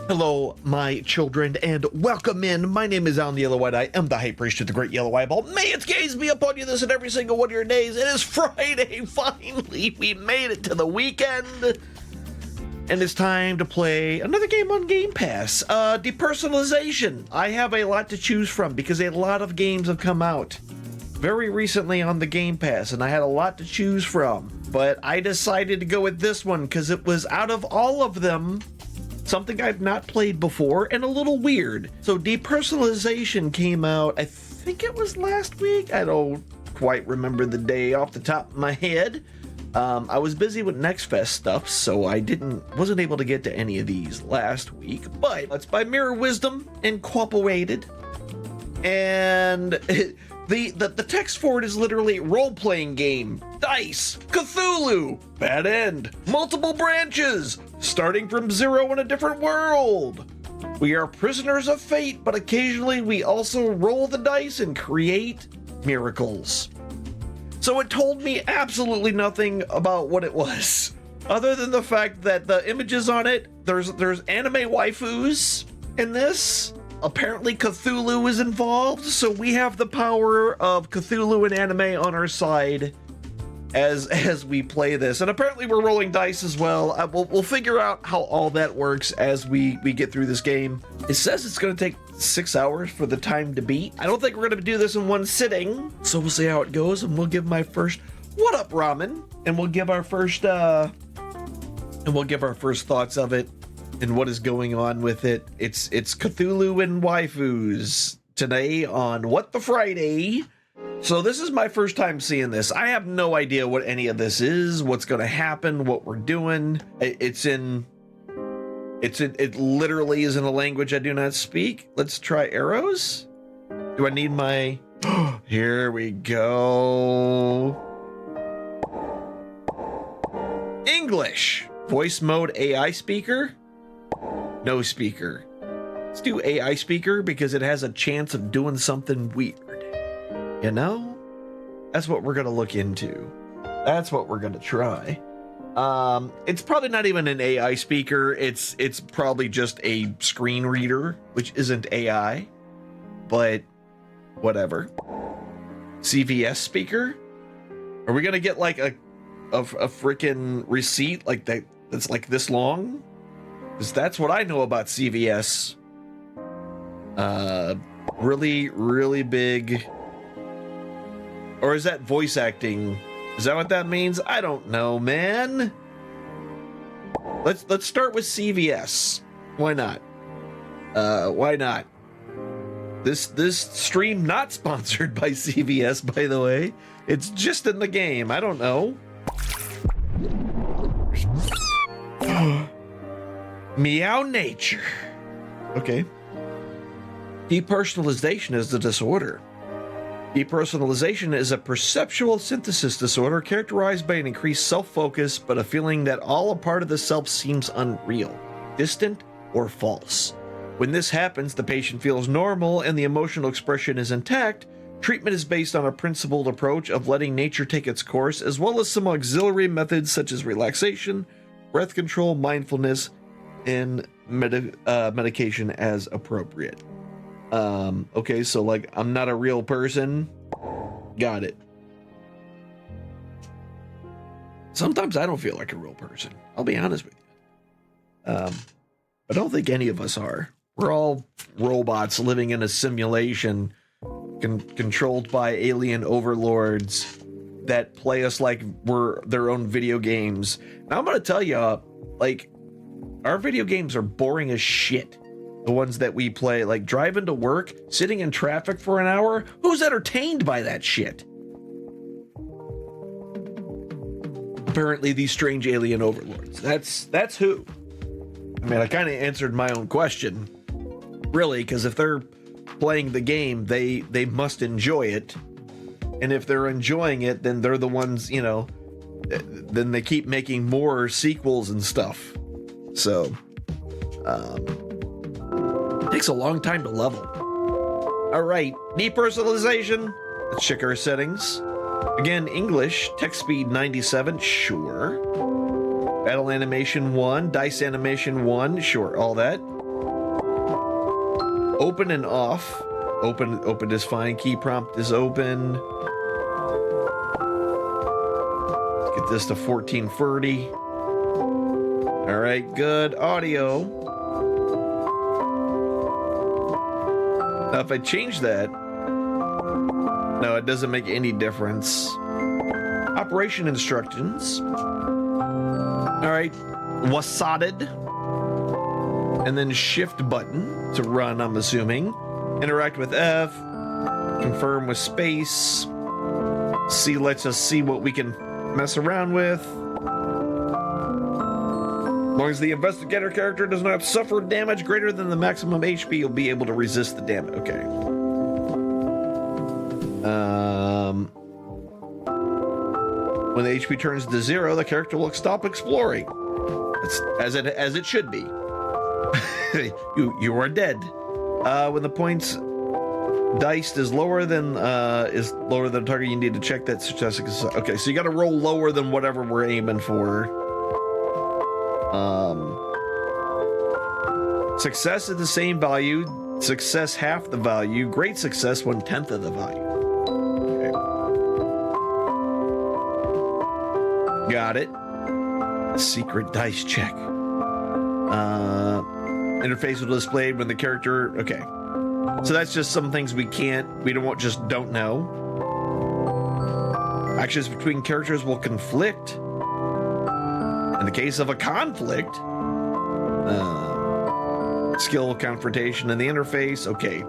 Hello, my children, and welcome in. My name is Alynn the Yellow White. I am the High Priest of the Great Yellow Eyeball. May its gaze be upon you this and every single one of your days. It is Friday, finally. We made it to the weekend. And it's time to play another game on Game Pass, Depersonalization. I have a lot to choose from because a lot of games have come out very recently on the Game Pass, and I had a lot to choose from. But I decided to go with this one because it was, out of all of them, something I've not played before and a little weird. So Depersonalization came out, I think it was last week. I don't quite remember the day off the top of my head. I was busy with Next Fest stuff, so I wasn't able to get to any of these last week, but it's by Mirror Wisdom Incorporated. And the text for it is literally role-playing game, dice, Cthulhu, bad end, multiple branches, starting from zero in a different world. We are prisoners of fate, but occasionally we also roll the dice and create miracles. So it told me absolutely nothing about what it was, other than the fact that the images on it, there's anime waifus in this. Apparently Cthulhu is involved, so we have the power of Cthulhu and anime on our side as we play this. And apparently we're rolling dice as well. We'll figure out how all that works as we get through this game. It says it's going to take 6 hours for the time to beat. I don't think we're going to do this in one sitting, so we'll see how it goes, and we'll give my first what up ramen, and we'll give our first thoughts of it and what is going on with it. It's Cthulhu and waifus today on What the Friday. So this is my first time seeing this. I have no idea what any of this is, what's going to happen, what we're doing. It literally is in a language I do not speak. Let's try arrows. Do I need my... Here we go. English. Voice mode AI speaker. No speaker. Let's do AI speaker because it has a chance of doing something weird. You know? That's what we're going to look into. That's what we're going to try. It's probably not even an AI speaker. It's probably just a screen reader, which isn't AI, but whatever. CVS speaker? Are we going to get like a freaking receipt like that's like this long? Because that's what I know about CVS. Really, really big. Or is that voice acting? Is that what that means? I don't know, man. Let's start with CVS. Why not? Why not? This stream not sponsored by CVS, by the way. It's just in the game. I don't know. Meow nature. Okay. Depersonalization is the disorder. Depersonalization is a perceptual synthesis disorder characterized by an increased self-focus, but a feeling that all a part of the self seems unreal, distant, or false. When this happens, the patient feels normal and the emotional expression is intact. Treatment is based on a principled approach of letting nature take its course, as well as some auxiliary methods such as relaxation, breath control, mindfulness, and medication as appropriate. Okay, so like I'm not a real person. Got it. Sometimes I don't feel like a real person. I'll be honest with you. I don't think any of us are. We're all robots living in a simulation controlled by alien overlords that play us like we're their own video games. Now I'm going to tell you, like, our video games are boring as shit. The ones that we play, like driving to work, sitting in traffic for an hour. Who's entertained by that shit? Apparently these strange alien overlords. That's who. I mean, I kind of answered my own question, really, because if they're playing the game, they must enjoy it. And if they're enjoying it, then they're the ones, you know, then they keep making more sequels and stuff. So, it takes a long time to level. All right, depersonalization. Let's check our settings. Again, English, text speed 97, sure. Battle animation 1, dice animation 1, sure, all that. Open and off. Open is fine. Key prompt is open. Let's get this to 1430. All right, good audio. Now, if I change that, no, it doesn't make any difference. Operation instructions. All right, wasatted. And then shift button to run, I'm assuming. Interact with F. Confirm with space. C lets us see what we can mess around with. As long as the investigator character does not suffer damage greater than the maximum HP, you'll be able to resist the damage. Okay. When the HP turns to 0, the character will stop exploring. It's as it should be. you are dead. When the points diced is lower than the target, you need to check that success. Okay, so you got to roll lower than whatever we're aiming for. Success is the same value. Success half the value. Great success 1/10 of the value. Okay. Got it. Secret dice check. Interface will display when the character. Okay. So that's just some things we don't know. Actions between characters will conflict. In the case of a conflict, skill confrontation in the interface. Okay.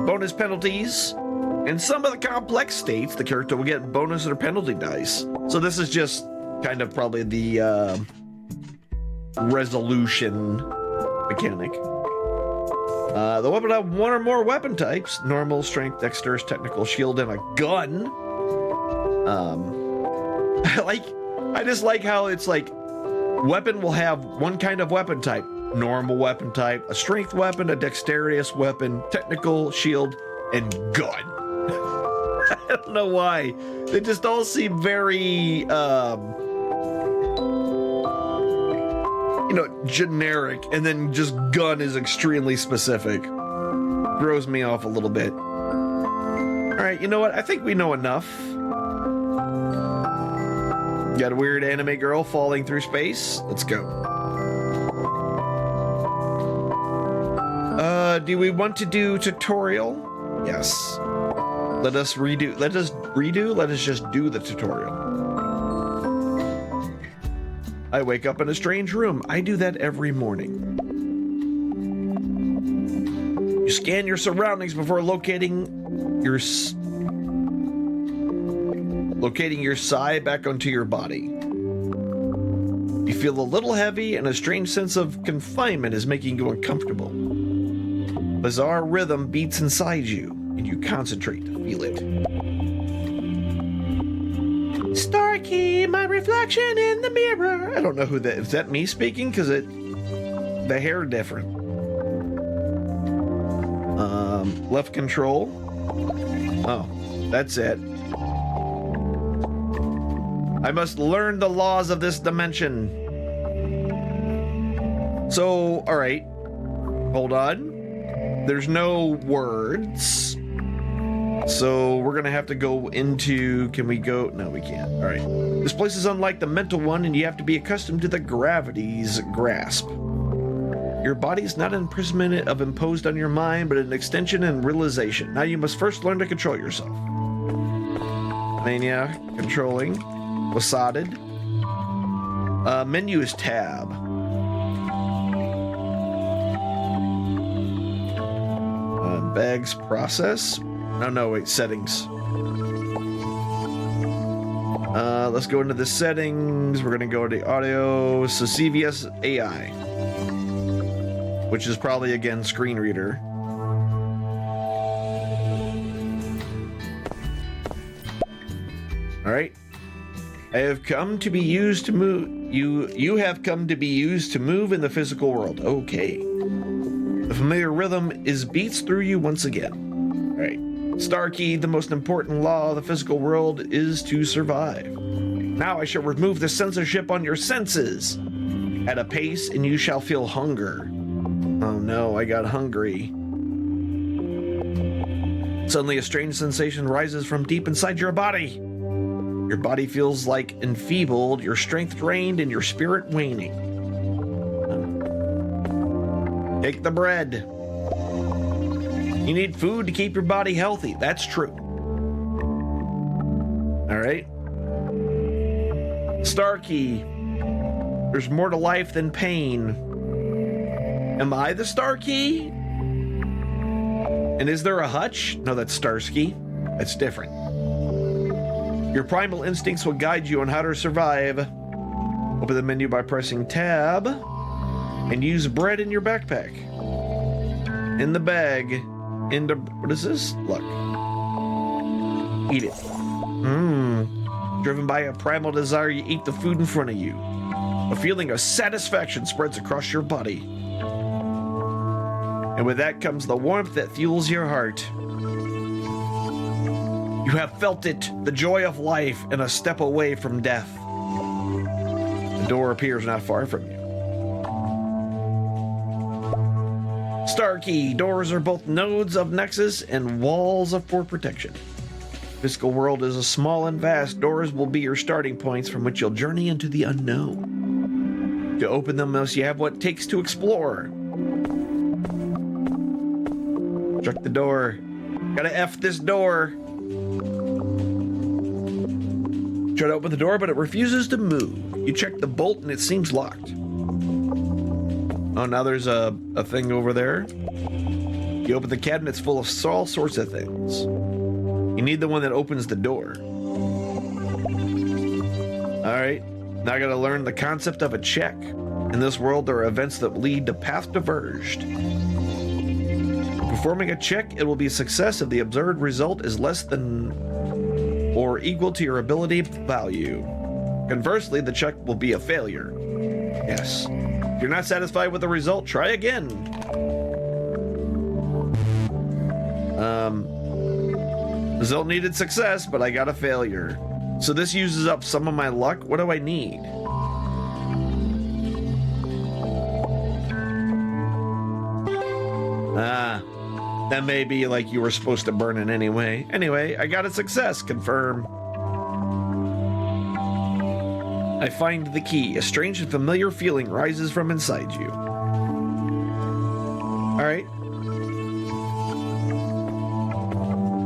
Bonus penalties. In some of the complex states, the character will get bonus or penalty dice. So this is just kind of probably the resolution mechanic. The weapon have one or more weapon types: normal, strength, dexterous, technical, shield, and a gun. I just like how it's like weapon will have one kind of weapon type: normal weapon type, a strength weapon, a dexterous weapon, technical, shield, and gun. I don't know why. They just all seem very generic, and then just gun is extremely specific. Throws me off a little bit. All right, you know what? I think we know enough. Got a weird anime girl falling through space. Let's go. Do we want to do tutorial? Yes. Let us just do the tutorial. I wake up in a strange room. I do that every morning. You scan your surroundings before locating your psi back onto your body. You feel a little heavy, and a strange sense of confinement is making you uncomfortable. Bizarre rhythm beats inside you, and you concentrate to feel it. Starkey, my reflection in the mirror. I don't know who that is. That me speaking? Because the hair different. Left control. Oh, that's it. I must learn the laws of this dimension. So, all right. Hold on. There's no words. So we're going to have to go into... Can we go? No, we can't. All right. This place is unlike the mental one, and you have to be accustomed to the gravity's grasp. Your body is not an imprisonment of imposed on your mind, but an extension and realization. Now you must first learn to control yourself. Mania, controlling. Wasatted. Menu is tab. Bags process. No, wait, settings. Let's go into the settings. We're going to go to audio. So CVS AI, which is probably, again, screen reader. All right. I have come to be used to move. You have come to be used to move in the physical world. Okay. The familiar rhythm beats through you once again. All right. Starkey, the most important law of the physical world is to survive. Now I shall remove the censorship on your senses. At a pace, and you shall feel hunger. Oh no, I got hungry. Suddenly, a strange sensation rises from deep inside your body. Your body feels like enfeebled, your strength drained, and your spirit waning. Take the bread. You need food to keep your body healthy. That's true. All right. Star key. There's more to life than pain. Am I the star key? And is there a hutch? No, that's Starsky. That's different. Your primal instincts will guide you on how to survive. Open the menu by pressing tab and use bread in your backpack. In the bag. In the... What is this? Look. Eat it. Driven by a primal desire, you eat the food in front of you. A feeling of satisfaction spreads across your body. And with that comes the warmth that fuels your heart. You have felt it, the joy of life, and a step away from death. The door appears not far from you. Star key. Doors are both nodes of nexus and walls for protection. Physical world is a small and vast. Doors will be your starting points from which you'll journey into the unknown. To open them, you have what it takes to explore. Check the door. Gotta F this door. Try to open the door, but it refuses to move. You check the bolt and it seems locked. Oh, now there's a thing over there. You open the cabinet, it's full of all sorts of things. You need the one that opens the door. Alright, now I gotta learn the concept of a check. In this world, there are events that lead to path diverged. Performing a check, it will be a success if the observed result is less than or equal to your ability value. Conversely, the check will be a failure. Yes. If you're not satisfied with the result, try again. Result needed success, but I got a failure. So this uses up some of my luck. What do I need? That may be like you were supposed to burn it anyway. Anyway, I got a success. Confirm. I find the key. A strange and familiar feeling rises from inside you. Alright.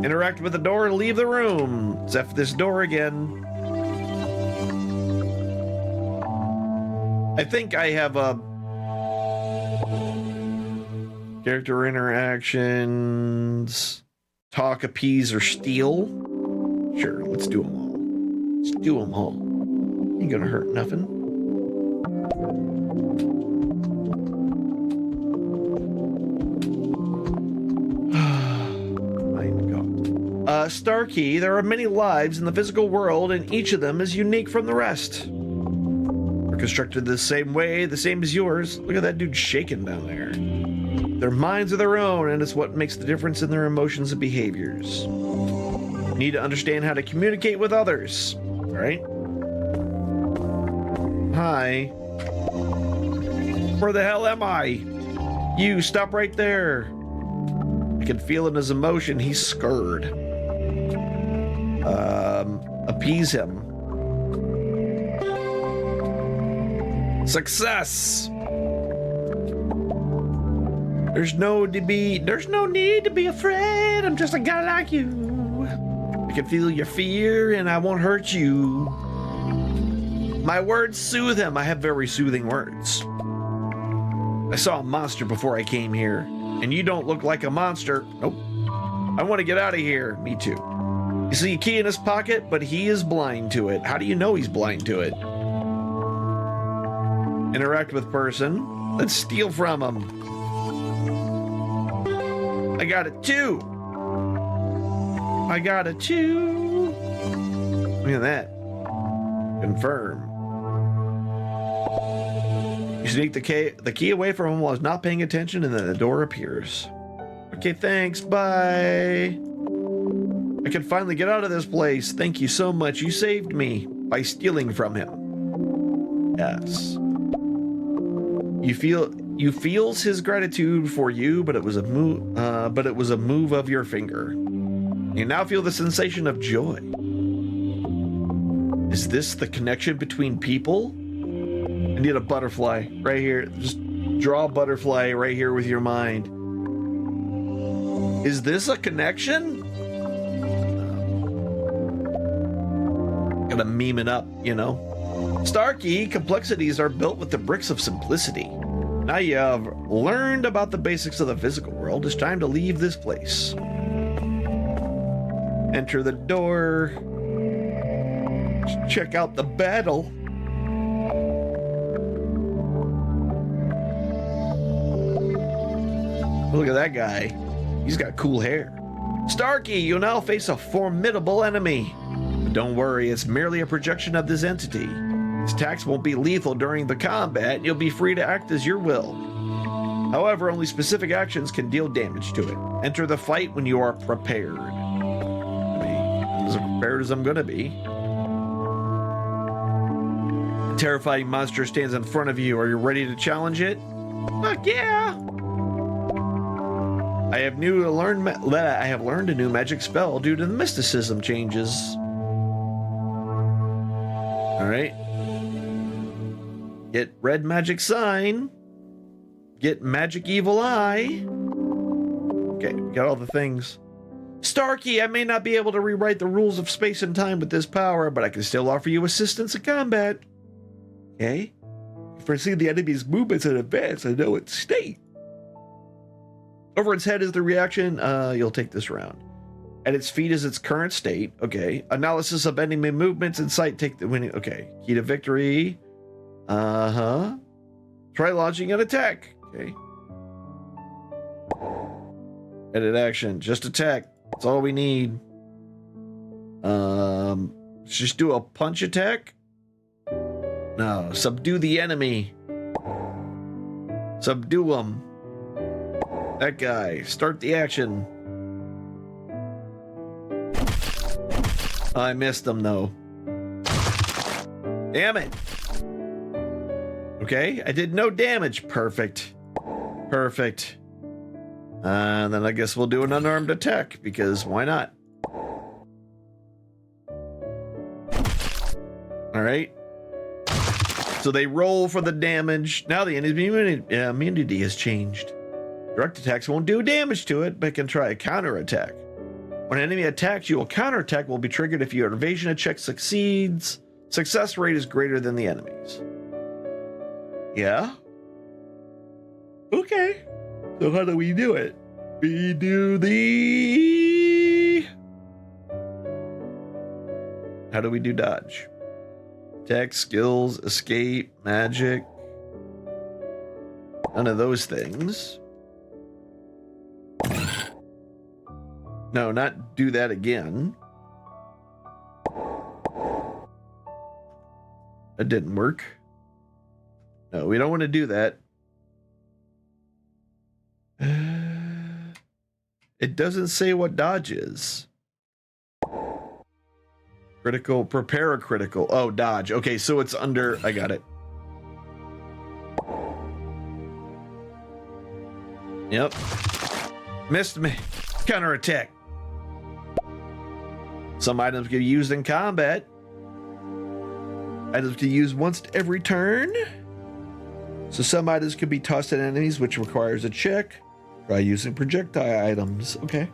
Interact with the door and leave the room. Zeph this door again. I think I have a... Character interactions. Talk, appease, or steal. Sure, let's do them all. Let's do them all. Ain't gonna hurt nothing. Mind God. Star key. There are many lives in the physical world, and each of them is unique from the rest. They're constructed the same way, the same as yours. Look at that dude shaking down there. Their minds are their own, and it's what makes the difference in their emotions and behaviors. You need to understand how to communicate with others. All right? Hi. Where the hell am I? You, stop right there. I can feel in his emotion. He's scared. Appease him. Success. There's no need to be afraid. I'm just a guy like you. I can feel your fear and I won't hurt you. My words soothe him. I have very soothing words. I saw a monster before I came here, and you don't look like a monster. Nope. I want to get out of here. Me too. You see a key in his pocket, but he is blind to it. How do you know he's blind to it? Interact with person. Let's steal from him. I got it too. I got it too. Look at that. Confirm. You sneak the key away from him while he's not paying attention, and then the door appears. Okay, thanks. Bye. I can finally get out of this place. Thank you so much. You saved me by stealing from him. Yes. You You feels his gratitude for you, but it was a move. But it was a move of your finger. You now feel the sensation of joy. Is this the connection between people? I need a butterfly right here. Just draw a butterfly right here with your mind. Is this a connection? Gotta meme it up, you know. Starkey, complexities are built with the bricks of simplicity. Now you have learned about the basics of the physical world. It's time to leave this place. Enter the door. Check out the battle. Look at that guy. He's got cool hair. Starkey, you now face a formidable enemy. But don't worry, it's merely a projection of this entity. Its attacks won't be lethal during the combat, and you'll be free to act as your will. However, only specific actions can deal damage to it. Enter the fight when you are prepared. I'm as prepared as I'm gonna be. A terrifying monster stands in front of you. Are you ready to challenge it? Fuck yeah! I have learned a new magic spell due to the mysticism changes. All right. Get red magic sign. Get magic evil eye. Okay, we got all the things. Starkey, I may not be able to rewrite the rules of space and time with this power, but I can still offer you assistance in combat. Okay. If I see the enemy's movements in advance, I know its state. Over its head is the reaction. You'll take this round. At its feet is its current state. Okay. Analysis of enemy movements in sight. Take the winning. Okay. Key to victory. Try launching an attack. Okay. Edit action. Just attack. That's all we need. Just do a punch attack. No. Subdue the enemy. Subdue him. That guy. Start the action. I missed him though. Damn it. Okay, I did no damage. Perfect. Perfect. And then I guess we'll do an unarmed attack because why not? All right. So they roll for the damage. Now the enemy immunity has changed. Direct attacks won't do damage to it, but can try a counterattack. When an enemy attacks you, a counterattack will be triggered if your evasion check succeeds. Success rate is greater than the enemy's. Yeah? Okay. So how do we do it? We do the... How do we do dodge? Attack, skills, escape, magic. None of those things. No, not do that again. That didn't work. No, we don't want to do that. It doesn't say what dodge is. Critical, prepare a critical. Oh, dodge. Okay, so it's under, I got it. Yep. Missed me. Counterattack. Some items can be used in combat. Items can be used once every turn. So some items can be tossed at enemies, which requires a check. Try using projectile items. Okay.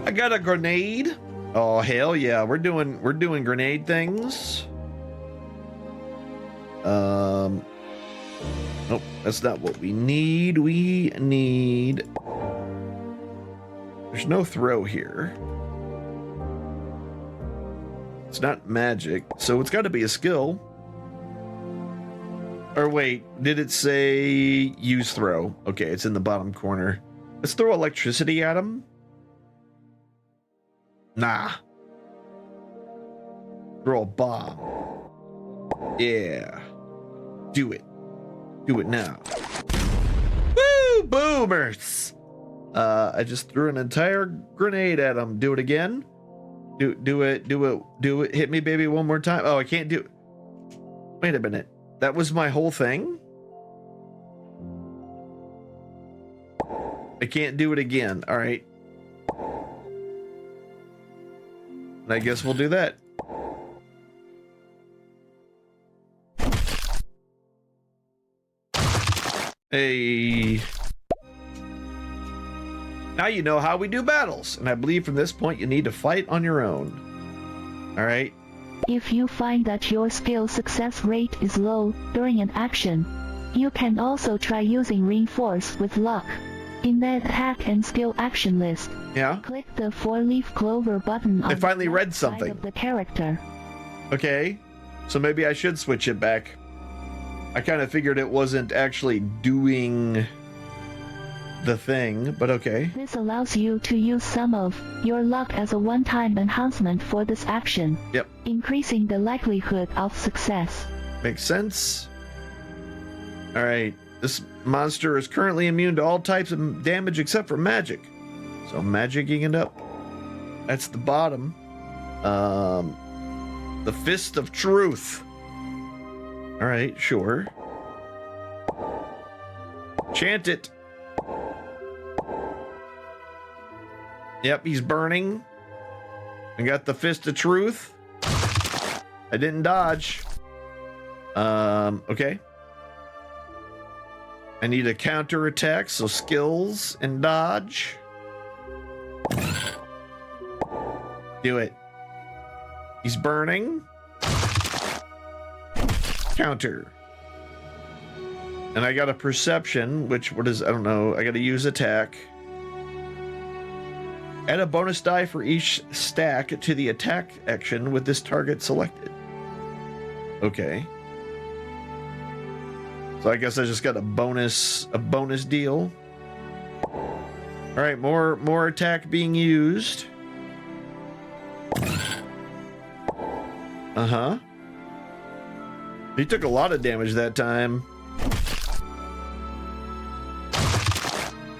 I got a grenade. Oh hell yeah, we're doing grenade things. Nope, that's not what we need. We need... There's no throw here. It's not magic, so it's got to be a skill. Or wait, did it say use throw? Okay, it's in the bottom corner. Let's throw electricity at him. Nah. Throw a bomb. Yeah. Do it. Do it now. Woo! Boomers! I just threw an entire grenade at him. Do it again. Do it. Hit me, baby, one more time. Oh, I can't do it. Wait a minute. That was my whole thing? I can't do it again. All right. I guess we'll do that. Hey. Now you know how we do battles, and I believe from this point you need to fight on your own. All right. If you find that your skill success rate is low during an action, you can also try using Reinforce with luck. In the attack and skill action list, click the 4-leaf clover button on I finally the read left something. side of the character. Okay, so maybe I should switch it back. I kind of figured it wasn't actually doing the thing, but okay. This allows you to use some of your luck as a one-time enhancement for this action, increasing the likelihood of success. Makes sense. All right, this monster is currently immune to all types of damage except for magic. So magicking it up. That's the bottom. The Fist of Truth. All right, sure. Chant it. Yep, he's burning. I got the Fist of Truth. I didn't dodge. Okay. I need a counter attack, so skills and dodge. Do it. He's burning. Counter. And I got a perception, which, what is, I don't know. I got to use attack. Add a bonus die for each stack to the attack action with this target selected. Okay. So I guess I just got a bonus deal. All right, more attack being used. Uh-huh. He took a lot of damage that time.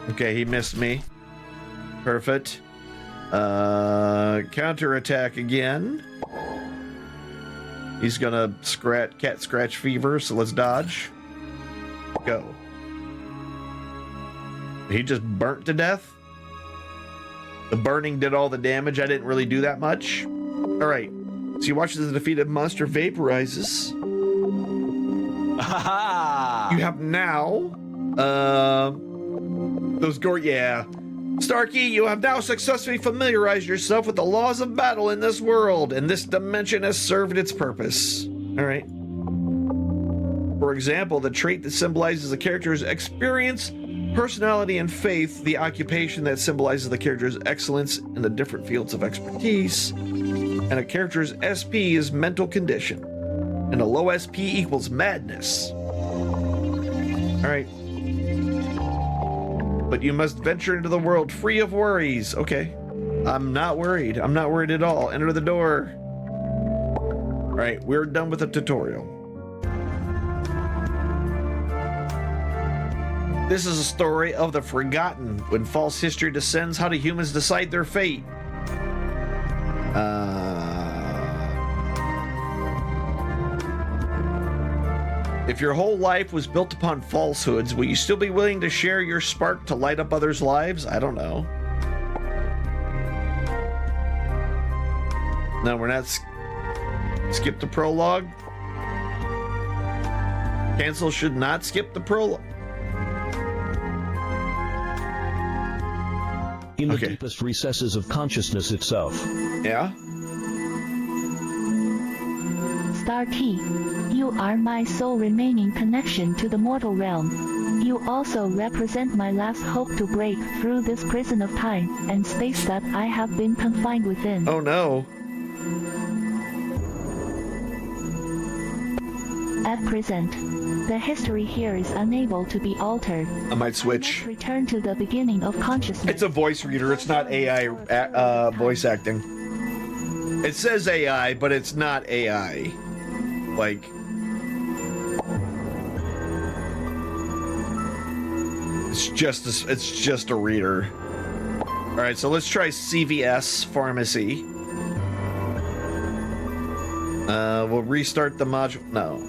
Okay, he missed me. Perfect. Counter attack again. He's gonna cat scratch fever, so let's dodge. Go. He just burnt to death. The burning did all the damage. I didn't really do that much. All right. So you watch as the defeated monster vaporizes. You have now those Starkey, you have now successfully familiarized yourself with the laws of battle in this world, and this dimension has served its purpose. All right. For example, the trait that symbolizes the character's experience, personality, and faith, the occupation that symbolizes the character's excellence in the different fields of expertise, and a character's SP is mental condition, and a low SP equals madness. All right. But you must venture into the world free of worries. Okay. I'm not worried. I'm not worried at all. Enter the door. All right, we're done with the tutorial. This is a story of the forgotten. When false history descends, how do humans decide their fate? If your whole life was built upon falsehoods, will you still be willing to share your spark to light up others' lives? I don't know. No, we're not. Skip the prologue. Cancel should not skip the prologue. In the deepest recesses of consciousness itself. Yeah? Starkey, you are my sole remaining connection to the mortal realm. You also represent my last hope to break through this prison of time and space that I have been confined within. Oh no. At present, the history here is unable to be altered. I might switch. Let's return to the beginning of consciousness. It's a voice reader. It's not AI voice acting. It says AI, but it's not AI. Like, it's just a reader. All right, so let's try CVS Pharmacy. We'll restart the module. No.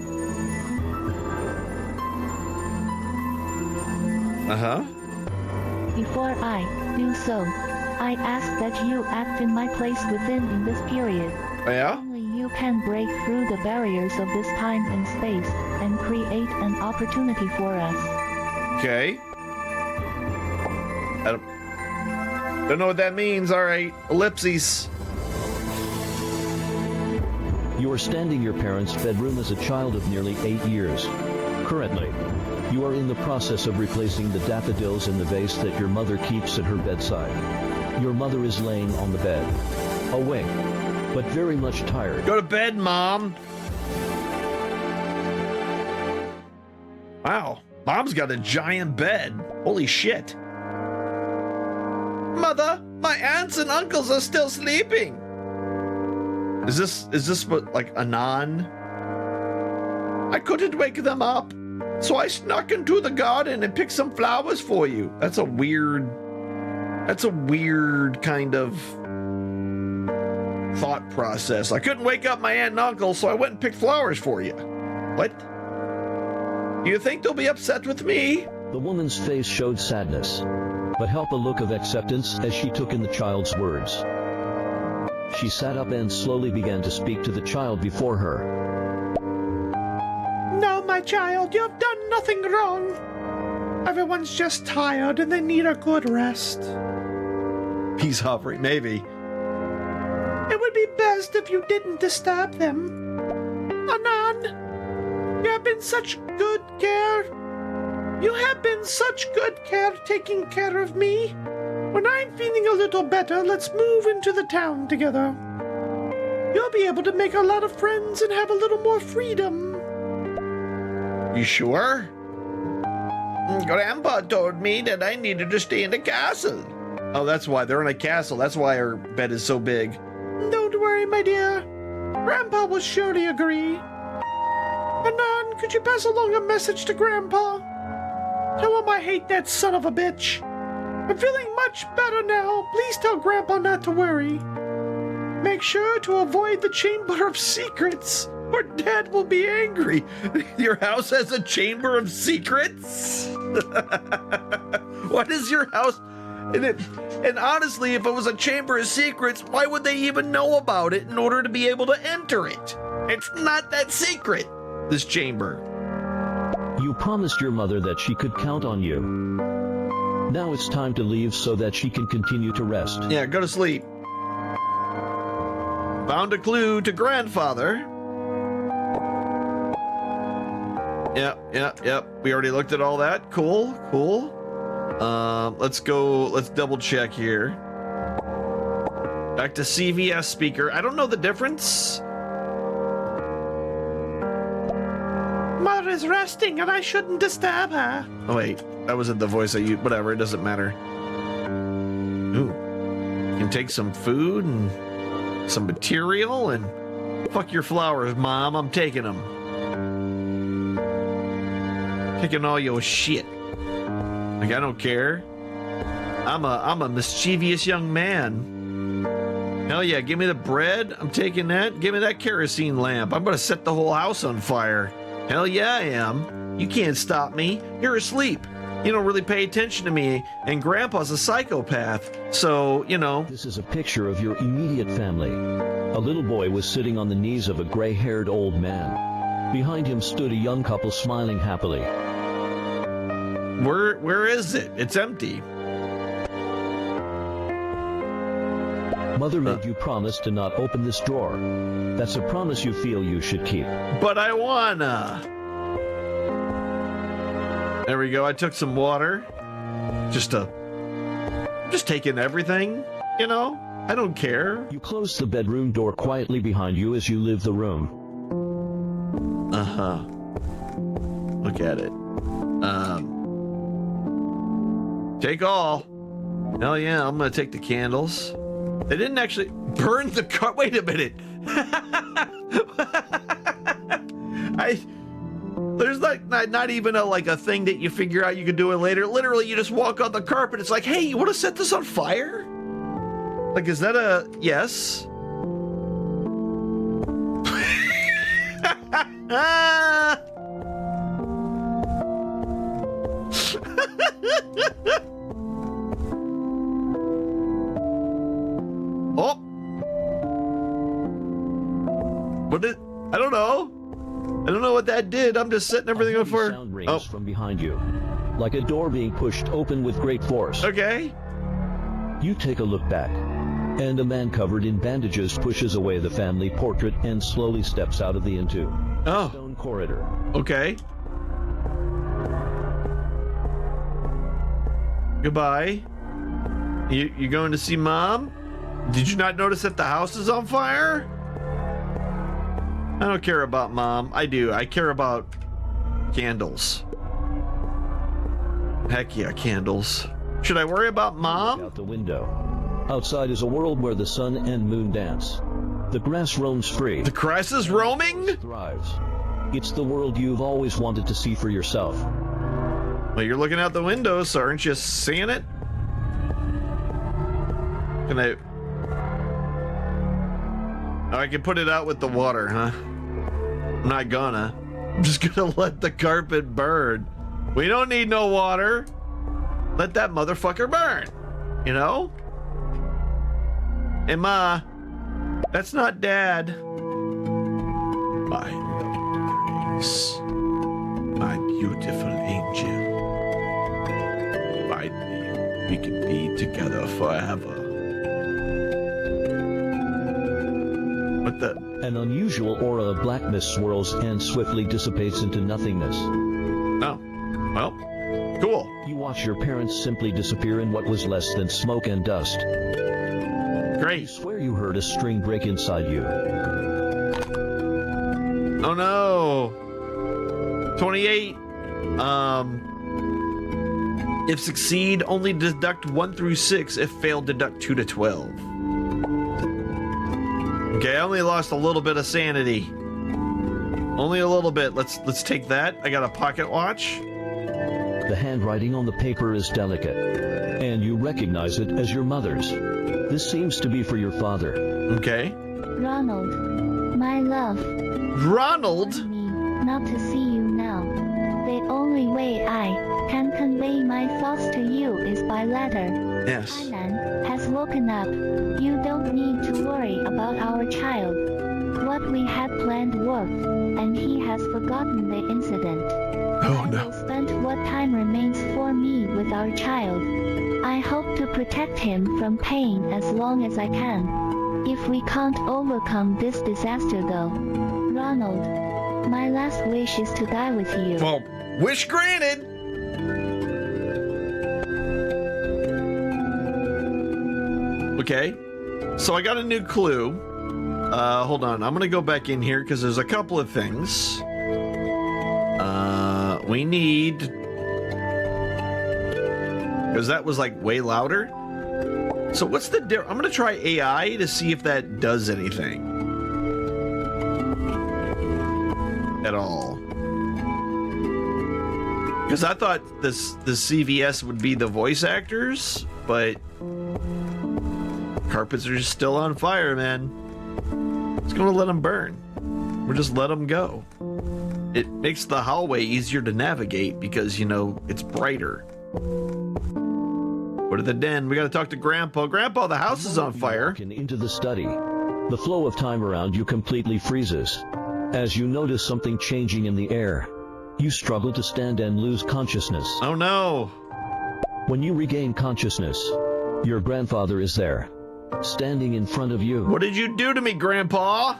Before I do so, I ask that you act in my place within in this period. Yeah? Only you can break through the barriers of this time and space, and create an opportunity for us. Okay. I don't know what that means. All right. Ellipses. You are standing in your parents' bedroom as a child of nearly 8 years. Currently, you are in the process of replacing the daffodils in the vase that your mother keeps at her bedside. Your mother is laying on the bed, awake, but very much tired. Go to bed, Mom. Wow. Mom's got a giant bed. Holy shit. Mother, my aunts and uncles are still sleeping. Is this what, like, Anon? I couldn't wake them up, so I snuck into the garden and picked some flowers for you. That's a weird kind of thought process. I couldn't wake up my aunt and uncle, so I went and picked flowers for you. What? Do you think they'll be upset with me? The woman's face showed sadness, but held a look of acceptance as she took in the child's words. She sat up and slowly began to speak to the child before her. No, my child, you've done nothing wrong. Everyone's just tired and they need a good rest. He's hovering, maybe. It would be best if you didn't disturb them. Anan, you have been such good care. You have been such good care taking care of me. When I'm feeling a little better, let's move into the town together. You'll be able to make a lot of friends and have a little more freedom. You sure? Grandpa told me that I needed to stay in the castle. Oh, that's why. They're in a castle. That's why her bed is so big. Don't worry, my dear. Grandpa will surely agree. Anan, could you pass along a message to Grandpa? Tell him I hate that son of a bitch. I'm feeling much better now. Please tell Grandpa not to worry. Make sure to avoid the Chamber of Secrets, or Dad will be angry. Your house has a Chamber of Secrets? What is your house? And honestly, if it was a Chamber of Secrets, why would they even know about it in order to be able to enter it? It's not that secret, this chamber. You promised your mother that she could count on you. Now it's time to leave so that she can continue to rest. Yeah, go to sleep. Found a clue to grandfather. Yep. We already looked at all that. Cool. Let's double check here. Back to CVS speaker. I don't know the difference. Mother is resting and I shouldn't disturb her. Oh wait, that wasn't the voice I used. Whatever, it doesn't matter. Ooh. You can take some food and some material and fuck your flowers, Mom. I'm taking them. Taking all your shit. Like, I don't care. I'm a mischievous young man. Hell yeah, give me the bread. I'm taking that. Give me that kerosene lamp. I'm gonna set the whole house on fire. Hell yeah, I am. You can't stop me. You're asleep. You don't really pay attention to me, and Grandpa's a psychopath, so, you know. This is a picture of your immediate family. A little boy was sitting on the knees of a gray-haired old man. Behind him stood a young couple smiling happily. Where is it? It's empty. Mother made you promise to not open this drawer. That's a promise you feel you should keep. But I wanna. There we go. I took some water. Just taking everything, you know? I don't care. You close the bedroom door quietly behind you as you leave the room. Uh-huh. Look at it. Take all. Hell yeah, I'm gonna take the candles. They didn't actually burn the car. Wait a minute. There's like not even a thing that you figure out you can do it later. Literally, you just walk on the carpet. It's like, hey, you want to set this on fire? Like, is that a yes? Oh! What did... I don't know. I don't know what that did. I'm just setting everything up for... Sound rings from behind you, like a door being pushed open with great force. Okay. You take a look back, and a man covered in bandages pushes away the family portrait and slowly steps out of the stone corridor. Okay. Goodbye. You going to see Mom? Did you not notice that the house is on fire? I don't care about Mom. I do. I care about candles. Heck yeah, candles. Should I worry about Mom? Out the window. Outside is a world where the sun and moon dance. The grass roams free. The grass is roaming? Thrives. It's the world you've always wanted to see for yourself. Well, you're looking out the window, so aren't you seeing it? Can I... Oh, I can put it out with the water, huh? I'm not gonna. I'm just gonna let the carpet burn. We don't need no water. Let that motherfucker burn. You know? And Ma, that's not Dad. My lovely Grace. My beautiful angel. Finally, we can be together forever. What the? An unusual aura of black mist swirls and swiftly dissipates into nothingness. Oh, well, cool. You watch your parents simply disappear in what was less than smoke and dust. Great. You swear you heard a string break inside you. Oh no. 28. If succeed, only deduct 1 through 6. If fail, deduct 2 to 12. Okay, I only lost a little bit of sanity. Only a little bit. Let's take that. I got a pocket watch. The handwriting on the paper is delicate, and you recognize it as your mother's. This seems to be for your father. Okay. Ronald, my love. Ronald? Me not to see you now. The only way I can convey my thoughts to you is by letter. Yes. Alynn has woken up. You don't need to worry about our child. What we had planned worked, and he has forgotten the incident. Oh no. I will spend what time remains for me with our child. I hope to protect him from pain as long as I can. If we can't overcome this disaster though, Ronald, my last wish is to die with you. Well, wish granted. Okay, so I got a new clue. Hold on, I'm gonna go back in here because there's a couple of things. We need, because that was like way louder. So what's the difference? I'm gonna try AI to see if that does anything at all. Because I thought the CVS would be the voice actors, but carpets are just still on fire, man. It's gonna let them burn. We'll just let them go. It makes the hallway easier to navigate because, you know, it's brighter. Go to the den. We gotta talk to Grandpa. Grandpa, the house is on fire. Into the study. The flow of time around you completely freezes. As you notice something changing in the air, you struggle to stand and lose consciousness. Oh no. When you regain consciousness, your grandfather is there, standing in front of you. What did you do to me, Grandpa?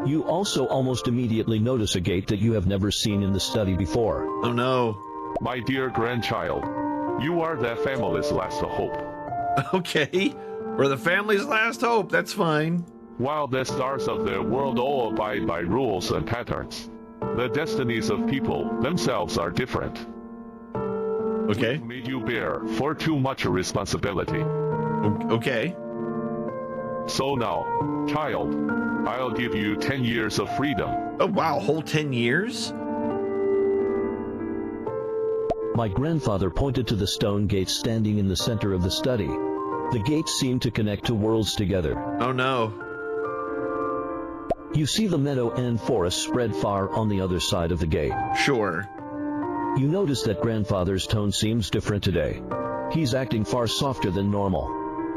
You also almost immediately notice a gate that you have never seen in the study before. Oh no. My dear grandchild, you are the family's last hope. Okay. We're the family's last hope. That's fine. While the stars of the world all abide by rules and patterns, the destinies of people themselves are different. Okay. Made you bear for too much responsibility. Okay. So now, child, I'll give you 10 years of freedom. Oh wow, whole 10 years? My grandfather pointed to the stone gate standing in the center of the study. The gates seem to connect two worlds together. Oh no. You see the meadow and forest spread far on the other side of the gate. Sure. You notice that grandfather's tone seems different today. He's acting far softer than normal,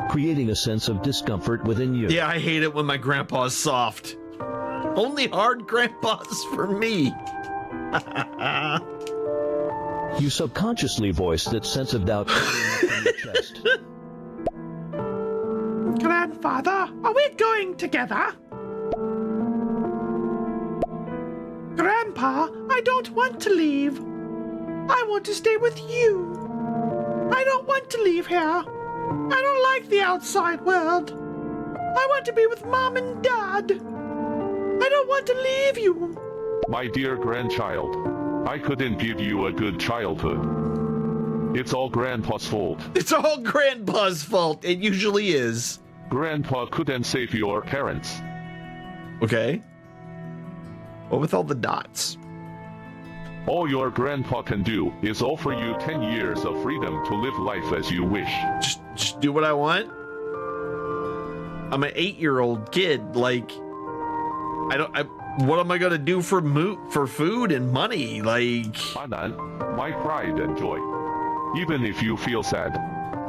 creating a sense of discomfort within you. Yeah, I hate it when my grandpa's soft. Only hard grandpas for me. You subconsciously voice that sense of doubt in your chest. Grandfather, are we going together? Grandpa, I don't want to leave. I want to stay with you. I don't want to leave here. I don't like the outside world. I want to be with Mom and Dad. I don't want to leave you. My dear grandchild, I couldn't give you a good childhood. It's all Grandpa's fault. It's all Grandpa's fault. It usually is. Grandpa couldn't save your parents. Okay. What with all the dots? All your grandpa can do is offer you 10 years of freedom to live life as you wish. Just do what I want? I'm an 8-year-old kid. Like, what am I gonna do for food and money? Like, Anand, my pride and joy. Even if you feel sad,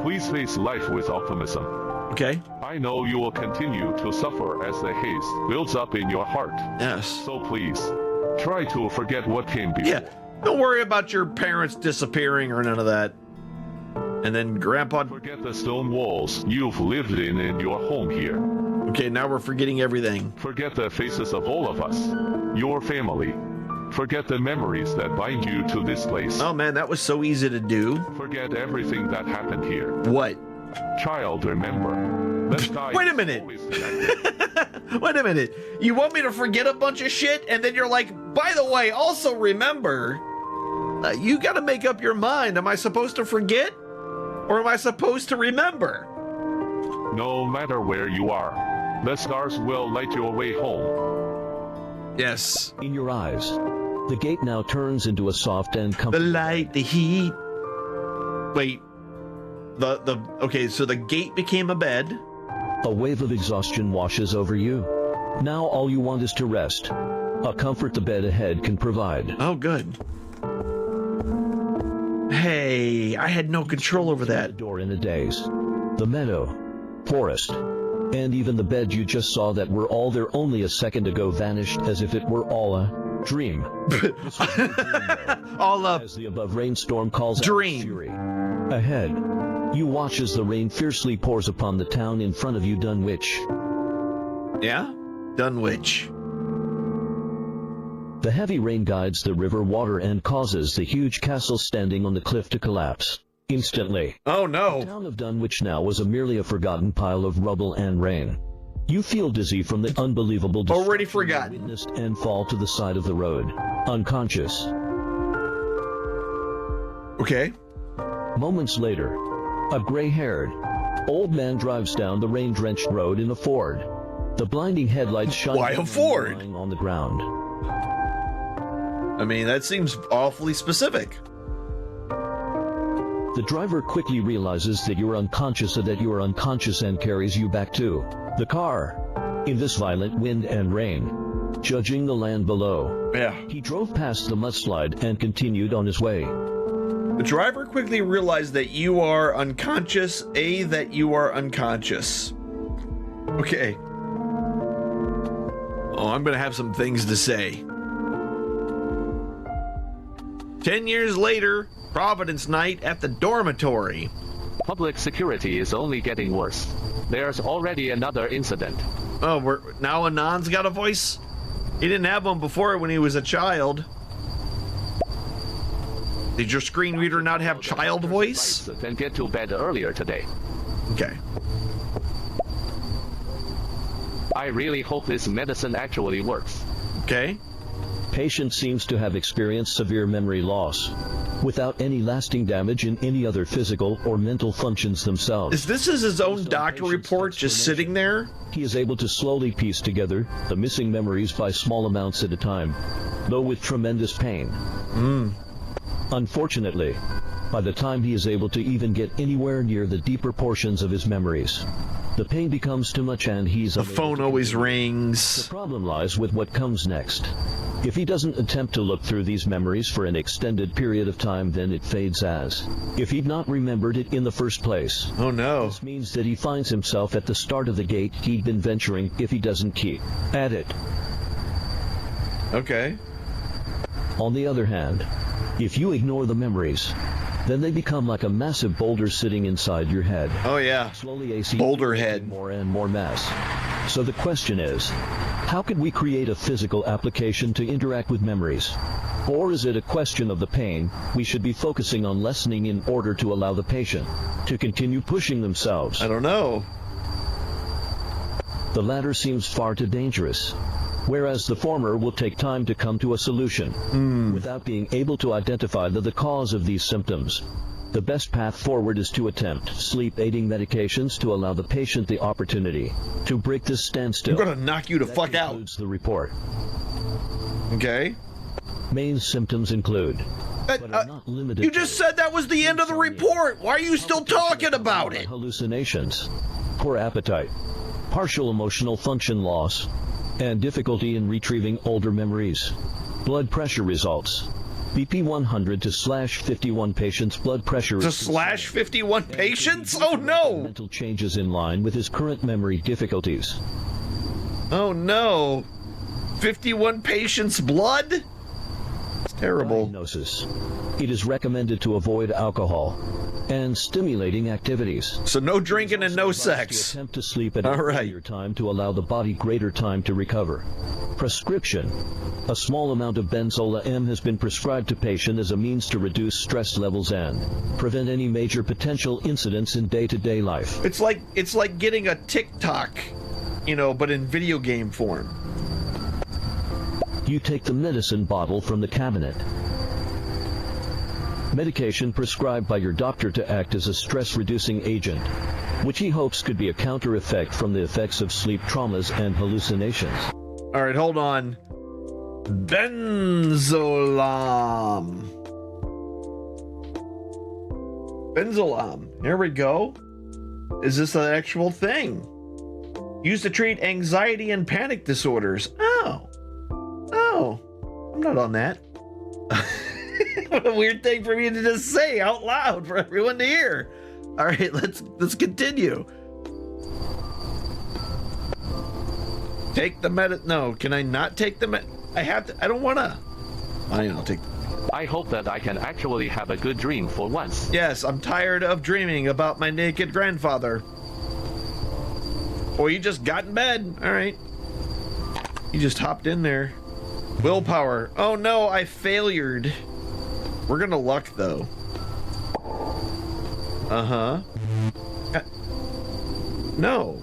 please face life with optimism. okay. I know you will continue to suffer as the haze builds up in your heart. Yes. So please, try to forget what came before. Yeah. Don't worry about your parents disappearing or none of that. And then Grandpa. Forget the stone walls you've lived in your home here. Okay, now we're forgetting everything. Forget the faces of all of us, your family. Forget the memories that bind you to this place. Oh man, that was so easy to do. Forget everything that happened here. What? Child, remember. The sky Wait a is minute. always connected. Wait a minute. You want me to forget a bunch of shit, and then you're like, by the way, also remember, you got to make up your mind. Am I supposed to forget, or am I supposed to remember? No matter where you are, the stars will light your way home. Yes. In your eyes, the gate now turns into a soft and The comfortable. light, the heat. Wait. Okay, so the gate became a bed. A wave of exhaustion washes over you. Now all you want is to rest. A comfort the bed ahead can provide. Oh, good. Hey, I had no control over The that. door in a daze. The meadow, forest, and even the bed you just saw that were all there only a second ago vanished as if it were all a dream. This was no dream, though, All up. as the above rainstorm calls out Dream. its fury. Ahead, you watch as the rain fiercely pours upon the town in front of you, Dunwich. Yeah? Dunwich. The heavy rain guides the river water and causes the huge castle standing on the cliff to collapse. Instantly, Oh, the no. town of Dunwich now was merely a forgotten pile of rubble and rain. You feel dizzy from the unbelievable Already destruction you forgotten. witnessed and fall to the side of the road, unconscious. Okay. Moments later, a gray-haired, old man drives down the rain-drenched road in a Ford. The blinding headlights shine Why a down on you Ford? lying on the ground. I mean, that seems awfully specific. The driver quickly realizes that you are unconscious and carries you back to the car in this violent wind and rain, judging the land below. Yeah. He drove past the mudslide and continued on his way. The driver quickly realized that you are unconscious, that you are unconscious. Okay. Oh, I'm gonna have some things to say. 10 years later, Providence night at the dormitory. Public security is only getting worse. There's already another incident. Oh, now Anand's got a voice? He didn't have one before when he was a child. Did your screen reader not have child voice? Then get to bed earlier today. Okay. I really hope this medicine actually works. Okay. Patient seems to have experienced severe memory loss, without any lasting damage in any other physical or mental functions themselves. Is this his own doctor report just sitting there? He is able to slowly piece together the missing memories by small amounts at a time, though with tremendous pain. Unfortunately, by the time he is able to even get anywhere near the deeper portions of his memories, the pain becomes too much and he's The unable phone to always continue. The rings. problem lies with what comes next. If he doesn't attempt to look through these memories for an extended period of time, then it fades as if he'd not remembered it in the first place. Oh no. This means that he finds himself at the start of the gate he'd been venturing if he doesn't keep at it. Okay. On the other hand, if you ignore the memories, then they become like a massive boulder sitting inside your head. Oh yeah. Slowly Boulder head. More and more mass. So the question is, how could we create a physical application to interact with memories? Or is it a question of the pain we should be focusing on lessening in order to allow the patient to continue pushing themselves? I don't know. The latter seems far too dangerous, whereas the former will take time to come to a solution without being able to identify the cause of these symptoms. The best path forward is to attempt sleep-aiding medications to allow the patient the opportunity to break this standstill. I'm gonna knock you the fuck out. Concludes the report. Okay. Main symptoms include, but are not limited you just said that was the end of the report. Why are you still talking about it? Hallucinations, poor appetite, partial emotional function loss, and difficulty in retrieving older memories. Blood pressure results. BP 100 to /51 patients' blood pressure To is /51 patients? Oh no! mental changes in line with his current memory difficulties. Oh no! 51 patients' blood? It's terrible. Diagnosis. It is recommended to avoid alcohol and stimulating activities. So no drinking and no To sex. attempt to sleep at All an right. earlier time to allow the body greater time to recover. Prescription. A small amount of benzoyl M has been prescribed to patient as a means to reduce stress levels and prevent any major potential incidents in day-to-day life. It's like getting a TikTok, but in video game form. You take the medicine bottle from the cabinet. Medication prescribed by your doctor to act as a stress-reducing agent, which he hopes could be a counter-effect from the effects of sleep traumas and hallucinations. All right, hold on. Benzolam. Here we go. Is this an actual thing? Used to treat anxiety and panic disorders. Oh, I'm not on that. What a weird thing for me to just say out loud for everyone to hear. All right, let's continue. Take the No, can I not take the I have to. I don't want to. I'll take. I hope that I can actually have a good dream for once. Yes, I'm tired of dreaming about my naked grandfather. Or you just got in bed. All right. You just hopped in there. Willpower. Oh no, I failured. We're gonna luck though. No.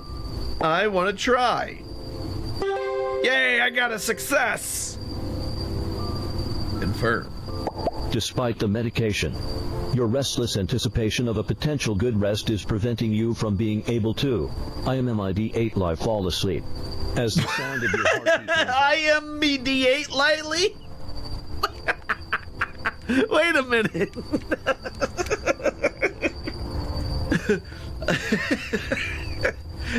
I want to try. Yay, I got a success. Confirm. Despite the medication, your restless anticipation of a potential good rest is preventing you from being able to IMMID8 fall asleep. As the sound of your heartbeat IMMID8 lightly? Wait a minute.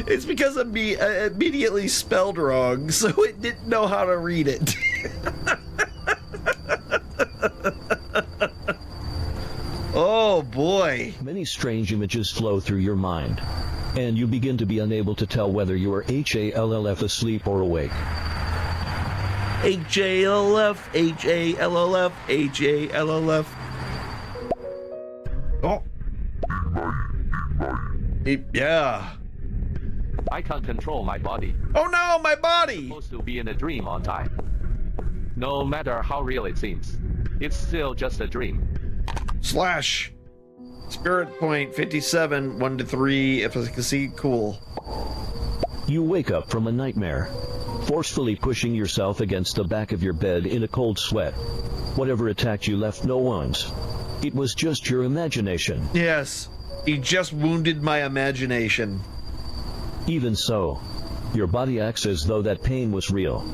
It's because of me immediately spelled wrong, so it didn't know how to read it. Oh boy. Many strange images flow through your mind, and you begin to be unable to tell whether you are HALLF asleep or awake. HALF, HALLF, HALLF. Oh. Yeah. I can't control my body. Oh no, my body! I'm supposed to be in a dream on time. No matter how real it seems, it's still just a dream. Slash. Spirit point 57, 1 to 3. If I can see, cool. You wake up from a nightmare, forcefully pushing yourself against the back of your bed in a cold sweat. Whatever attacked you left no wounds. It was just your imagination. Yes, he just wounded my imagination. Even so, your body acts as though that pain was real,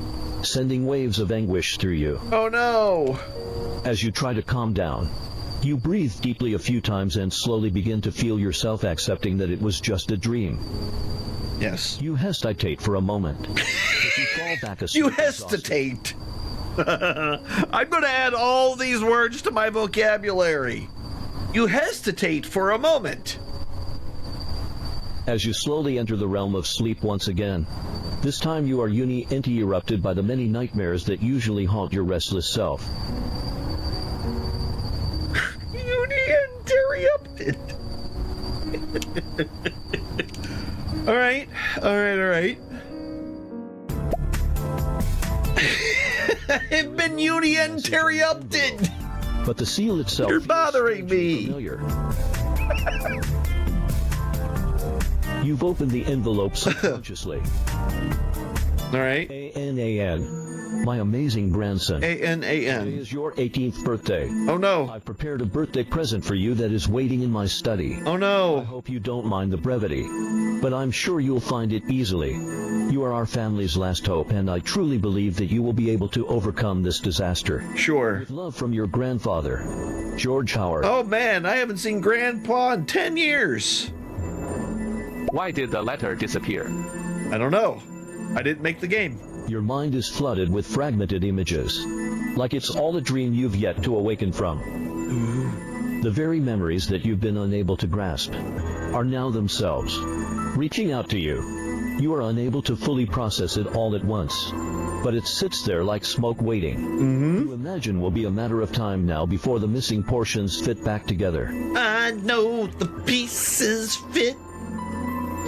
sending waves of anguish through you. Oh no! As you try to calm down, you breathe deeply a few times and slowly begin to feel yourself accepting that it was just a dream. Yes. You hesitate for a moment. But you fall back asleep. You hestate! I'm going to add all these words to my vocabulary. You hesitate for a moment. As you slowly enter the realm of sleep once again, this time you are uninterrupted by the many nightmares that usually haunt your restless self. Uninterrupted. All right. I've been uninterrupted. But the seal itself You're bothering me. Familiar. You've opened the envelope subconsciously. All right. A-N-A-N. My amazing grandson. A-N-A-N. Today is your 18th birthday. Oh no. I've prepared a birthday present for you that is waiting in my study. Oh I no. hope you don't mind the brevity, but I'm sure you'll find it easily. You are our family's last hope, and I truly believe that you will be able to overcome this disaster. Sure. With love from your grandfather, George Howard. Oh man, I haven't seen Grandpa in 10 years. Why did the letter disappear? I don't know. I didn't make the game. Your mind is flooded with fragmented images, like it's all a dream you've yet to awaken from. The very memories that you've been unable to grasp are now themselves reaching out to you. You are unable to fully process it all at once, but it sits there like smoke waiting. You imagine will be a matter of time now before the missing portions fit back together. I know the pieces fit.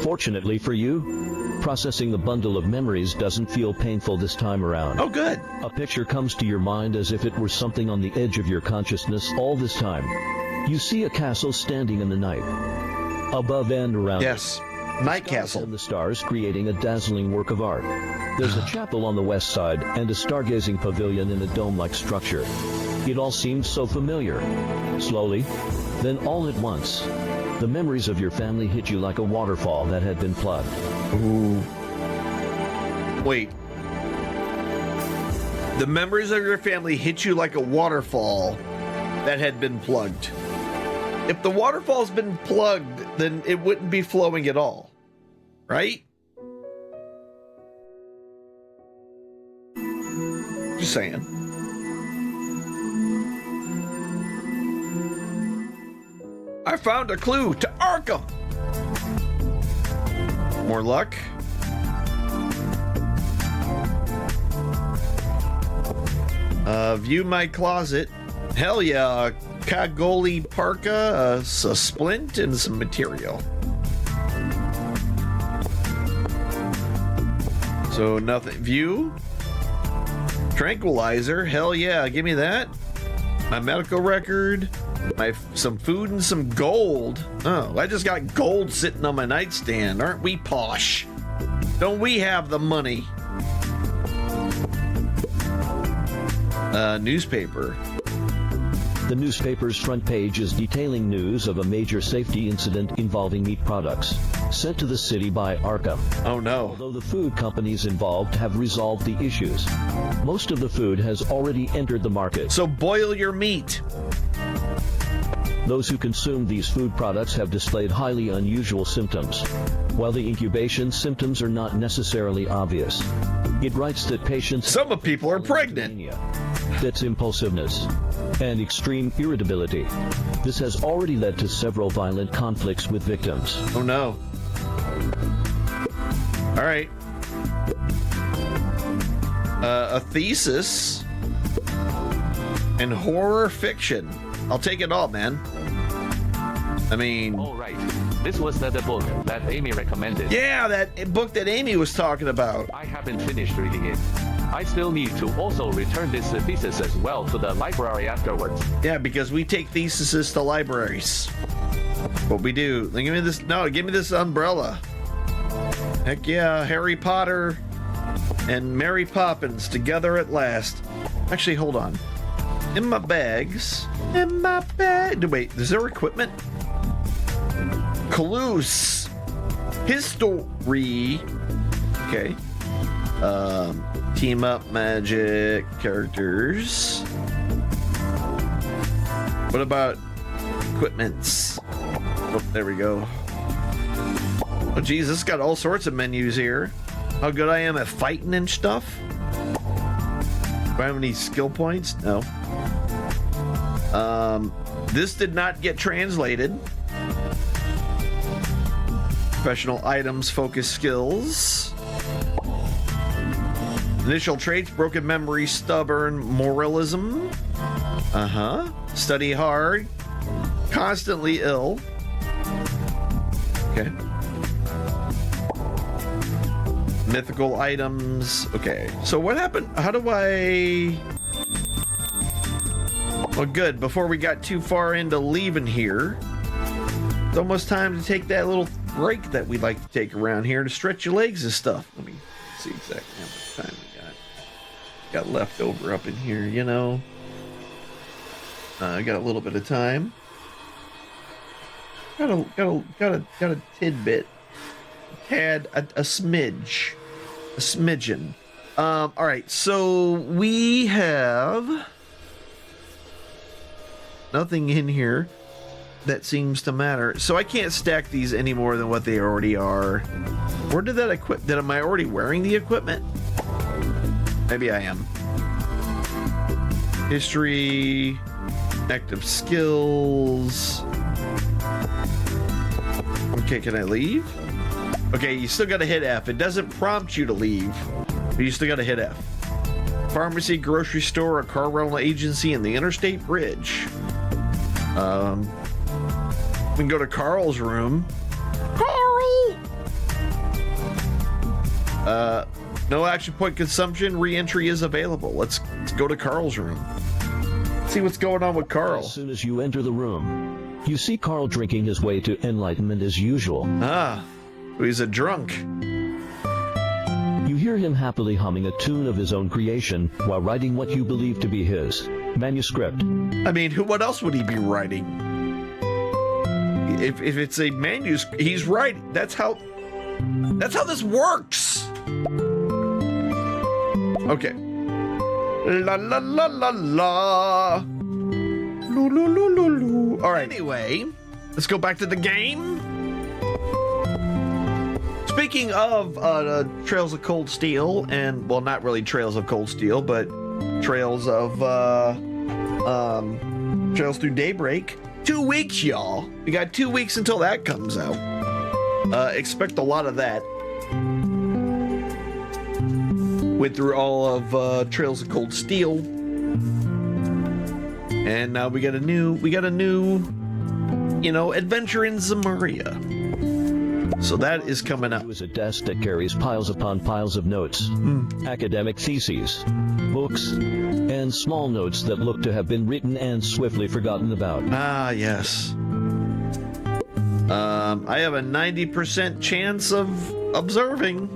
Fortunately for you, processing the bundle of memories doesn't feel painful this time around. Oh, good. A picture comes to your mind as if it were something on the edge of your consciousness all this time. You see a castle standing in the night, above and around. Yes. Night Castle. And the stars creating a dazzling work of art. There's a chapel on the west side and a stargazing pavilion in a dome-like structure. It all seems so familiar. Slowly, then all at once, the memories of your family hit you like a waterfall that had been plugged. Ooh. Wait. The memories of your family hit you like a waterfall that had been plugged. If the waterfall's been plugged, then it wouldn't be flowing at all. Right? Just saying. I found a clue to Arkham. More luck. View my closet. Hell yeah, a Kagoli parka, a splint, and some material. So nothing. View. Tranquilizer. Hell yeah, give me that. My medical record. Some food and some gold. Oh, I just got gold sitting on my nightstand. Aren't we posh? Don't we have the money? Newspaper. The newspaper's front page is detailing news of a major safety incident involving meat products sent to the city by Arkham. Oh no. Although the food companies involved have resolved the issues, most of the food has already entered the market. So boil your meat. Those who consume these food products have displayed highly unusual symptoms, while the incubation symptoms are not necessarily obvious. It writes that patients... Some of people are pregnant. That's impulsiveness and extreme irritability. This has already led to several violent conflicts with victims. Oh no. All right. A thesis and horror fiction. I'll take it all, man. I mean... All right. This was the book that Amy recommended. Yeah, that book that Amy was talking about. I haven't finished reading it. I still need to also return this thesis as well to the library afterwards. Yeah, because we take theses to libraries. What we do. Give me this. No, give me this umbrella. Heck yeah, Harry Potter and Mary Poppins together at last. Actually, hold on. In my bags. In my bag. Wait, is there equipment? Clues. History. Okay. Team up magic characters. What about equipments? Oh, there we go. Oh, geez, this got all sorts of menus here. How good I am at fighting and stuff. Do I have any skill points? No. This did not get translated. Professional items, focus skills. Initial traits, broken memory, stubborn, moralism. Study hard. Constantly ill. Okay. Mythical items. Okay. So what happened? How do I... Well, good. Before we got too far into leaving here, it's almost time to take that little break that we like to take around here to stretch your legs and stuff. Let me see exactly how much time we got left over up in here, you know. I got a little bit of time. Got a tidbit. Had a smidge. A smidgen. All right, so we have nothing in here that seems to matter. So I can't stack these any more than what they already are. Where did that equip? Am I already wearing the equipment? Maybe I am. History, active skills. Okay, can I leave? Okay, you still gotta hit F. It doesn't prompt you to leave, but you still gotta hit F. Pharmacy, grocery store, a car rental agency, and the interstate bridge. We can go to Carl's room. Carl! No action point consumption. Re-entry is available. Let's go to Carl's room. See what's going on with Carl. As soon as you enter the room, you see Carl drinking his way to enlightenment as usual. Ah, he's a drunk. You hear him happily humming a tune of his own creation while writing what you believe to be his manuscript. I mean, what else would he be writing? If it's a manuscript, he's writing. That's how this works. Okay. La la la la la. Loo loo loo loo loo. All right. Anyway, let's go back to the game. Speaking of Trails of Cold Steel, and well, not really Trails of Cold Steel, but Trails of Trails Through Daybreak. 2 weeks, y'all. We got 2 weeks until that comes out. Expect a lot of that. Went through all of Trails of Cold Steel, and now we got a new, you know, adventure in Zemuria. So that is coming up. There is a desk that carries piles upon piles of notes, academic theses, books, and small notes that look to have been written and swiftly forgotten about. Ah, yes. I have a 90% chance of observing.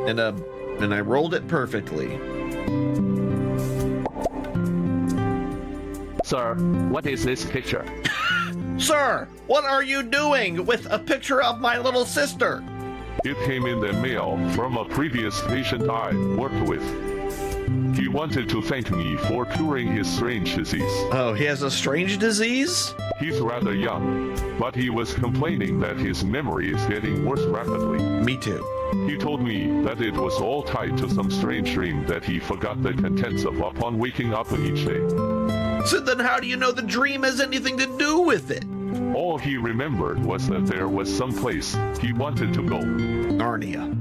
And I rolled it perfectly. Sir, what is this picture? Sir, what are you doing with a picture of my little sister? It came in the mail from a previous patient I worked with. He wanted to thank me for curing his strange disease. Oh, he has a strange disease? He's rather young, but he was complaining that his memory is getting worse rapidly. Me too. He told me that it was all tied to some strange dream that he forgot the contents of upon waking up each day. So then how do you know the dream has anything to do with it? All he remembered was that there was some place he wanted to go. Narnia.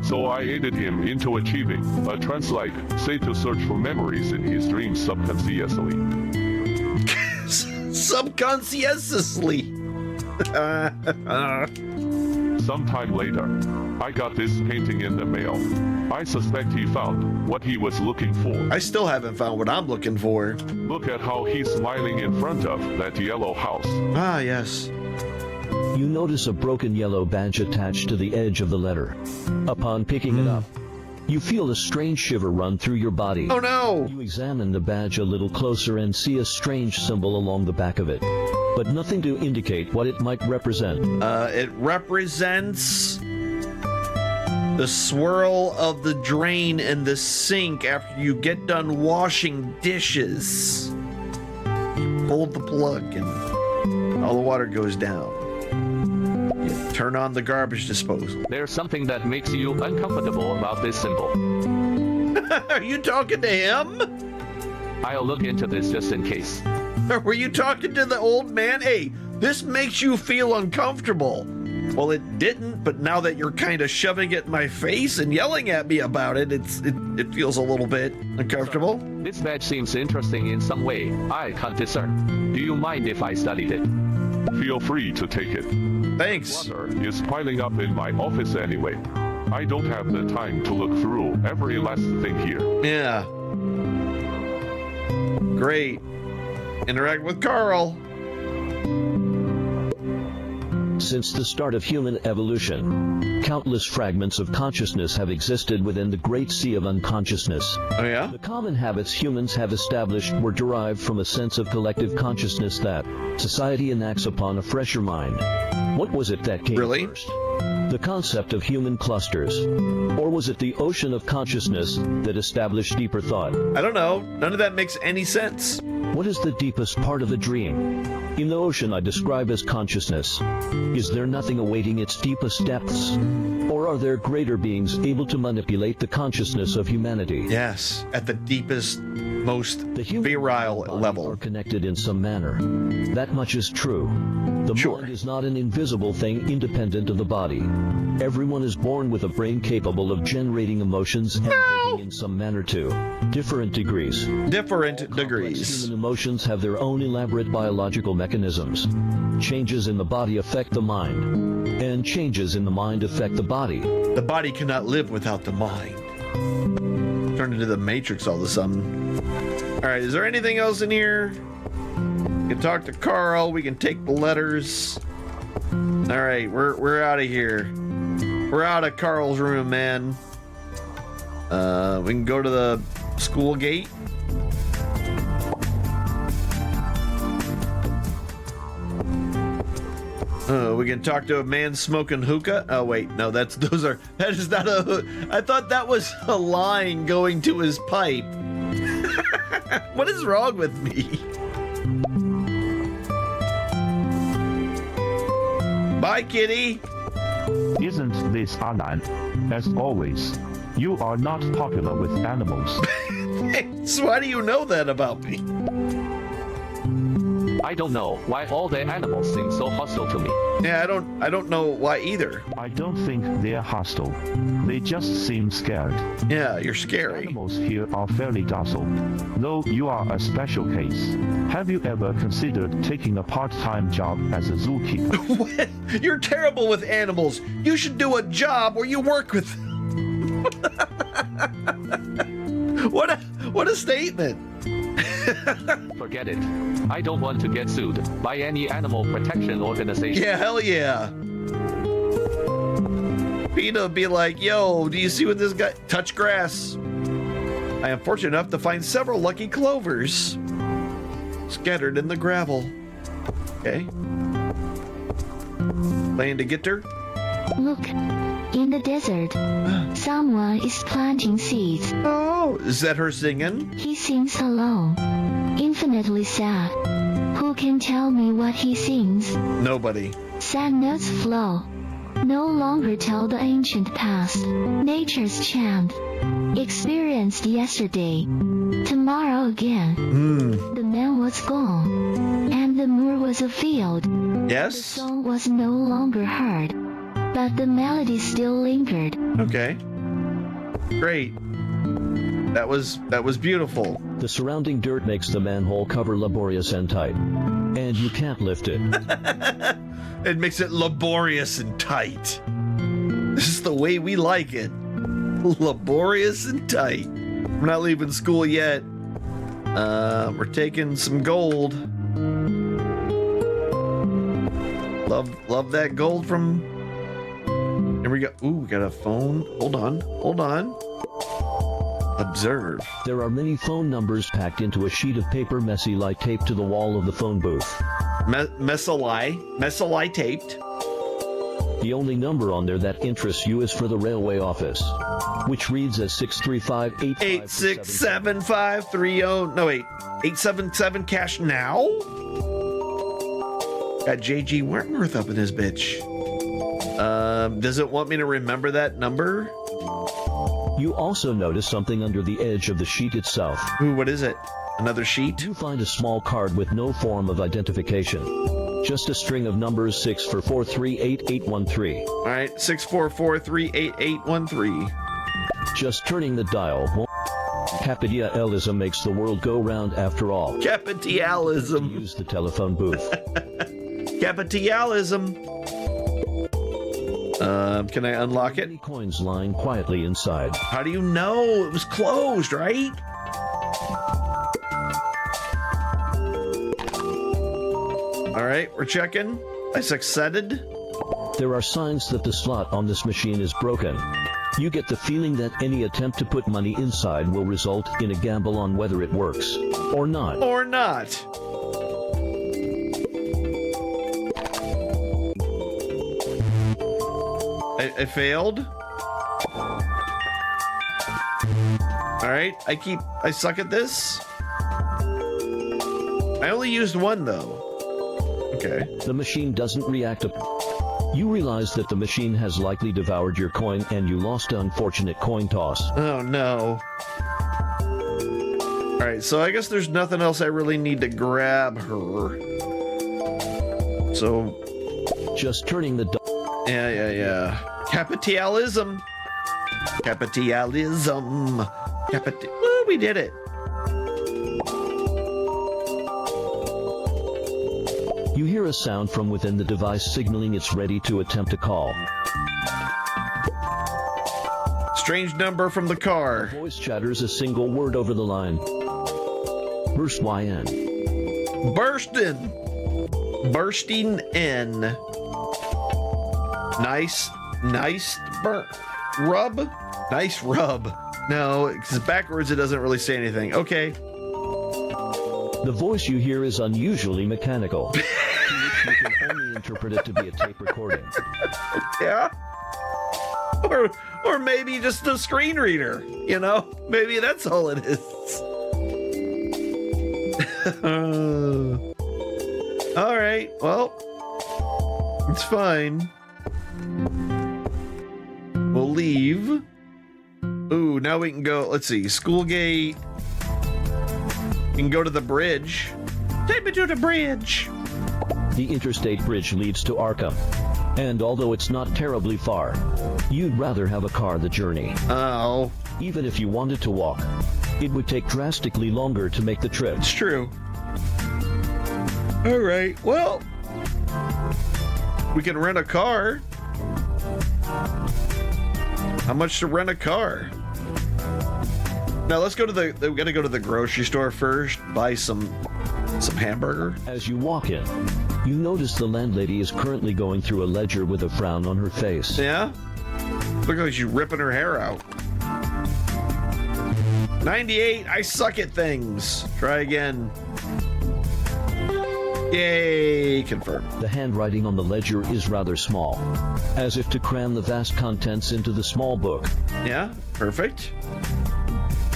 So I aided him into achieving a trance-like state to search for memories in his dreams subconsciously. Subconsciously. Sometime later, I got this painting in the mail. I suspect he found what he was looking for. I still haven't found what I'm looking for. Look at how he's smiling in front of that yellow house. Ah, yes. You notice a broken yellow badge attached to the edge of the letter. Upon picking it up, you feel a strange shiver run through your body. Oh no! You examine the badge a little closer and see a strange symbol along the back of it, but nothing to indicate what it might represent. It represents the swirl of the drain in the sink after you get done washing dishes. You pull the plug and all the water goes down. You Turn on the garbage disposal. There's something that makes you uncomfortable about this symbol. Are you talking to him? I'll look into this just in case. Or were you talking to the old man? Hey, this makes you feel uncomfortable. Well, it didn't, but now that you're kind of shoving it in my face and yelling at me about it, it feels a little bit uncomfortable. This badge seems interesting in some way. I can't discern. Do you mind if I studied it? Feel free to take it. Thanks. Water is piling up in my office anyway. I don't have the time to look through every last thing here. Yeah. Great. Interact with Carl. Since the start of human evolution, countless fragments of consciousness have existed within the great sea of unconsciousness. Oh yeah? The common habits humans have established were derived from a sense of collective consciousness that society enacts upon a fresher mind. What was it that came first? The concept of human clusters? Or was it the ocean of consciousness that established deeper thought? I don't know. None of that makes any sense. What is the deepest part of a dream? In the ocean I describe as consciousness. Is there nothing awaiting its deepest depths? Or are there greater beings able to manipulate the consciousness of humanity? Yes, at the deepest, most The virile level. Are connected in some manner. That much is true. The mind is not an invisible thing independent of the body. Everyone is born with a brain capable of generating emotions and thinking in some manner to different degrees. Different degrees. Human emotions have their own elaborate biological mechanisms. Changes in the body affect the mind, and changes in the mind affect the body. The body cannot live without the mind. Turn into the Matrix all of a sudden. All right, is there anything else in here? We can talk to Carl. We can take the letters. All right, we're out of here. We're out of Carl's room, man. We can go to the school gate. We can talk to a man smoking hookah. Oh wait, no, that is not a. I thought that was a line going to his pipe. What is wrong with me? Bye, kitty. Isn't this Alynn? As always, you are not popular with animals. So why do you know that about me? I don't know why all the animals seem so hostile to me. Yeah, I don't know why either. I don't think they're hostile. They just seem scared. Yeah, you're scary. Animals here are fairly docile, though you are a special case. Have you ever considered taking a part-time job as a zookeeper? What? You're terrible with animals. You should do a job where you work with them. What a statement. Forget it. I don't want to get sued by any animal protection organization. Yeah, hell yeah. PETA be like, yo, do you see what this guy... Touch grass. I am fortunate enough to find several lucky clovers scattered in the gravel. Okay. Plan to get her? Look, in the desert, someone is planting seeds. Oh, is that her singing? He sings alone, infinitely sad. Who can tell me what he sings? Nobody. Sad notes flow, no longer tell the ancient past. Nature's chant, experienced yesterday, tomorrow again. The man was gone, and the moor was a field. Yes? The song was no longer heard, but the melody still lingered. Okay. Great. That was beautiful. The surrounding dirt makes the manhole cover laborious and tight, and you can't lift it. It makes it laborious and tight. This is the way we like it. Laborious and tight. We're not leaving school yet. We're taking some gold. Love that gold from... Here we go. Ooh, we got a phone. Hold on. Observe. There are many phone numbers packed into a sheet of paper messily taped to the wall of the phone booth. Messily taped. The only number on there that interests you is for the railway office, which reads as 635-85... 867530... No, wait. 877 cash now? Got J.G. Wentworth up in his bitch. Does it want me to remember that number? You also notice something under the edge of the sheet itself. Ooh, what is it? Another sheet? You find a small card with no form of identification. Just a string of numbers 644388813. All right, 644388813. Just turning the dial won't. Capitalism makes the world go round after all. Capitalism. Use the telephone booth. Capitalism. Can I unlock it? Many coins lying quietly inside. How do you know? It was closed, right? All right, we're checking. I succeeded. There are signs that the slot on this machine is broken. You get the feeling that any attempt to put money inside will result in a gamble on whether it works or not. Or not. I failed. All right, I suck at this. I only used one though. Okay. The machine doesn't react. You realize that the machine has likely devoured your coin and you lost an unfortunate coin toss. Oh no. All right, so I guess there's nothing else I really need to grab her. So. Just turning the Yeah. Capitalism. Capitalism. Woo, we did it. You hear a sound from within the device signaling it's ready to attempt a call. Strange number from the car. The voice chatters a single word over the line. Burst YN. Bursting in. Nice rub? Nice rub. No, because backwards it doesn't really say anything. Okay. The voice you hear is unusually mechanical. To which you can only interpret it to be a tape recording. Yeah. Or maybe just a screen reader, you know? Maybe that's all it is. All right, well, it's fine. We'll leave. Ooh, now we can go, let's see, Schoolgate. We can go to the bridge. Take me to the bridge. The interstate bridge leads to Arkham. And although it's not terribly far, you'd rather have a car the journey. Oh. Even if you wanted to walk, it would take drastically longer to make the trip. It's true. All right, well, we can rent a car. How much to rent a car? Now let's go to we gotta go to the grocery store first, buy some hamburger. As you walk in, you notice the landlady is currently going through a ledger with a frown on her face. Yeah? Look like she's ripping her hair out. 98, I suck at things. Try again. Yay, confirm. The handwriting on the ledger is rather small, as if to cram the vast contents into the small book. Yeah, perfect.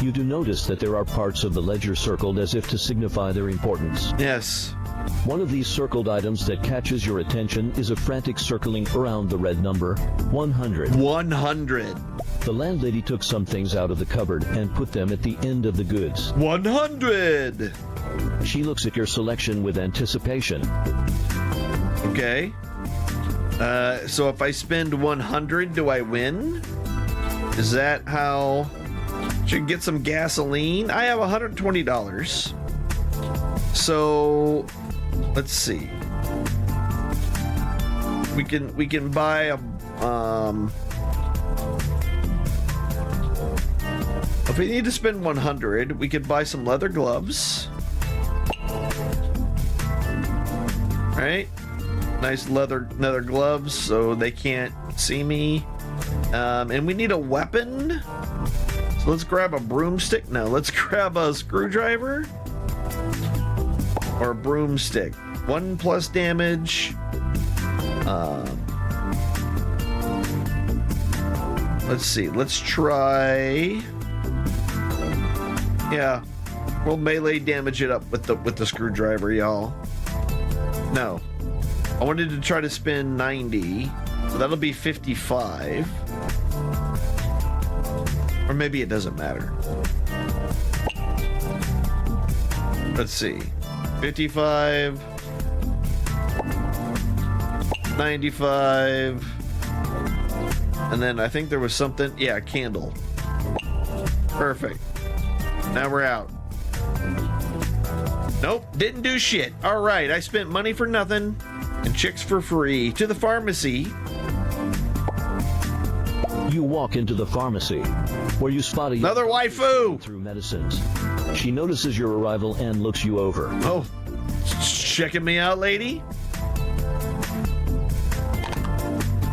You do notice that there are parts of the ledger circled as if to signify their importance. Yes. One of these circled items that catches your attention is a frantic circling around the red number, 100. 100. The landlady took some things out of the cupboard and put them at the end of the goods. 100! She looks at your selection with anticipation. Okay. So if I spend 100, do I win? Is that how... Should get some gasoline? I have $120. So... Let's see. We can buy a... If we need to spend 100, we could buy some leather gloves. Right? Nice leather gloves so they can't see me. And we need a weapon. So let's grab a broomstick. No, let's grab a screwdriver. Or a broomstick. 1 plus damage. Let's see. Let's try... Yeah, we'll melee damage it up with the screwdriver, y'all. No, I wanted to try to spend 90. So that'll be 55. Or maybe it doesn't matter. Let's see. 55. 95. And then I think there was something. Yeah, a candle. Perfect. Now we're out. Nope, didn't do shit. All right, I spent money for nothing and chicks for free. To the pharmacy. You walk into the pharmacy, where you spot another waifu through medicines. She notices your arrival and looks you over. Oh, checking me out, lady?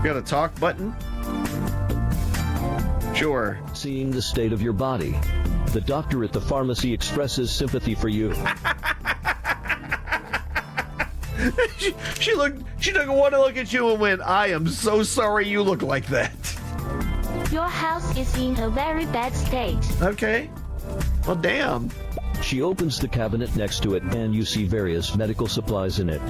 Got a talk button? Sure. Seeing the state of your body, the doctor at the pharmacy expresses sympathy for you. She took one look at you and went, I am so sorry you look like that. Your house is in a very bad state. Okay. Well, damn. She opens the cabinet next to it and you see various medical supplies in it.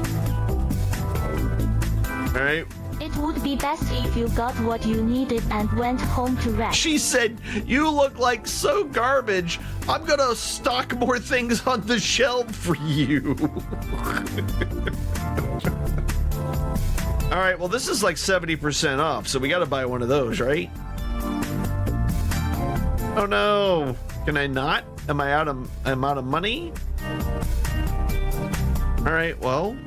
All right. It would be best if you got what you needed and went home to rest. She said, you look like so garbage, I'm gonna stock more things on the shelf for you. All right, well, this is like 70% off, so we gotta buy one of those, right? Oh no, can I not? Am I out of money? All right, well.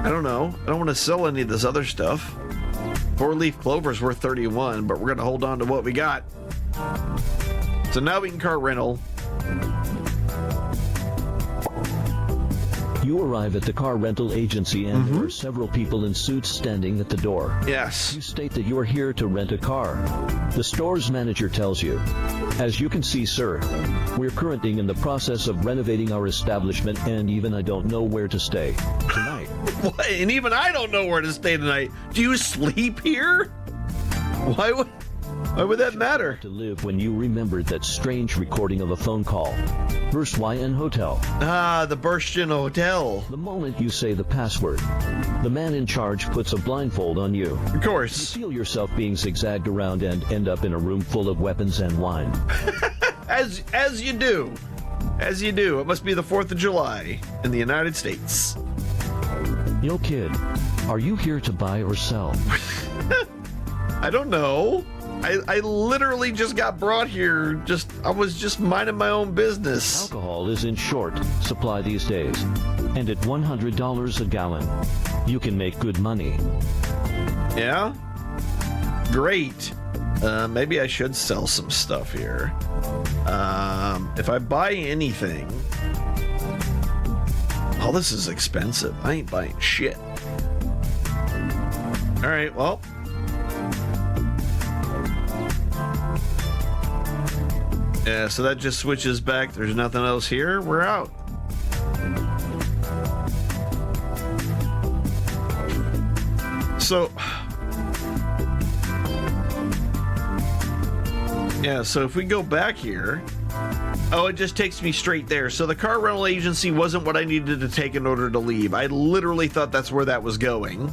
I don't know. I don't want to sell any of this other stuff. 4-leaf clover's worth 31, but we're going to hold on to what we got. So now we can car rental. You arrive at the car rental agency and there are several people in suits standing at the door. Yes. You state that you are here to rent a car. The store's manager tells you, as you can see, sir, we're currently in the process of renovating our establishment and even I don't know where to stay tonight. What? And even I don't know where to stay tonight. Do you sleep here? Why would that matter? To live when you remembered that strange recording of a phone call. Burst-YN Hotel. Ah, the Burst-YN Hotel. The moment you say the password, the man in charge puts a blindfold on you. Of course. You feel yourself being zigzagged around and end up in a room full of weapons and wine. As you do. As you do. It must be the 4th of July in the United States. Yo, kid, are you here to buy or sell? I don't know. I literally just got brought here. I was just minding my own business. Alcohol is in short supply these days. And at $100 a gallon, you can make good money. Yeah? Great. Maybe I should sell some stuff here. If I buy anything... Oh, this is expensive. I ain't buying shit. All right, well... Yeah, so that just switches back. There's nothing else here. We're out. So... Yeah, so if we go back here... Oh, it just takes me straight there. So the car rental agency wasn't what I needed to take in order to leave. I literally thought that's where that was going.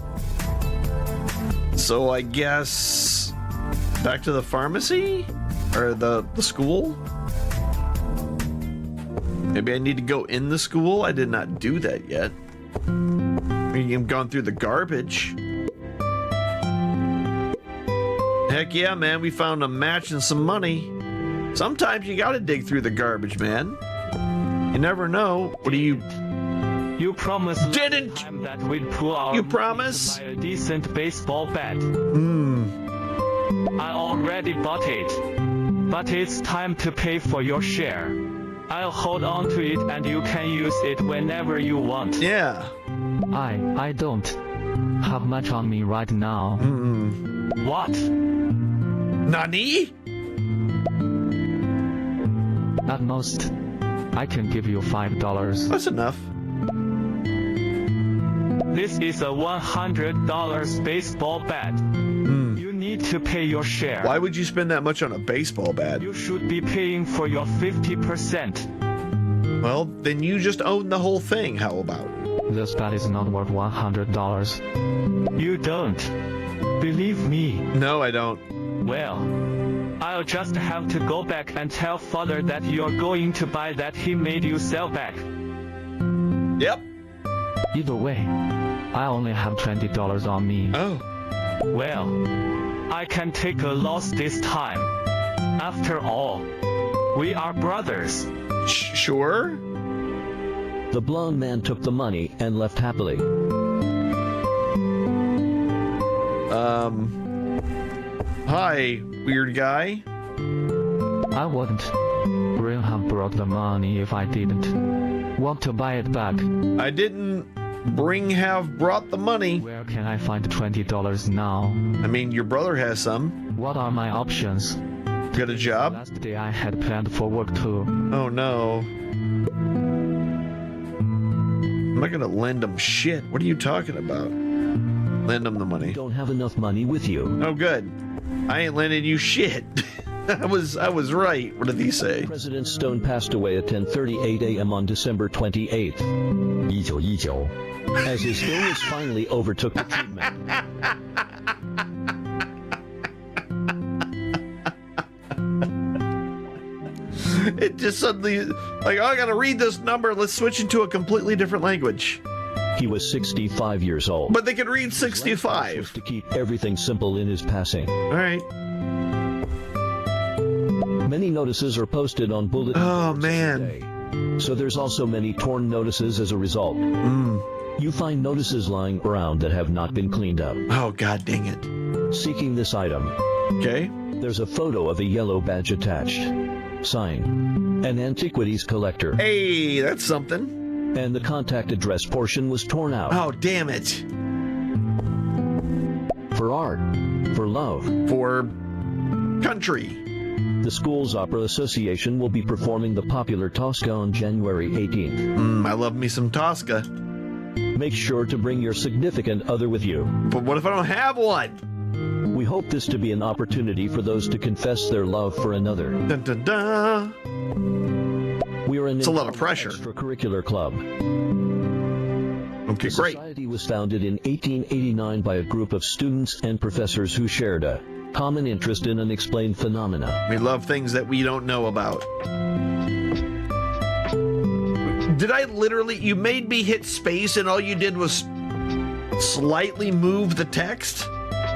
So I guess... Back to the pharmacy? Or the school? Maybe I need to go in the school? I did not do that yet. I've gone through the garbage. Heck yeah, man, we found a match and some money. Sometimes you gotta dig through the garbage, man. You never know. What do you... You promised Didn't time that we'd pull our you money promise? to buy a decent baseball bat. I already bought it, but it's time to pay for your share. I'll hold on to it and you can use it whenever you want. Yeah. I don't have much on me right now. What? Nani? At most, I can give you $5. That's enough. This is a $100 baseball bat. You need to pay your share. Why would you spend that much on a baseball bat? You should be paying for your 50%. Well, then you just own the whole thing. How about? This bet is not worth $100. You don't believe me? No, I don't. Well, I'll just have to go back and tell father that you're going to buy that he made you sell back. Yep. Either way, I only have $20 on me. Oh. Well, I can take a loss this time. After all, we are brothers. Sure. The blonde man took the money and left happily. Hi, weird guy. I wouldn't really have brought the money if I didn't want to buy it back. I didn't brought the money. Where can I find $20 now? I mean, your brother has some. What are my options? Got a job? Last day I had planned for work too. Oh no. I'm not gonna lend him shit. What are you talking about? Lend him the money. Don't have enough money with you. Oh good. I ain't lending you shit. I was right. What did he say? President Stone passed away at 10:38 a.m. on December 28th. 1919. As his illness finally overtook the treatment. It just suddenly, like, oh, I gotta read this number. Let's switch into a completely different language. He was 65 years old. But they could read 65. To keep everything simple in his passing. All right. Many notices are posted on bulletin boards every day. So there's also many torn notices as a result. You find notices lying around that have not been cleaned up. Oh, god dang it. Seeking this item. Okay. There's a photo of a yellow badge attached. Sign. An antiquities collector. Hey, that's something. And the contact address portion was torn out. Oh, damn it. For art. For love. For country. The school's opera association will be performing the popular Tosca on January 18th. I love me some Tosca. Make sure to bring your significant other with you. But what if I don't have one? We hope this to be an opportunity for those to confess their love for another. Dun, dun, dun. We are an it's a lot of pressure. Extracurricular club. Okay, the great. The society was founded in 1889 by a group of students and professors who shared a common interest in unexplained phenomena. We love things that we don't know about. Did I literally... You made me hit space and all you did was slightly move the text?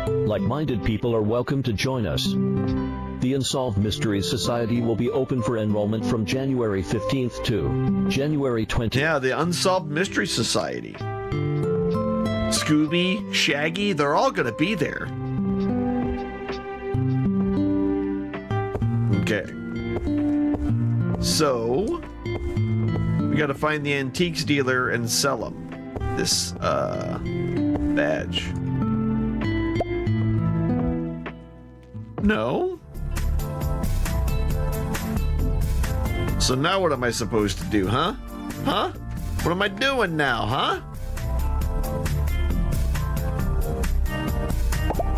Like-minded people are welcome to join us. The Unsolved Mysteries Society will be open for enrollment from January 15th to January 20th. Yeah, the Unsolved Mystery Society. Scooby, Shaggy, they're all going to be there. Okay. So, we got to find the antiques dealer and sell him this badge. No? So now what am I supposed to do, huh? Huh? What am I doing now, huh?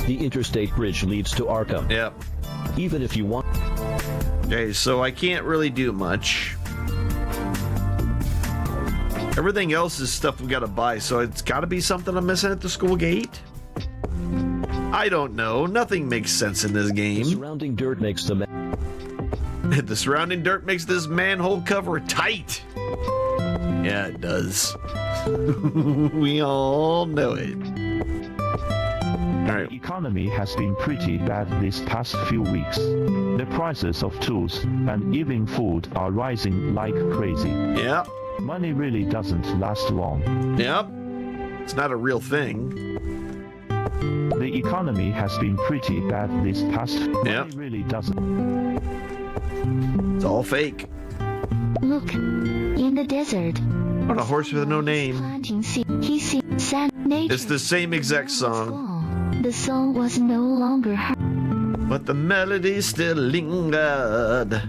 The interstate bridge leads to Arkham. Yep. Even if you want... Okay, so I can't really do much. Everything else is stuff we gotta buy, so it's gotta be something I'm missing at the school gate? I don't know. Nothing makes sense in this game. The surrounding dirt makes the... The surrounding dirt makes this manhole cover tight. Yeah, it does. We all know it. All right. The economy has been pretty bad these past few weeks. The prices of tools and even food are rising like crazy. Yep. Money really doesn't last long. Yep. It's not a real thing. The economy has been pretty bad this past. Yep. Money really doesn't. It's all fake. Look, in the desert. On a horse with no name. Planting seed. He sees sad nature. It's the same exact song. The song was no longer heard. But the melody still lingered.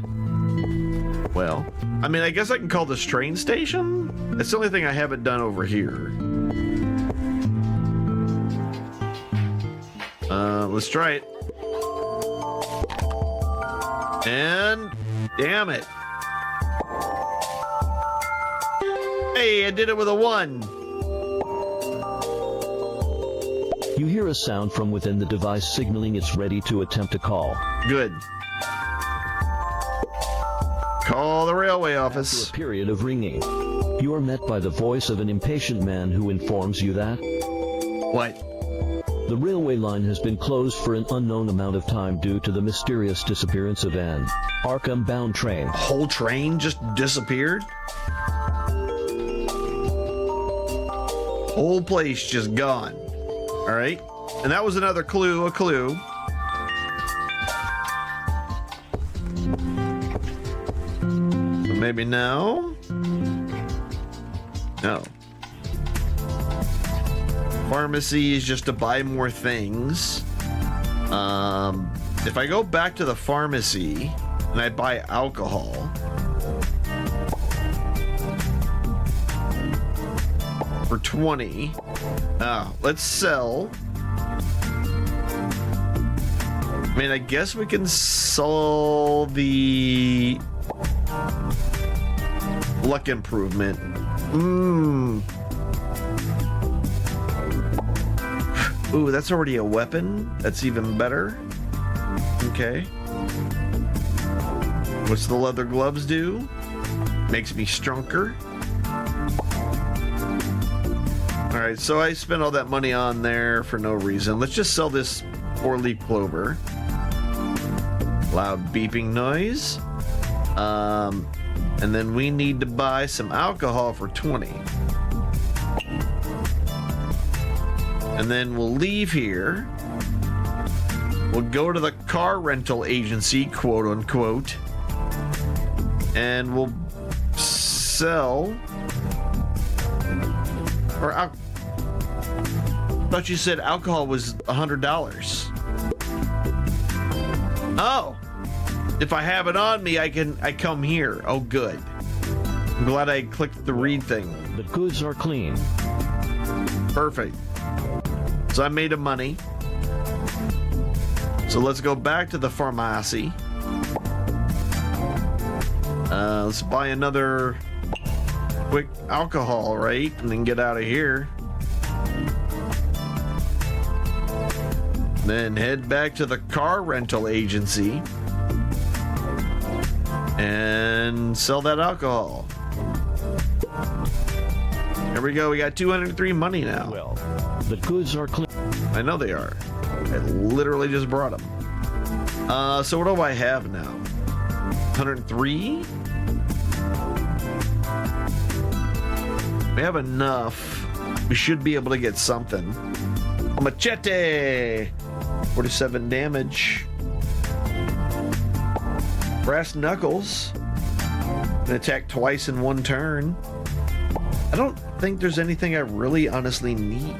Well, I mean, I guess I can call this train station. That's the only thing I haven't done over here. Let's try it. And damn it. Hey, I did it with a 1. You hear a sound from within the device signaling it's ready to attempt a call. Good. Call the railway After office. a period of ringing, you are met by the voice of an impatient man who informs you that What? the railway line has been closed for an unknown amount of time due to the mysterious disappearance of an Arkham-bound train. Whole train just disappeared? Whole place just gone. All right. And that was another clue, a clue. So maybe no. No. Pharmacy is just to buy more things. If I go back to the pharmacy and I buy alcohol, for 20. Let's sell. I mean, I guess we can sell the luck improvement. Ooh, that's already a weapon. That's even better. Okay. What's the leather gloves do? Makes me stronger. Alright, so I spent all that money on there for no reason. Let's just sell this 4-leaf clover. Loud beeping noise. And then we need to buy some alcohol for 20. And then we'll leave here. We'll go to the car rental agency, quote unquote. And we'll sell... Or I thought you said alcohol was $100. Oh, if I have it on me, I come here. Oh, good. I'm glad I clicked the read thing. The goods are clean. Perfect. So I made a money. So let's go back to the pharmacy. Let's buy another quick alcohol, right? And then get out of here. Then head back to the car rental agency and sell that alcohol. There we go. We got 203 money now. Well, the goods are clean. I know they are. I literally just brought them. So what do I have now? 103? We have enough. We should be able to get something. A machete! 47 damage. Brass knuckles. Can attack twice in one turn. I don't think there's anything I really honestly need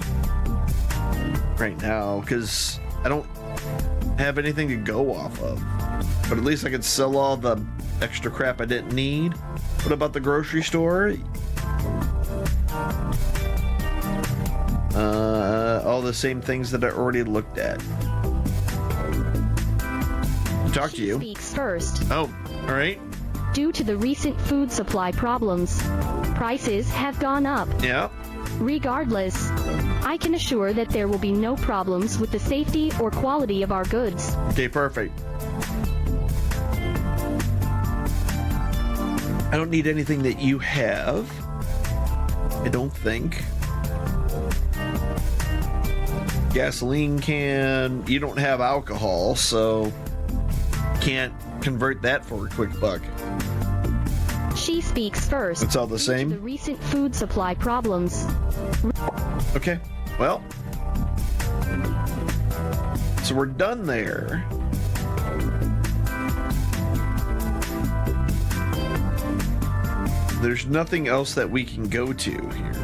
right now, because I don't have anything to go off of. But at least I could sell all the extra crap I didn't need. What about the grocery store? All the same things that I already looked at. Talk to you. Speaks first. Oh, all right. Due to the recent food supply problems, prices have gone up. Yeah. Regardless, I can assure that there will be no problems with the safety or quality of our goods. Okay, perfect. I don't need anything that you have. I don't think. Gasoline can. You don't have alcohol, so can't convert that for a quick buck. She speaks first. It's all the same? Due to the recent food supply problems. Okay, well. So we're done there. There's nothing else that we can go to here.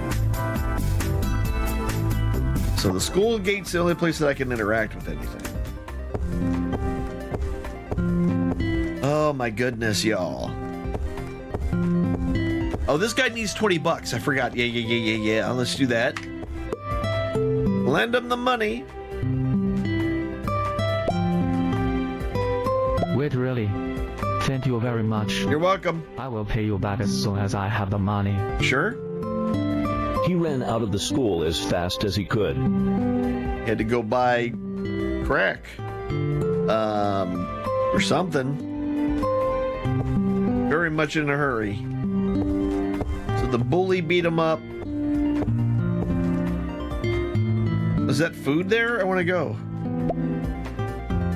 So the school gate's the only place that I can interact with anything. Oh my goodness, y'all. Oh, this guy needs 20 bucks. I forgot. Yeah. Let's do that. Lend him the money. Wait, really? Thank you very much. You're welcome. I will pay you back as soon as I have the money. Sure. He ran out of the school as fast as he could. Had to go buy crack. Or something. Very much in a hurry. So the bully beat him up. Is that food there? I want to go.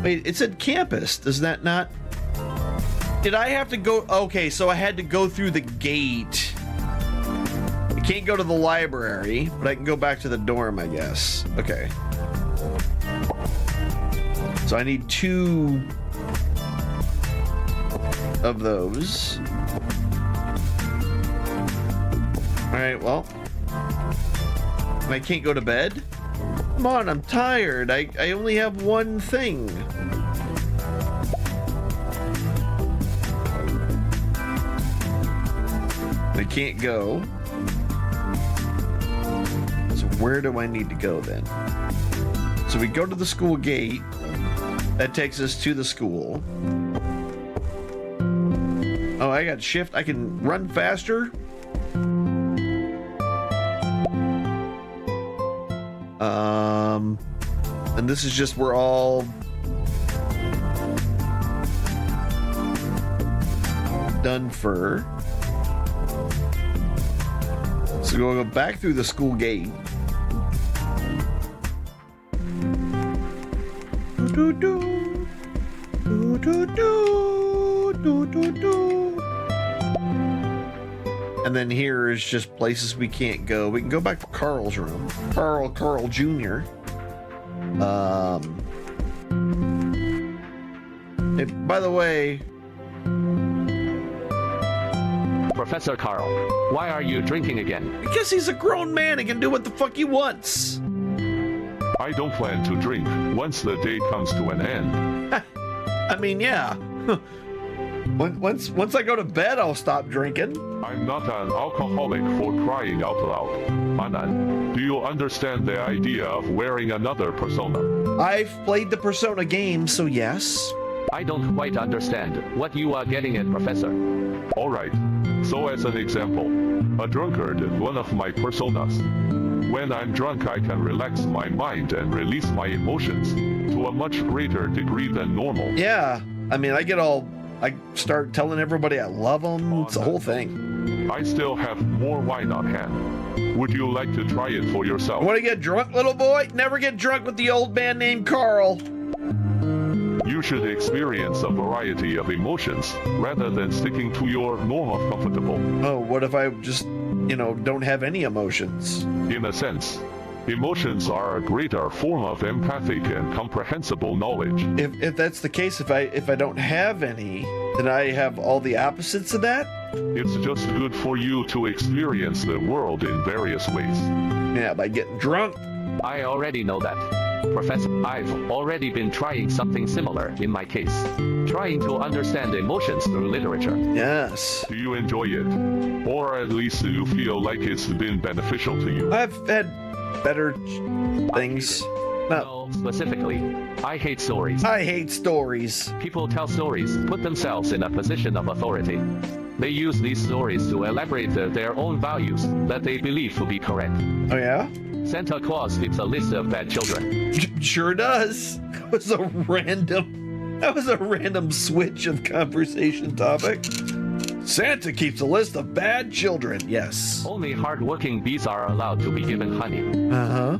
Wait, it said campus. Does that not... Did I have to go... Okay, so I had to go through the gate. I can't go to the library, but I can go back to the dorm, I guess. Okay. So I need 2 of those. Alright, well. I can't go to bed? Come on, I'm tired. I only have one thing. I can't go. So where do I need to go then? So we go to the school gate. That takes us to the school. Oh, I got shift. I can run faster. And this is just we're all done for. So we'll go back through the school gate. Do, do, do. Do, do, do. Do, do, do. And then here is just places we can't go. We can go back to Carl's room. Carl Jr. Hey, by the way, Professor Carl, why are you drinking again? because he's a grown man, he can do what the fuck he wants. I don't plan to drink once the day comes to an end. I mean, yeah. Once I go to bed, I'll stop drinking. I'm not an alcoholic for crying out loud. Anand, do you understand the idea of wearing another persona? I've played the Persona game, so yes. I don't quite understand what you are getting at, Professor. Alright, so as an example, a drunkard is one of my personas. When I'm drunk, I can relax my mind and release my emotions to a much greater degree than normal. Yeah, I mean, I start telling everybody I love them. It's the whole thing. I still have more wine on hand. Would you like to try it for yourself? Want to get drunk, little boy? Never get drunk with the old man named Carl. You should experience a variety of emotions rather than sticking to your norm of comfortable. Oh, what if I just, don't have any emotions? In a sense, emotions are a greater form of empathic and comprehensible knowledge. If that's the case, if I don't have any, then I have all the opposites of that? It's just good for you to experience the world in various ways. Yeah, by getting drunk. I already know that. Professor, I've already been trying something similar in my case. Trying to understand emotions through literature. Yes. Do you enjoy it? Or at least do you feel like it's been beneficial to you? I've had better things. No, specifically, I hate stories. I hate stories. People tell stories, put themselves in a position of authority. They use these stories to elaborate their own values that they believe to be correct. Oh yeah? Santa Claus keeps a list of bad children. Sure does. That was a random switch of conversation topic. Santa keeps a list of bad children. Yes. Only hard-working bees are allowed to be given honey. Uh-huh.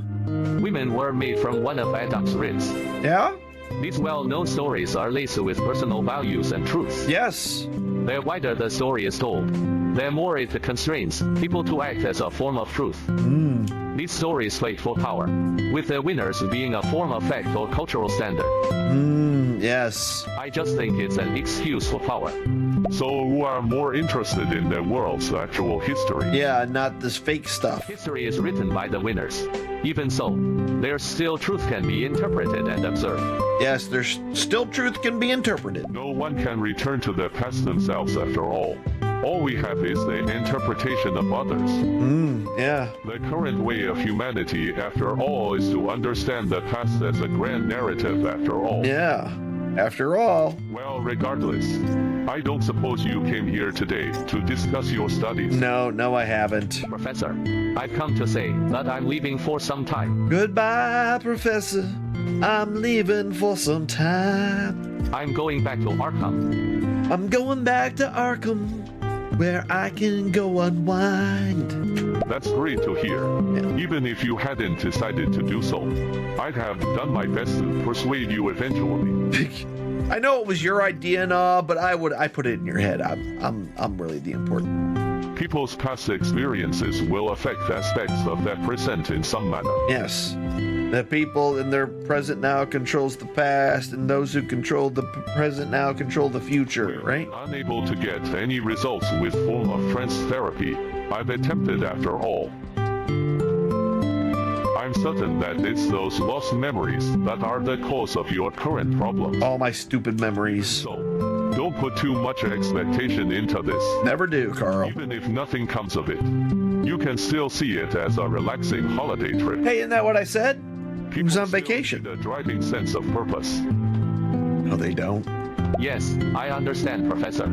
Women were made from one of Adam's ribs. Yeah? These well-known stories are laced with personal values and truths. Yes. The wider the story is told, the more it constrains people to act as a form of truth. These stories fight for power, with the winners being a form of fact or cultural standard. Yes. I just think it's an excuse for power. So you are more interested in the world's actual history? Yeah, not this fake stuff. History is written by the winners. Even so, there's still truth can be interpreted and observed. Yes, there's still truth can be interpreted. No one can return to the past themselves after all. All we have is the interpretation of others. Yeah. The current way of humanity, after all, is to understand the past as a grand narrative after all. Yeah. After all. Well, regardless, I don't suppose you came here today to discuss your studies. No, I haven't. Professor, I've come to say that I'm leaving for some time. Goodbye, Professor. I'm leaving for some time. I'm going back to Arkham. I'm going back to Arkham, where I can go unwind. That's great to hear. Yeah. Even if you hadn't decided to do so, I'd have done my best to persuade you eventually. I know it was your idea and all, but I put it in your head. I'm really the important. People's past experiences will affect aspects of their present in some manner. Yes. The people in their present now controls the past, and those who control the present now control the future, right? Unable to get any results with form of trance therapy, I've attempted after all. I'm certain that it's those lost memories that are the cause of your current problems. All my stupid memories. So, don't put too much expectation into this. Never do, Carl. Even if nothing comes of it, you can still see it as a relaxing holiday trip. Hey, isn't that what I said? He was on Still vacation. need a driving sense of purpose. No, they don't. Yes, I understand, Professor.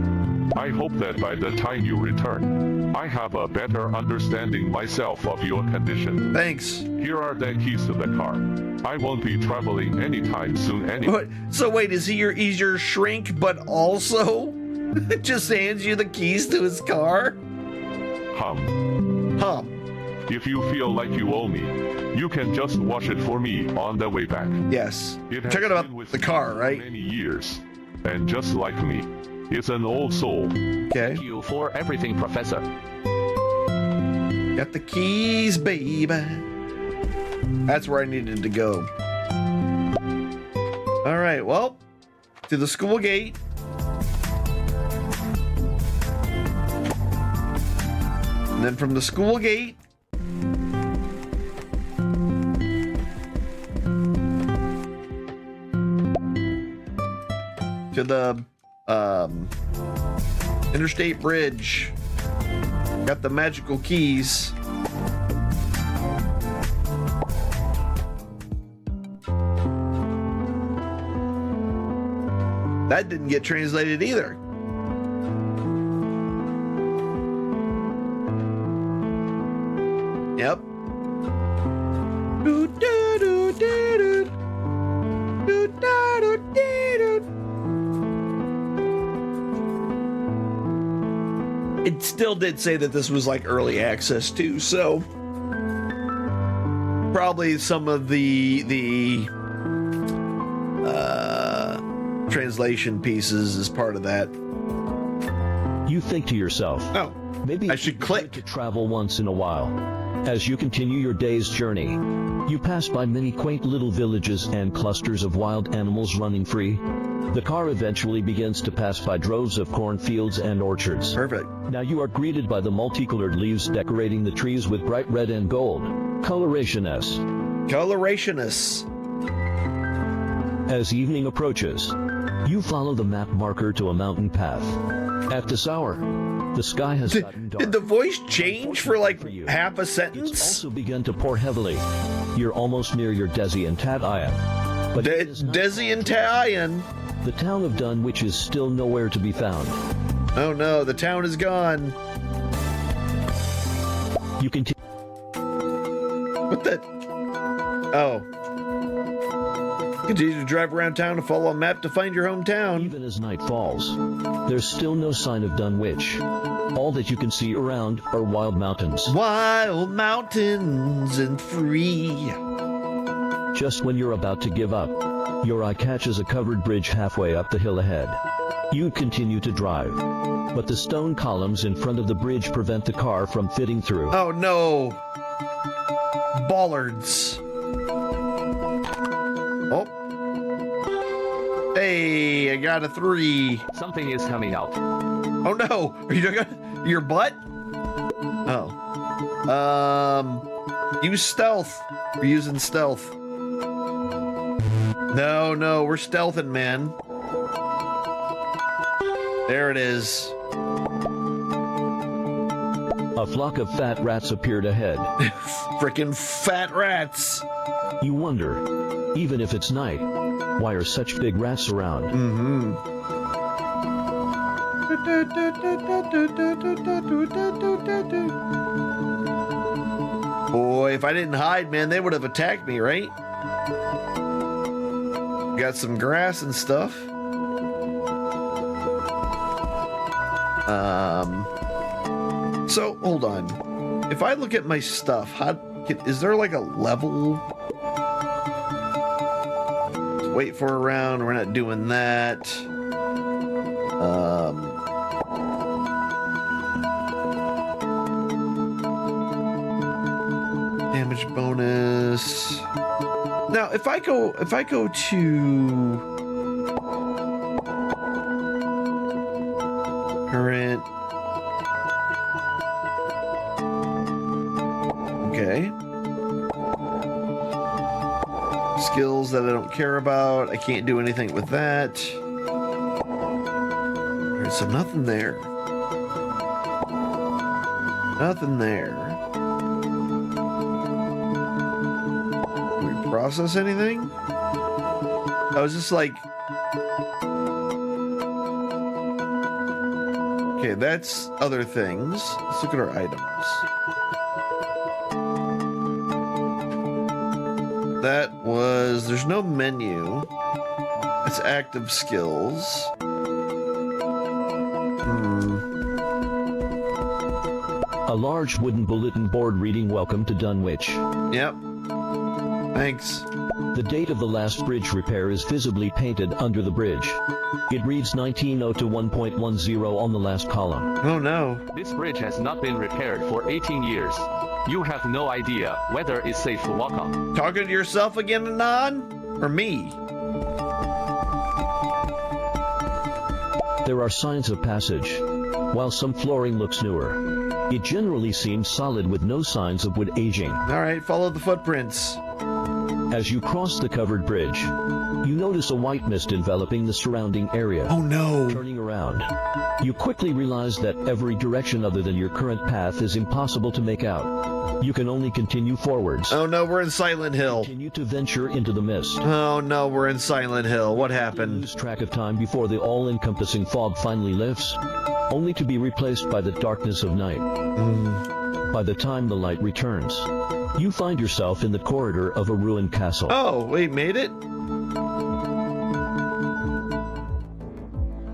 I hope that by the time you return, I have a better understanding myself of your condition. Thanks. Here are the keys to the car. I won't be traveling anytime soon anyway. What? So wait, he's your shrink, but also just hands you the keys to his car? Hum. If you feel like you owe me, you can just wash it for me on the way back. Yes. It has Talking been about with the me car, for right? many years, and just like me, it's an old soul. Okay. Thank you for everything, Professor. Got the keys, baby. That's where I needed to go. All right, well, to the school gate. And then from the school gate, to the interstate bridge. Got the magical keys. That didn't get translated either. Yep. It still did say that this was like early access too, so probably some of the translation pieces is part of that. You think to yourself, Oh, maybe I should click. to travel once in a while. As you continue your day's journey, you pass by many quaint little villages and clusters of wild animals running free. The car eventually begins to pass by droves of cornfields and orchards. Perfect. Now you are greeted by the multicolored leaves decorating the trees with bright red and gold. Colorationists. Colorationists. As evening approaches, you follow the map marker to a mountain path. At this hour, the sky has gotten dark. Did the voice change for like half a It's sentence? also begun to pour heavily. You're almost near your Desi and Tadayan. But it is not Desi and Tayan. the town of Dunwich is still nowhere to be found. Oh no, the town is gone. You continue. What the? Oh. Continue to drive around town to follow a map to find your hometown. Even as night falls, there's still no sign of Dunwich. All that you can see around are wild mountains. Wild mountains and free. Just when you're about to give up, your eye catches a covered bridge halfway up the hill ahead. You continue to drive, but the stone columns in front of the bridge prevent the car from fitting through. Oh no. Bollards. Oh. Hey, I got a 3. Something is coming out. Oh no. Are you doing your butt? Oh. Use stealth. We're using stealth. No, we're stealthing, man. There it is. A flock of fat rats appeared ahead. Frickin' fat rats. You wonder, even if it's night, Why are such big rats around? Boy, if I didn't hide, man, they would have attacked me, right? Got some grass and stuff. So, hold on. If I look at my stuff, is there like a level? Let's wait for a round. We're not doing that. Damage bonus. Now, if I go to current. Okay. Skills that I don't care about. I can't do anything with that. Alright, so nothing there. Nothing there. Can we process anything? I was just like... Okay, that's other things. Let's look at our items. That was... There's no menu. It's active skills. A large wooden bulletin board reading "Welcome to Dunwich." Yep. Thanks. The date of the last bridge repair is visibly painted under the bridge. It reads 1902 1.10 on the last column. Oh no. This bridge has not been repaired for 18 years. You have no idea whether it's safe to walk on. Talking to yourself again, Anon? Or me? There are signs of passage. While some flooring looks newer, it generally seems solid with no signs of wood aging. Alright, follow the footprints. As you cross the covered bridge, you notice a white mist enveloping the surrounding area. Oh no! Turning around, you quickly realize that every direction other than your current path is impossible to make out. You can only continue forwards. Oh no, we're in Silent Hill. Continue to venture into the mist. Oh no, we're in Silent Hill. What happened? You lose track of time before the all-encompassing fog finally lifts, only to be replaced by the darkness of night. By the time the light returns, you find yourself in the corridor of a ruined castle. Oh, we made it?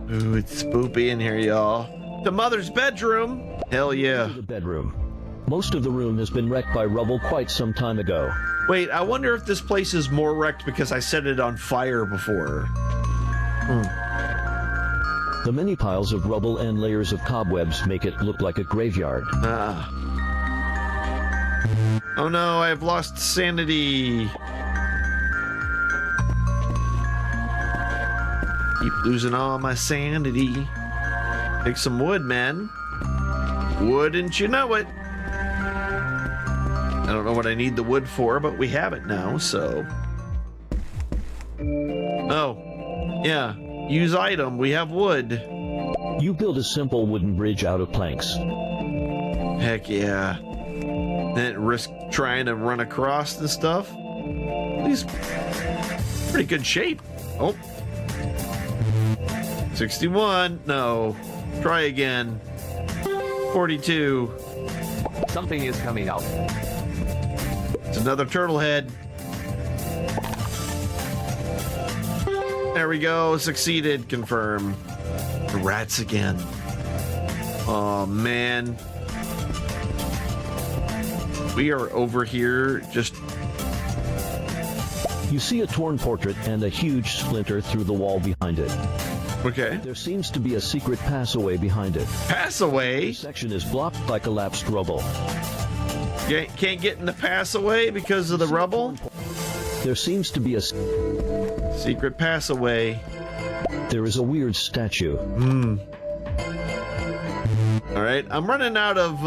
Ooh, it's spoopy in here, y'all. The mother's bedroom. Hell yeah. The bedroom. Most of the room has been wrecked by rubble quite some time ago. Wait, I wonder if this place is more wrecked because I set it on fire before. The many piles of rubble and layers of cobwebs make it look like a graveyard. Oh no, I've lost sanity. Keep losing all my sanity. Take some wood, man. Wouldn't you know it? I don't know what I need the wood for, but we have it now, so... Oh, yeah. Use item. We have wood. You build a simple wooden bridge out of planks. Heck yeah. Then risk trying to run across and stuff. He's pretty good shape. Oh. 61. No. Try again. 42. Something is coming out. It's another turtle head. There we go. Succeeded. Confirm. The rats again. Oh, man. We are over here just... You see a torn portrait and a huge splinter through the wall behind it. Okay. There seems to be a secret passaway behind it. Passaway? The section is blocked by collapsed rubble. You can't get in the passaway because of the rubble? There seems to be a... Secret passaway. There is a weird statue. Alright, I'm running out of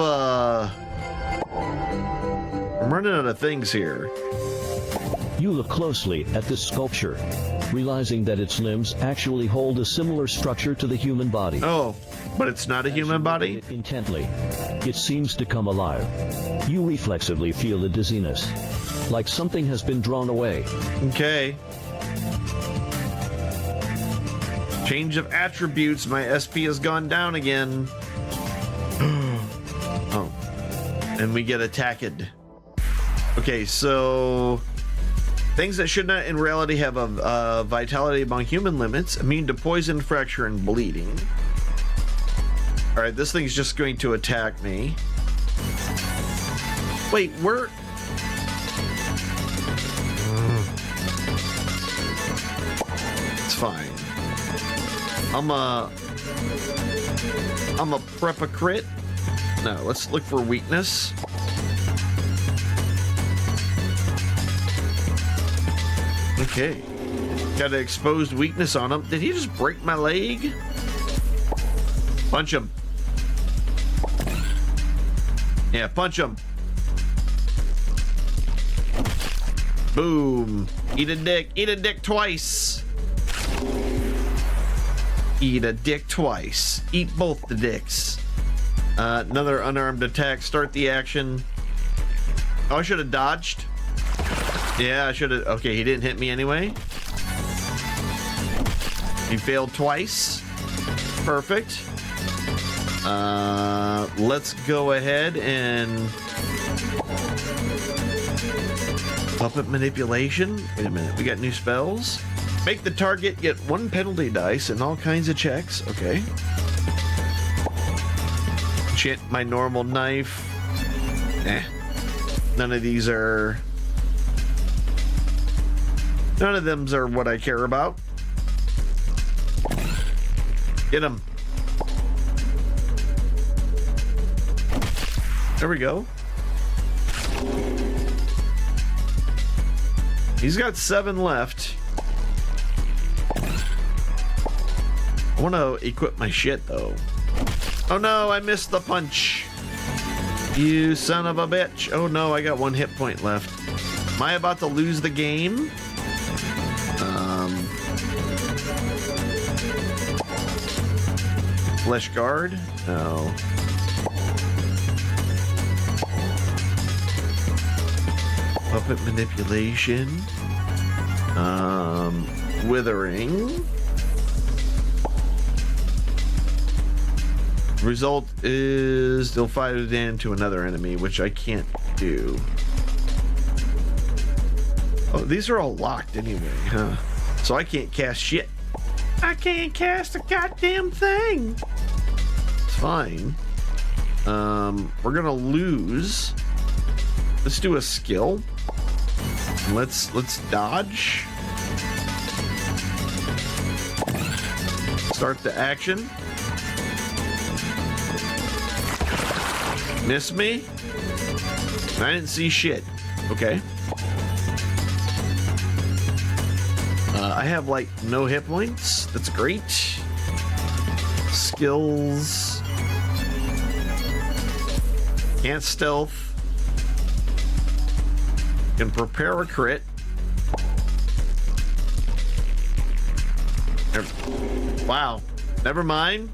things here. You look closely at this sculpture, realizing that its limbs actually hold a similar structure to the human body. Oh, but it's not a human body? It intently, it seems to come alive. You reflexively feel a dizziness, like something has been drawn away. Okay. Change of attributes. My SP has gone down again. Oh. And we get attacked. Okay, so things that should not in reality have a vitality among human limits, immune to poison, fracture, and bleeding. Alright, this thing's just going to attack me. Wait, we're... It's fine. I'm a prep a crit. No, let's look for weakness. Okay. Got an exposed weakness on him. Did he just break my leg? Punch him. Yeah, punch him. Boom. Eat a dick. Eat a dick twice. Eat a dick twice. Eat both the dicks. Another unarmed attack. Start the action. Oh, I should have dodged. Yeah, I should have. Okay, he didn't hit me anyway. He failed twice. Perfect. Let's go ahead and puppet manipulation. Wait a minute, we got new spells. Make the target get 1 penalty dice and all kinds of checks. Okay. Enchant my normal knife. None of these are. None of them are what I care about. Get him. There we go. He's got 7 left. I want to equip my shit though. Oh no, I missed the punch. You son of a bitch. Oh no, I got 1 hit point left. Am I about to lose the game? Flesh guard? No. Puppet manipulation. Withering. Result is they'll fire it into another enemy, which I can't do. Oh, these are all locked anyway, huh? So I can't cast shit. I can't cast a goddamn thing. It's fine. We're gonna lose. Let's do a skill. Let's dodge. Start the action. Miss me? I didn't see shit. Okay. I have like no hit points. That's great. Skills. Can't stealth. Can prepare a crit. Wow. Never mind.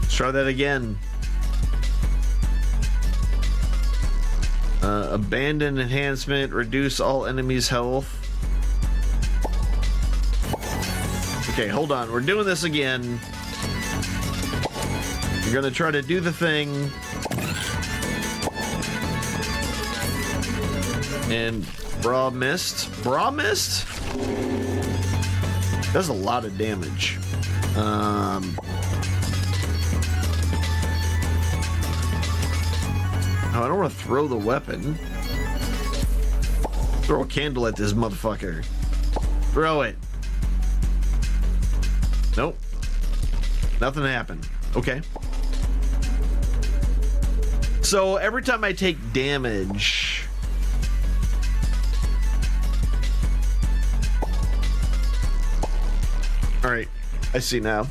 Let's try that again. Abandon enhancement. Reduce all enemies' health. Okay, hold on. We're doing this again. We're gonna try to do the thing. And bra mist. Bra mist? Does a lot of damage. Oh, I don't want to throw the weapon. Throw a candle at this motherfucker. Throw it. Nope. Nothing happened. Okay. So every time I take damage... Alright, I see now.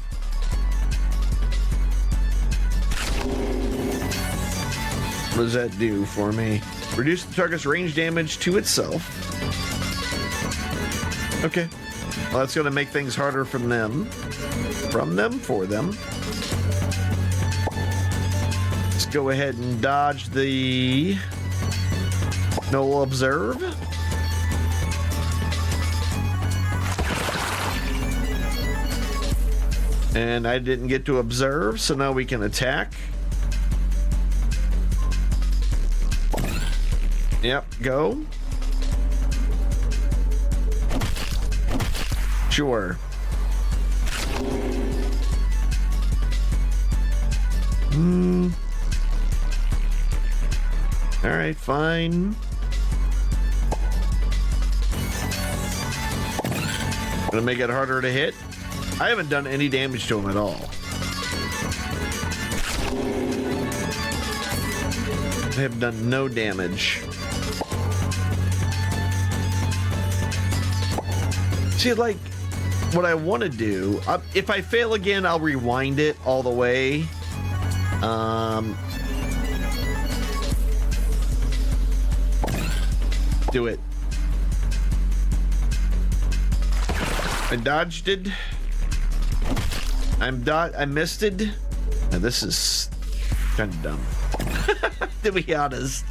What does that do for me? Reduce the target's range damage to itself. Okay. Well, that's going to make things harder from them. From them, for them. Let's go ahead and dodge the... No observe. And I didn't get to observe, so now we can attack. Yep, go. Sure. All right, fine. Gonna make it harder to hit. I haven't done any damage to him at all. I have done no damage. See, like, what I want to do, if I fail again, I'll rewind it all the way. Do it. I dodged it. I missed it. Now, this is kind of dumb. To be honest.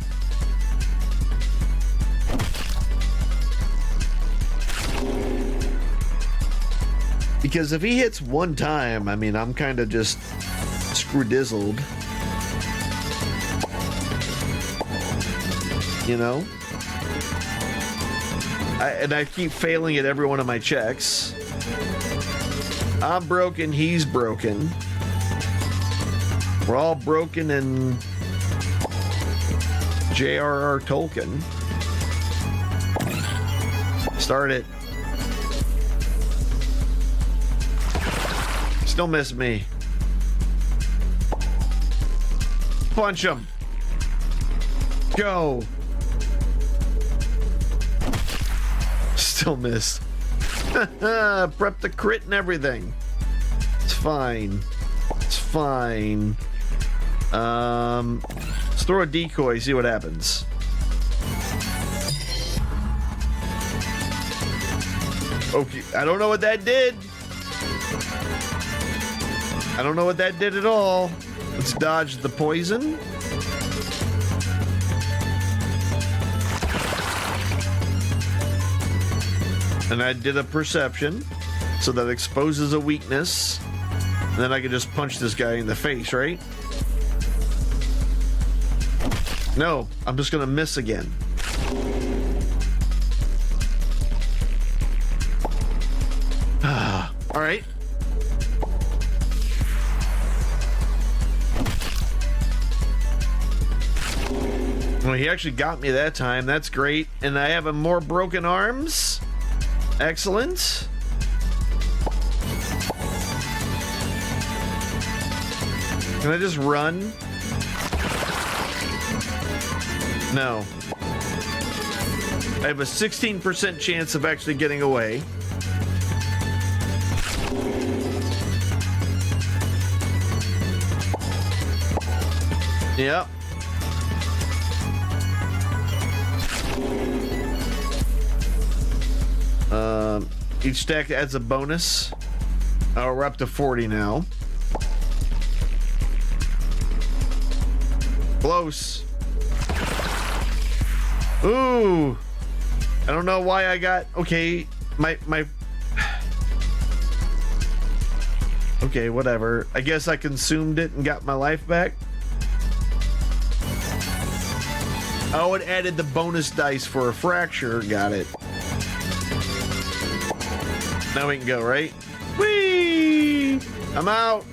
Because if he hits one time, I mean, I'm kind of just screw-dizzled. You know? And I keep failing at every one of my checks. I'm broken, he's broken. We're all broken in J.R.R. Tolkien. Start it. Still miss me. Punch him. Go. Still missed. Prep the crit and everything. It's fine. It's fine. Let's throw a decoy, see what happens. Okay, I don't know what that did. I don't know what that did at all. Let's dodge the poison. And I did a perception, so that exposes a weakness. And then I can just punch this guy in the face, right? No, I'm just gonna miss again. All right. Well, he actually got me that time. That's great. And I have more broken arms. Excellent. Can I just run? No. I have a 16% chance of actually getting away. Yep. Each stack adds a bonus. Oh, we're up to 40 now. Close. Ooh. I don't know why I got... Okay, my... Okay, whatever. I guess I consumed it and got my life back. Oh, it added the bonus dice for a fracture. Got it. Now we can go, right? Whee! I'm out.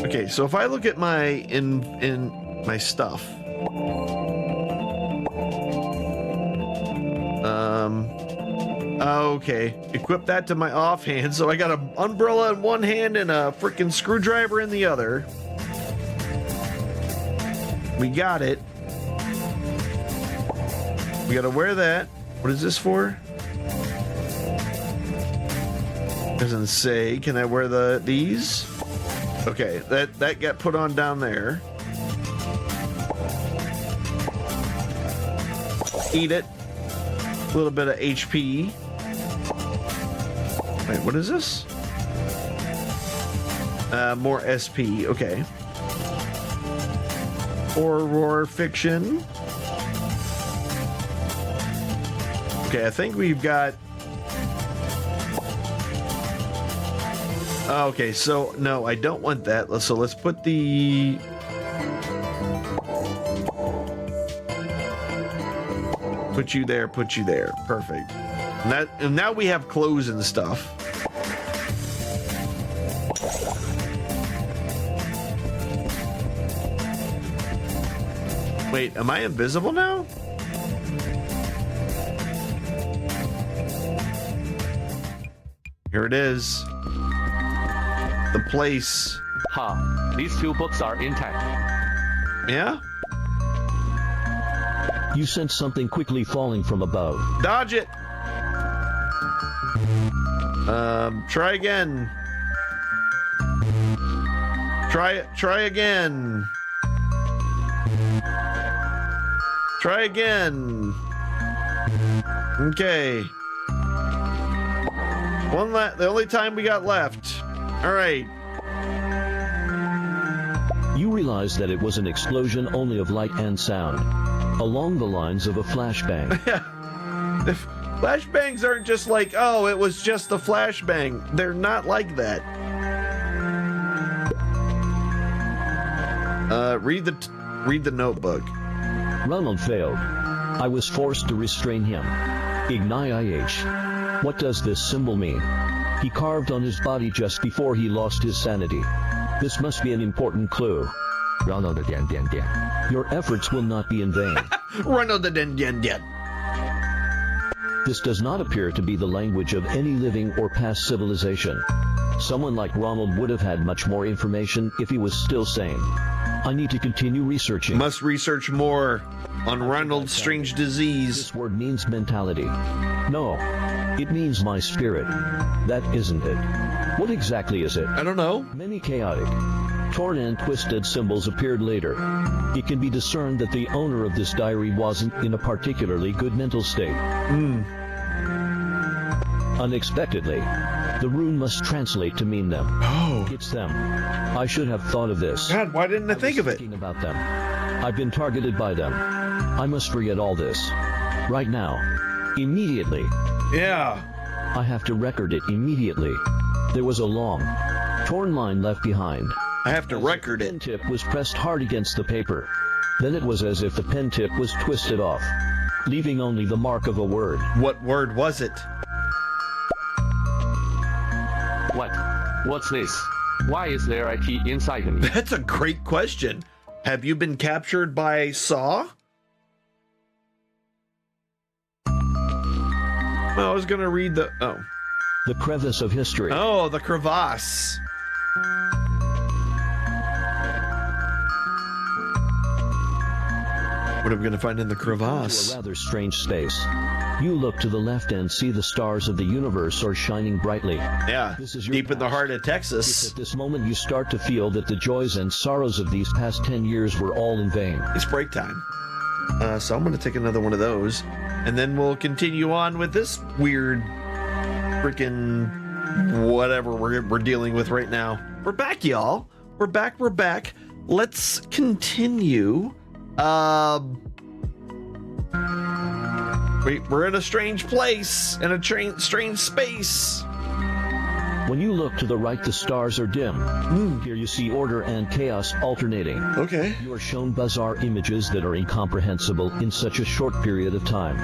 Okay, so if I look at my in my stuff, okay, equip that to my offhand. So I got an umbrella in one hand and a freaking screwdriver in the other. We got it. We gotta wear that. What is this for? Doesn't say. Can I wear these? Okay, that got put on down there. Eat it. A little bit of HP. Wait, what is this? More SP. Okay. Horror fiction. Okay, I think we've got Okay, so no, I don't want that. So let's put the... Put you there, put you there. Perfect. And now we have clothes and stuff. Wait, am I invisible now? Here it is. The place. Ha, these two books are intact. Yeah? You sense something quickly falling from above. Dodge it! Try again. Try again. Try again. Okay. The only time we got left. All right. You realize that it was an explosion only of light and sound, along the lines of a flashbang. The flashbangs aren't just like, oh, it was just a flashbang. They're not like that. Read the notebook. Ronald failed. I was forced to restrain him. Ignite. What does this symbol mean? He carved on his body just before he lost his sanity. This must be an important clue. Ronald Your efforts will not be in vain. Ronald This does not appear to be the language of any living or past civilization. Someone like Ronald would have had much more information if he was still sane. I need to continue researching. Must research more on Ronald's strange disease. This word means mentality. No, it means my spirit. That isn't it. What exactly is it? I don't know. Many chaotic, torn and twisted symbols appeared later. It can be discerned that the owner of this diary wasn't in a particularly good mental state. Unexpectedly, the rune must translate to mean them. Oh. It's them. I should have thought of this. God, why didn't I think of it? Thinking about them. I've been targeted by them. I must forget all this. Right now. Immediately. Yeah. I have to record it immediately. There was a long, torn line left behind. I have to record it. The pen tip was pressed hard against the paper. Then it was as if the pen tip was twisted off, leaving only the mark of a word. What word was it? What's this? Why is there a key inside me? That's a great question. Have you been captured by Saw? I was gonna read the... Oh. The crevice of history. Oh, the crevasse. What are we gonna find in the crevasse? A rather strange space. You look to the left and see the stars of the universe are shining brightly. Yeah, this is your deep in the heart of Texas. It's at this moment you start to feel that the joys and sorrows of these past 10 years were all in vain. It's break time. So I'm going to take another one of those, and then we'll continue on with this weird freaking whatever we're dealing with right now. We're back, y'all. We're back. Let's continue. We're in a strange place, in a strange space. When you look to the right, the stars are dim. Here you see order and chaos alternating. Okay. You are shown bizarre images that are incomprehensible in such a short period of time.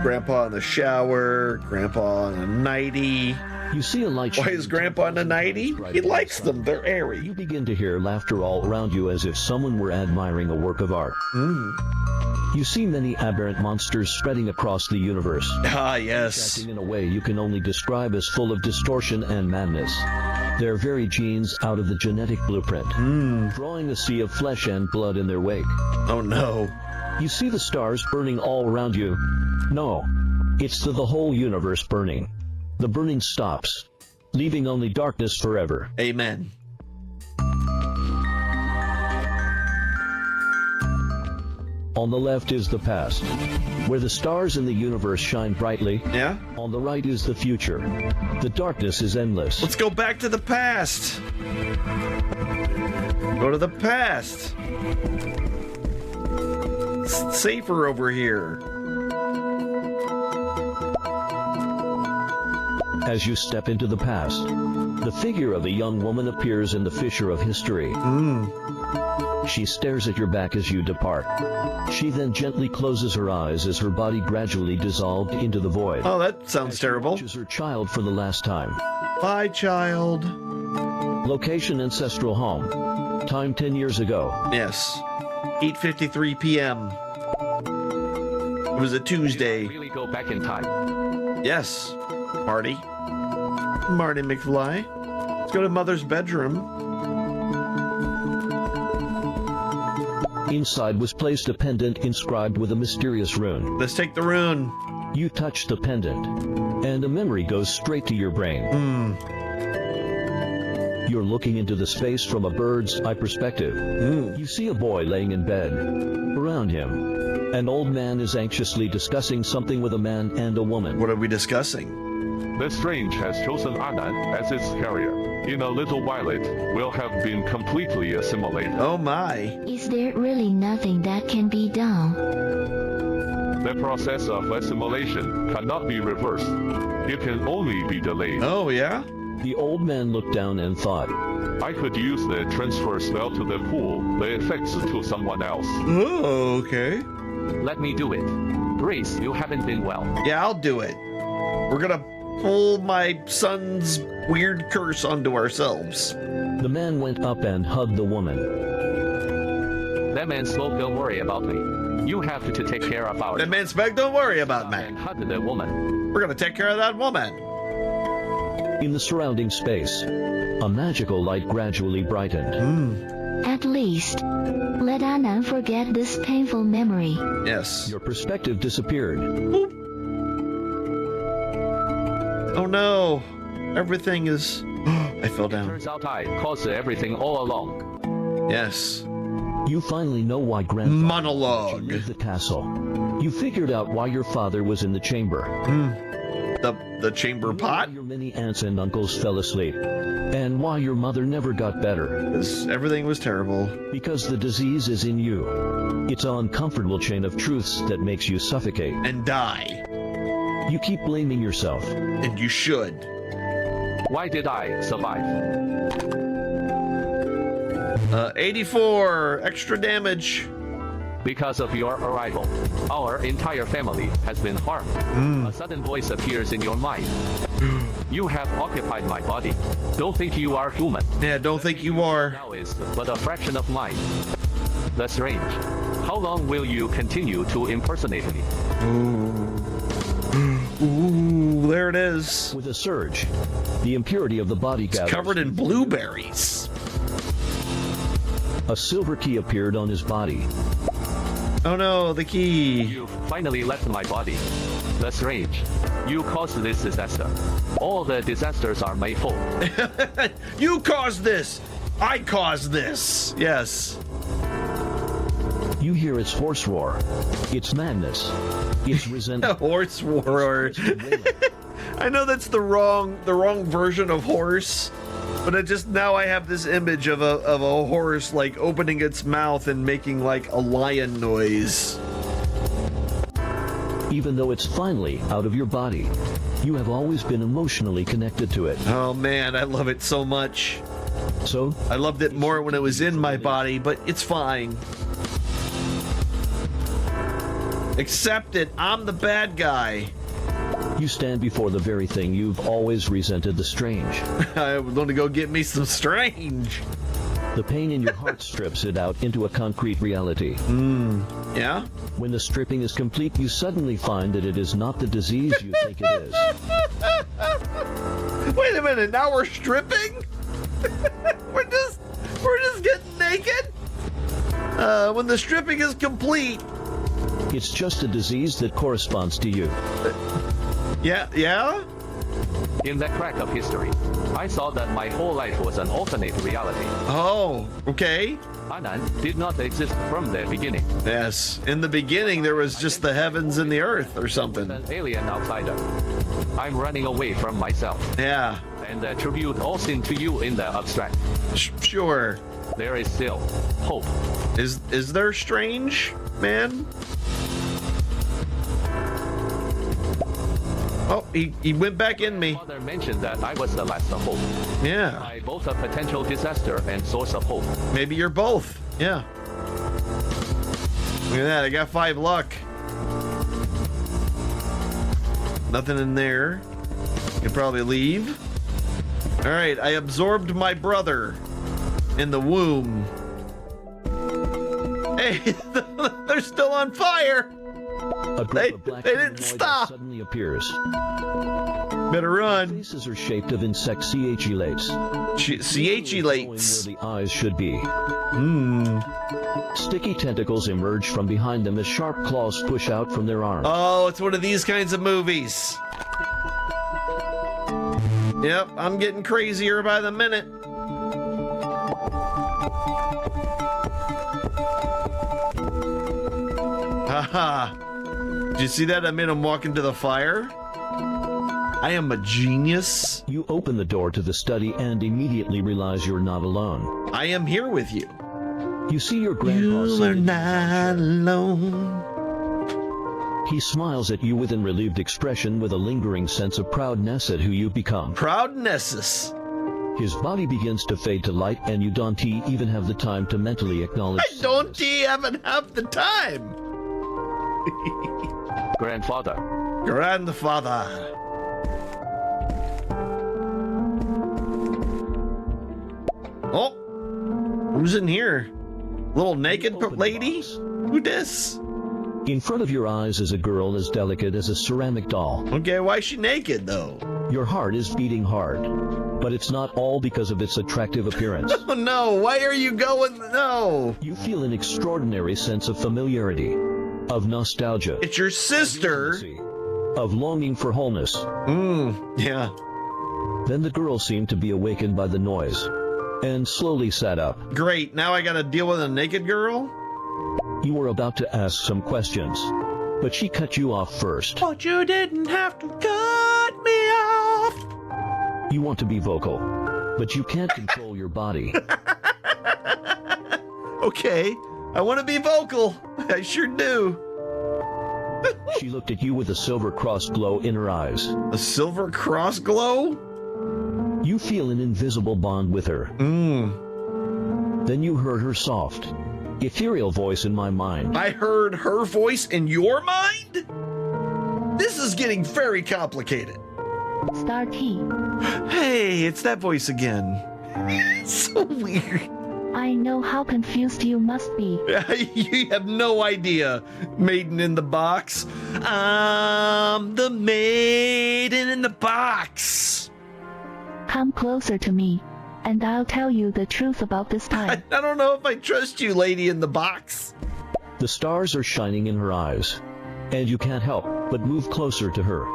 Grandpa in the shower, Grandpa in a nightie. You see a light. Why is Grandpa in a nightie? He likes them. They're airy. You begin to hear laughter all around you as if someone were admiring a work of art. You see many aberrant monsters spreading across the universe. Ah, yes. Acting in a way you can only describe as full of distortion and madness. Their very genes out of the genetic blueprint, drawing a sea of flesh and blood in their wake. Oh no. You see the stars burning all around you. No, it's the whole universe burning. The burning stops, leaving only darkness forever. Amen. On the left is the past, where the stars in the universe shine brightly. Yeah? On the right is the future. The darkness is endless. Let's go back to the past. Go to the past. It's safer over here. As you step into the past, The figure of a young woman appears in the fissure of history. She stares at your back as you depart. She then gently closes her eyes as her body gradually dissolved into the void. Oh, that sounds terrible. Watches her child for the last time. Bye, child. Location: ancestral home. Time: 10 years ago. Yes. 8:53 p.m. It was a Tuesday. Really go back in time. Yes. Marty McFly. Let's go to Mother's bedroom. Inside was placed a pendant inscribed with a mysterious rune. Let's take the rune. You touch the pendant, and a memory goes straight to your brain. You're looking into the space from a bird's eye perspective. You see a boy laying in bed. Around him, an old man is anxiously discussing something with a man and a woman. What are we discussing? The Strange has chosen Alynn as its carrier. In a little while it will have been completely assimilated. Oh my. Is there really nothing that can be done? The process of assimilation cannot be reversed. It can only be delayed. Oh yeah? The old man looked down and thought, I could use the transfer spell to the pool the effects to someone else. Oh, okay. Let me do it. Grace, you haven't been well. Yeah, I'll do it. We're gonna pull my son's weird curse onto ourselves. The man went up and hugged the woman. That man spoke, don't worry about me. You have to take care of our... That man spoke, don't worry about me. And hugged the woman. We're gonna take care of that woman. In the surrounding space, a magical light gradually brightened. At least, let Anna forget this painful memory. Yes. Your perspective disappeared. Boop. Oh no. Everything is... I fell down. Turns out I caused everything all along. Yes. You finally know why Grandfather Monologue. left the castle. You figured out why your father was in the chamber. The chamber pot? Why your many aunts and uncles fell asleep. And why your mother never got better. Everything was terrible. Because the disease is in you. It's an uncomfortable chain of truths that makes you suffocate. And die. You keep blaming yourself. And you should. Why did I survive? 84. Extra damage. Because of your arrival, our entire family has been harmed. A sudden voice appears in your mind. You have occupied my body. Don't think you are human. Yeah, don't think you are. Now is but a fraction of mine. The Strange. How long will you continue to impersonate me? Ooh, there it is. With a surge, the impurity of the body gathers. Covered in blueberries. A silver key appeared on his body. Oh no, the key. You finally left my body. The Strange. You caused this disaster. All the disasters are my fault. You caused this. I caused this. Yes. You hear its horse roar. Its madness. Its resentment. Horse roar. I know that's the wrong version of horse, but it just now I have this image of a horse like opening its mouth and making like a lion noise. Even though it's finally out of your body, you have always been emotionally connected to it. Oh man, I love it so much. So? I loved it more when it was in my body, but it's fine. Accept it. I'm the bad guy. You stand before the very thing you've always resented, the strange. I was going to go get me some strange. The pain in your heart strips it out into a concrete reality. Yeah? When the stripping is complete, you suddenly find that it is not the disease you think it is. Wait a minute, now we're stripping? we're just getting naked? When the stripping is complete. It's just a disease that corresponds to you. Yeah? In that crack of history, I saw that my whole life was an alternate reality. Oh, okay. Anand did not exist from the beginning. Yes, in the beginning there was just the heavens and the earth or something. An alien outsider. I'm running away from myself. Yeah. And attribute all sin to you in the abstract. Sure. There is still hope. Is there strange, man? Oh, he went back in me. My father mentioned that I was the last of hope. Yeah. I both a potential disaster and source of hope. Maybe you're both. Yeah. Look at that. I got 5 luck. Nothing in there. Can probably leave. All right. I absorbed my brother in the womb. Hey, they're still on fire. A group of black they didn't humanoid stop. suddenly appears. Better run. Faces are shaped of insect CH-elates. CH-elates. Where the eyes should be. Sticky tentacles emerge from behind them as sharp claws push out from their arms. Oh, it's one of these kinds of movies. Yep, I'm getting crazier by the minute. Haha. Did you see that? I made him walk into the fire. I am a genius. You open the door to the study and immediately realize you're not alone. I am here with you. You see your grandpa You are seated not alone. He smiles at you with an relieved expression with a lingering sense of proudness at who you've become. Proudnesses. His body begins to fade to light and you don't even have the time to mentally acknowledge. I don't even have the time. Grandfather. Grandfather. Oh, who's in here? Little naked lady? Who dis? In front of your eyes is a girl as delicate as a ceramic doll. Okay, why is she naked though? Your heart is beating hard, but it's not all because of its attractive appearance. Oh no, why are you going? No. You feel an extraordinary sense of familiarity, of nostalgia. It's your sister. Of longing for wholeness. Yeah. Then the girl seemed to be awakened by the noise, and slowly sat up. Great, now I gotta deal with a naked girl? You were about to ask some questions, but she cut you off first. But you didn't have to cut me off. You want to be vocal, but you can't control your body. Okay, I want to be vocal. I sure do. She looked at you with a silver cross glow in her eyes. A silver cross glow? You feel an invisible bond with her. Then you heard her soft, ethereal voice in my mind. I heard her voice in your mind? This is getting very complicated. Star T. Hey, it's that voice again. So weird. I know how confused you must be. You have no idea, maiden in the box. I'm the maiden in the box. Come closer to me, and I'll tell you the truth about this time. I don't know if I trust you, lady in the box. The stars are shining in her eyes, and you can't help but move closer to her.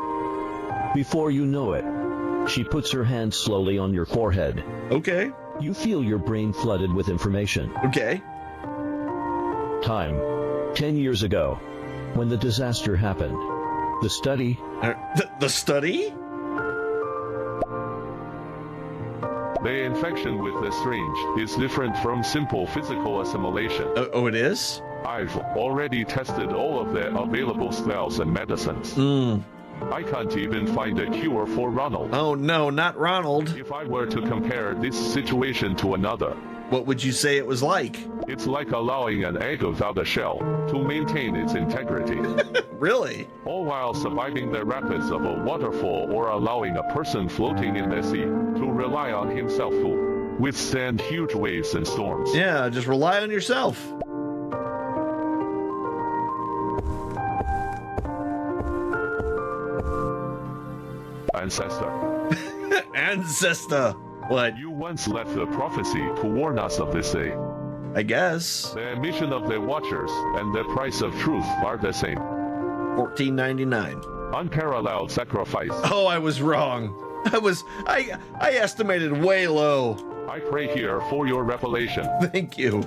Before you know it, she puts her hand slowly on your forehead. Okay. You feel your brain flooded with information. Okay. Time. 10 years ago, when the disaster happened. The study. The study? The infection with the strange is different from simple physical assimilation. Oh, it is? I've already tested all of the available spells and medicines. I can't even find a cure for Ronald. Oh no, not Ronald. If I were to compare this situation to another, what would you say it was like? It's like allowing an egg without a shell to maintain its integrity. Really? All while surviving the rapids of a waterfall or allowing a person floating in the sea to rely on himself to withstand huge waves and storms. Yeah, just rely on yourself. Ancestor. Ancestor. What? You once left a prophecy to warn us of this day. I guess. The mission of the Watchers and the price of truth are the same. $14.99. Unparalleled sacrifice. Oh, I was wrong. I estimated way low. I pray here for your revelation. Thank you.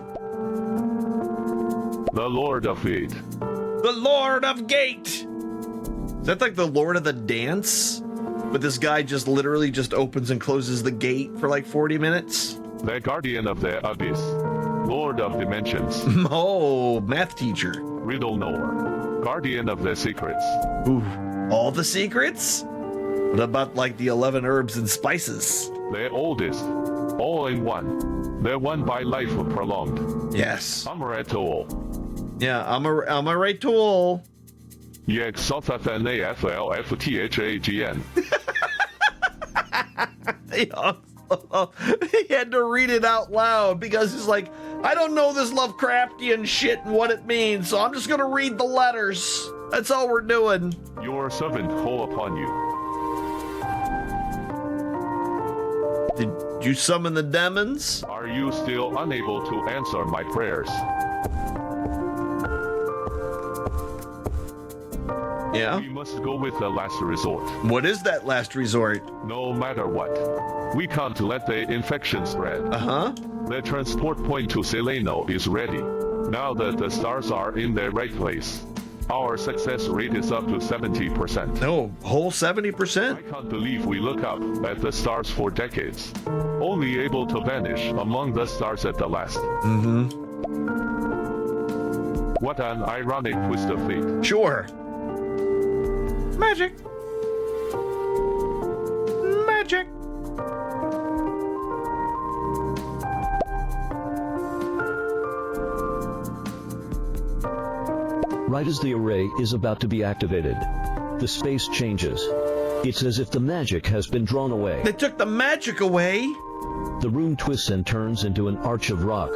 The Lord of Gate. The Lord of Gate! Is that like the Lord of the Dance? But this guy just literally just opens and closes the gate for like 40 minutes? The Guardian of the Abyss. Lord of Dimensions. Oh, math teacher. Riddle Knower. Guardian of the Secrets. Ooh, all the secrets? What about like the 11 herbs and spices? The oldest, all in one. The one by life prolonged. Yes. Amaretto. Yeah, amaretto. Yexothathanaflftagn. He had to read it out loud because he's like, I don't know this Lovecraftian shit and what it means, so I'm just gonna read the letters. That's all we're doing. Your servant call upon you. Did you summon the demons? Are you still unable to answer my prayers? Yeah? We must go with the last resort. What is that last resort? No matter what. We can't let the infection spread. Uh-huh. The transport point to Seleno is ready. Now that the stars are in their right place, our success rate is up to 70%. No, whole 70%? I can't believe we look up at the stars for decades, only able to vanish among the stars at the last. Mm-hmm. What an ironic twist of fate. Sure. Magic. Magic. Right as the array is about to be activated, the space changes. It's as if the magic has been drawn away. They took the magic away? The room twists and turns into an arch of rock,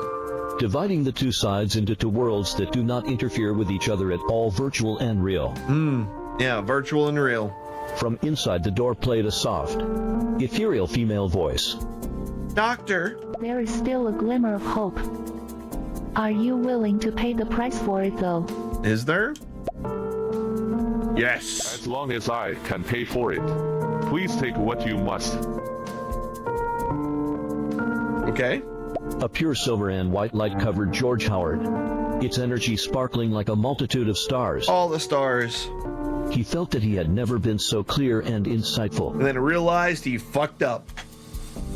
dividing the two sides into two worlds that do not interfere with each other at all, virtual and real. Yeah, virtual and real. From inside the door played a soft, ethereal female voice. Doctor. There is still a glimmer of hope. Are you willing to pay the price for it, though? Is there? Yes. As long as I can pay for it. Please take what you must. Okay. A pure silver and white light covered George Howard, its energy sparkling like a multitude of stars. All the stars. He felt that he had never been so clear and insightful. And then realized he fucked up.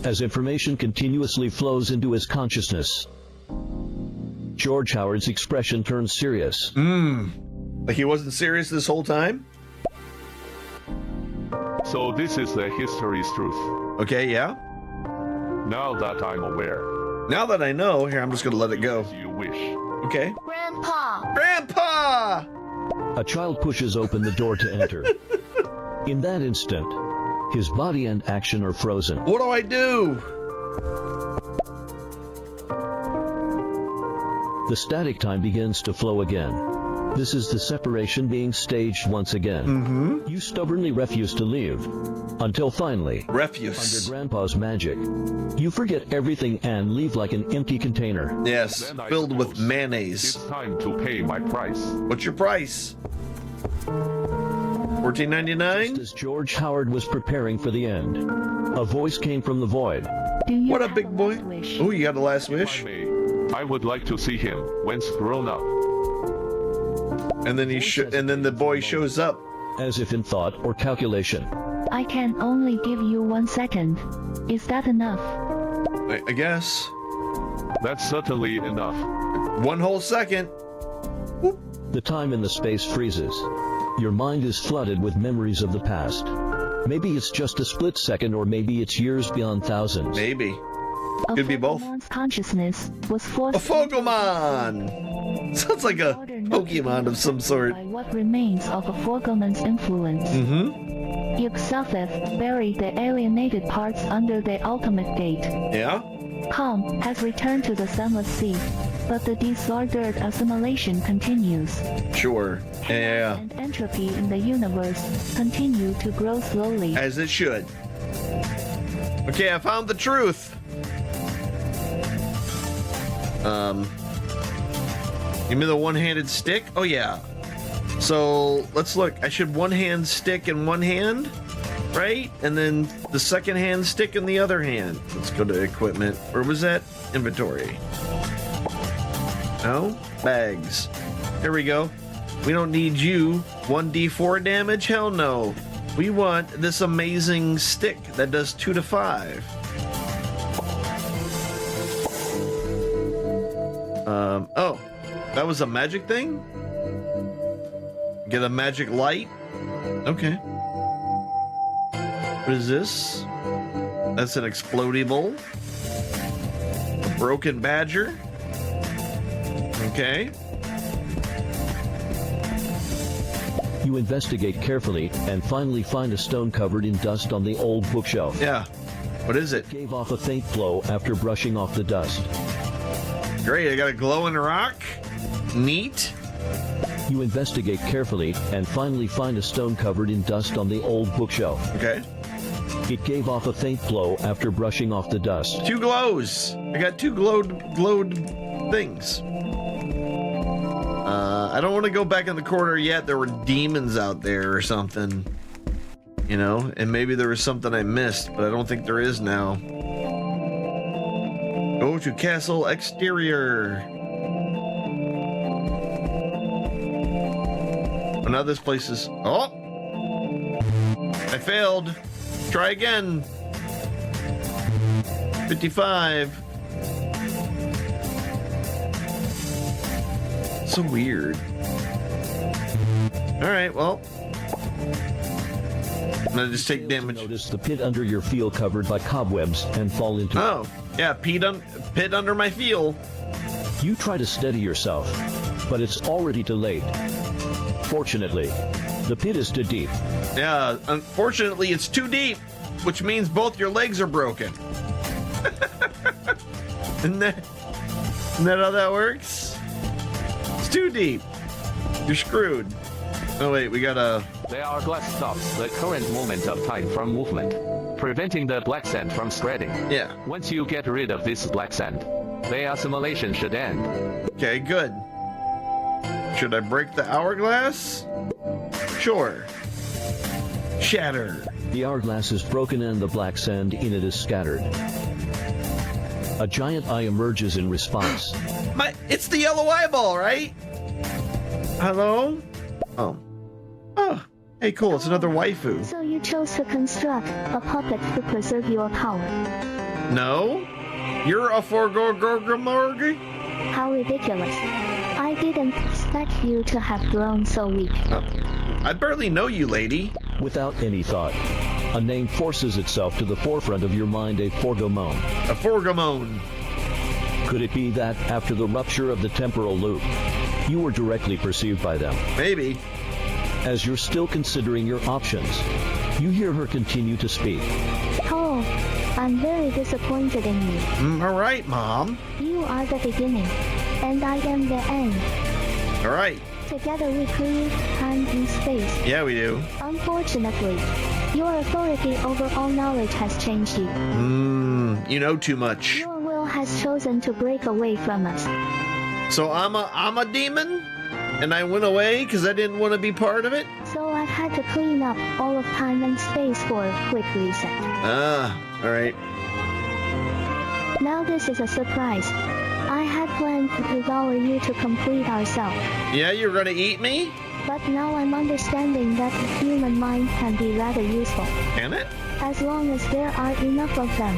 As information continuously flows into his consciousness, George Howard's expression turns serious. Like he wasn't serious this whole time? So this is the history's truth. Okay, yeah. Now that I'm aware. Now that I know, here, I'm just gonna let it go. As you wish. Okay. Grandpa! Grandpa! A child pushes open the door to enter. In that instant, his body and action are frozen. What do I do? The static time begins to flow again. This is the separation being staged once again. You stubbornly refuse to leave. Until finally, Refuse. under Grandpa's magic, you forget everything and leave like an empty container. Yes, Then I filled with suppose mayonnaise. It's time to pay my price. What's your price? $14.99? As George Howard was preparing for the end, a voice came from the void. Do you What a have big boy. last wish? Oh, you got a last If wish? I may, I would like to see him once grown up. And then and then the boy shows up. As if in thought or calculation, I can only give you 1 second. Is that enough? I guess. That's certainly enough. 1 whole second. the time and the space freezes. Your mind is flooded with memories of the past. Maybe it's just a split second, or maybe it's years beyond thousands. Maybe. A Could be both. Pokemon's consciousness was forced A Pokemon! Sounds like a Pokemon of some sort. by what remains of a Pokemon's influence. Mm-hmm. Yggdrasil buried the alienated parts under the ultimate gate. Yeah? Calm has returned to the Sunless Sea, but the disordered assimilation continues. Sure. Yeah. And entropy in the universe continue to grow slowly. As it should. Okay, I found the truth. Give me the one-handed stick. Oh yeah. So let's look. I should one-hand stick in one hand, right? And then the second hand stick in the other hand. Let's go to equipment. Where was that? Inventory. No? Bags. There we go. We don't need you. 1d4 damage? Hell no. We want this amazing stick that does 2 to 5. Oh, that was a magic thing? Get a magic light? Okay. What is this? That's an explodable. A broken badger. Okay. You investigate carefully and finally find a stone covered in dust on the old bookshelf. Yeah. What is it? Gave off a faint glow after brushing off the dust. Great, I got a glowing rock. Neat. You investigate carefully and finally find a stone covered in dust on the old bookshelf. Okay. It gave off a faint glow after brushing off the dust. 2 glows. I got 2 glowed things. I don't want to go back in the corner yet. There were demons out there or something. You know, and maybe there was something I missed, but I don't think there is now. Go to castle exterior. Oh, now this place is... Oh! I failed. Try again. 55. So weird. Alright, well. I'm gonna just take damage. Notice the pit under your field covered by cobwebs and fall into... Oh, yeah, pit under my field. You try to steady yourself, but it's already too late. Fortunately, the pit is too deep. Yeah, unfortunately, it's too deep, which means both your legs are broken. Isn't that how that works? It's too deep. You're screwed. Oh, wait, we gotta... There are glass stops the current moment of time from movement, preventing the black sand from spreading. Yeah. Once you get rid of this black sand, the assimilation should end. Okay, good. Should I break the hourglass? Sure. Shatter. The hourglass is broken and the black sand in it is scattered. A giant eye emerges in response. It's the yellow eyeball, right? Hello? Oh. Oh. Hey, cool. It's another waifu. So you chose to construct a puppet to preserve your power. No. You're a forgorgorgomorg? How ridiculous. I didn't expect you to have grown so weak. I barely know you, lady. Without any thought, a name forces itself to the forefront of your mind, a forgomone. A forgomone. Could it be that after the rupture of the temporal loop, you were directly perceived by them? Maybe. As you're still considering your options, you hear her continue to speak. Oh, I'm very disappointed in you. All right, Mom. You are the beginning, and I am the end. All right. Together we create time and space. Yeah, we do. Unfortunately, your authority over all knowledge has changed you. You know too much. Your will has chosen to break away from us. So I'm a demon? And I went away because I didn't want to be part of it? So I've had to clean up all of time and space for a quick reset. All right. Now this is a surprise. I had planned to devour you to complete ourselves. Yeah, you're gonna eat me? But now I'm understanding that the human mind can be rather useful. Can it? As long as there are enough of them,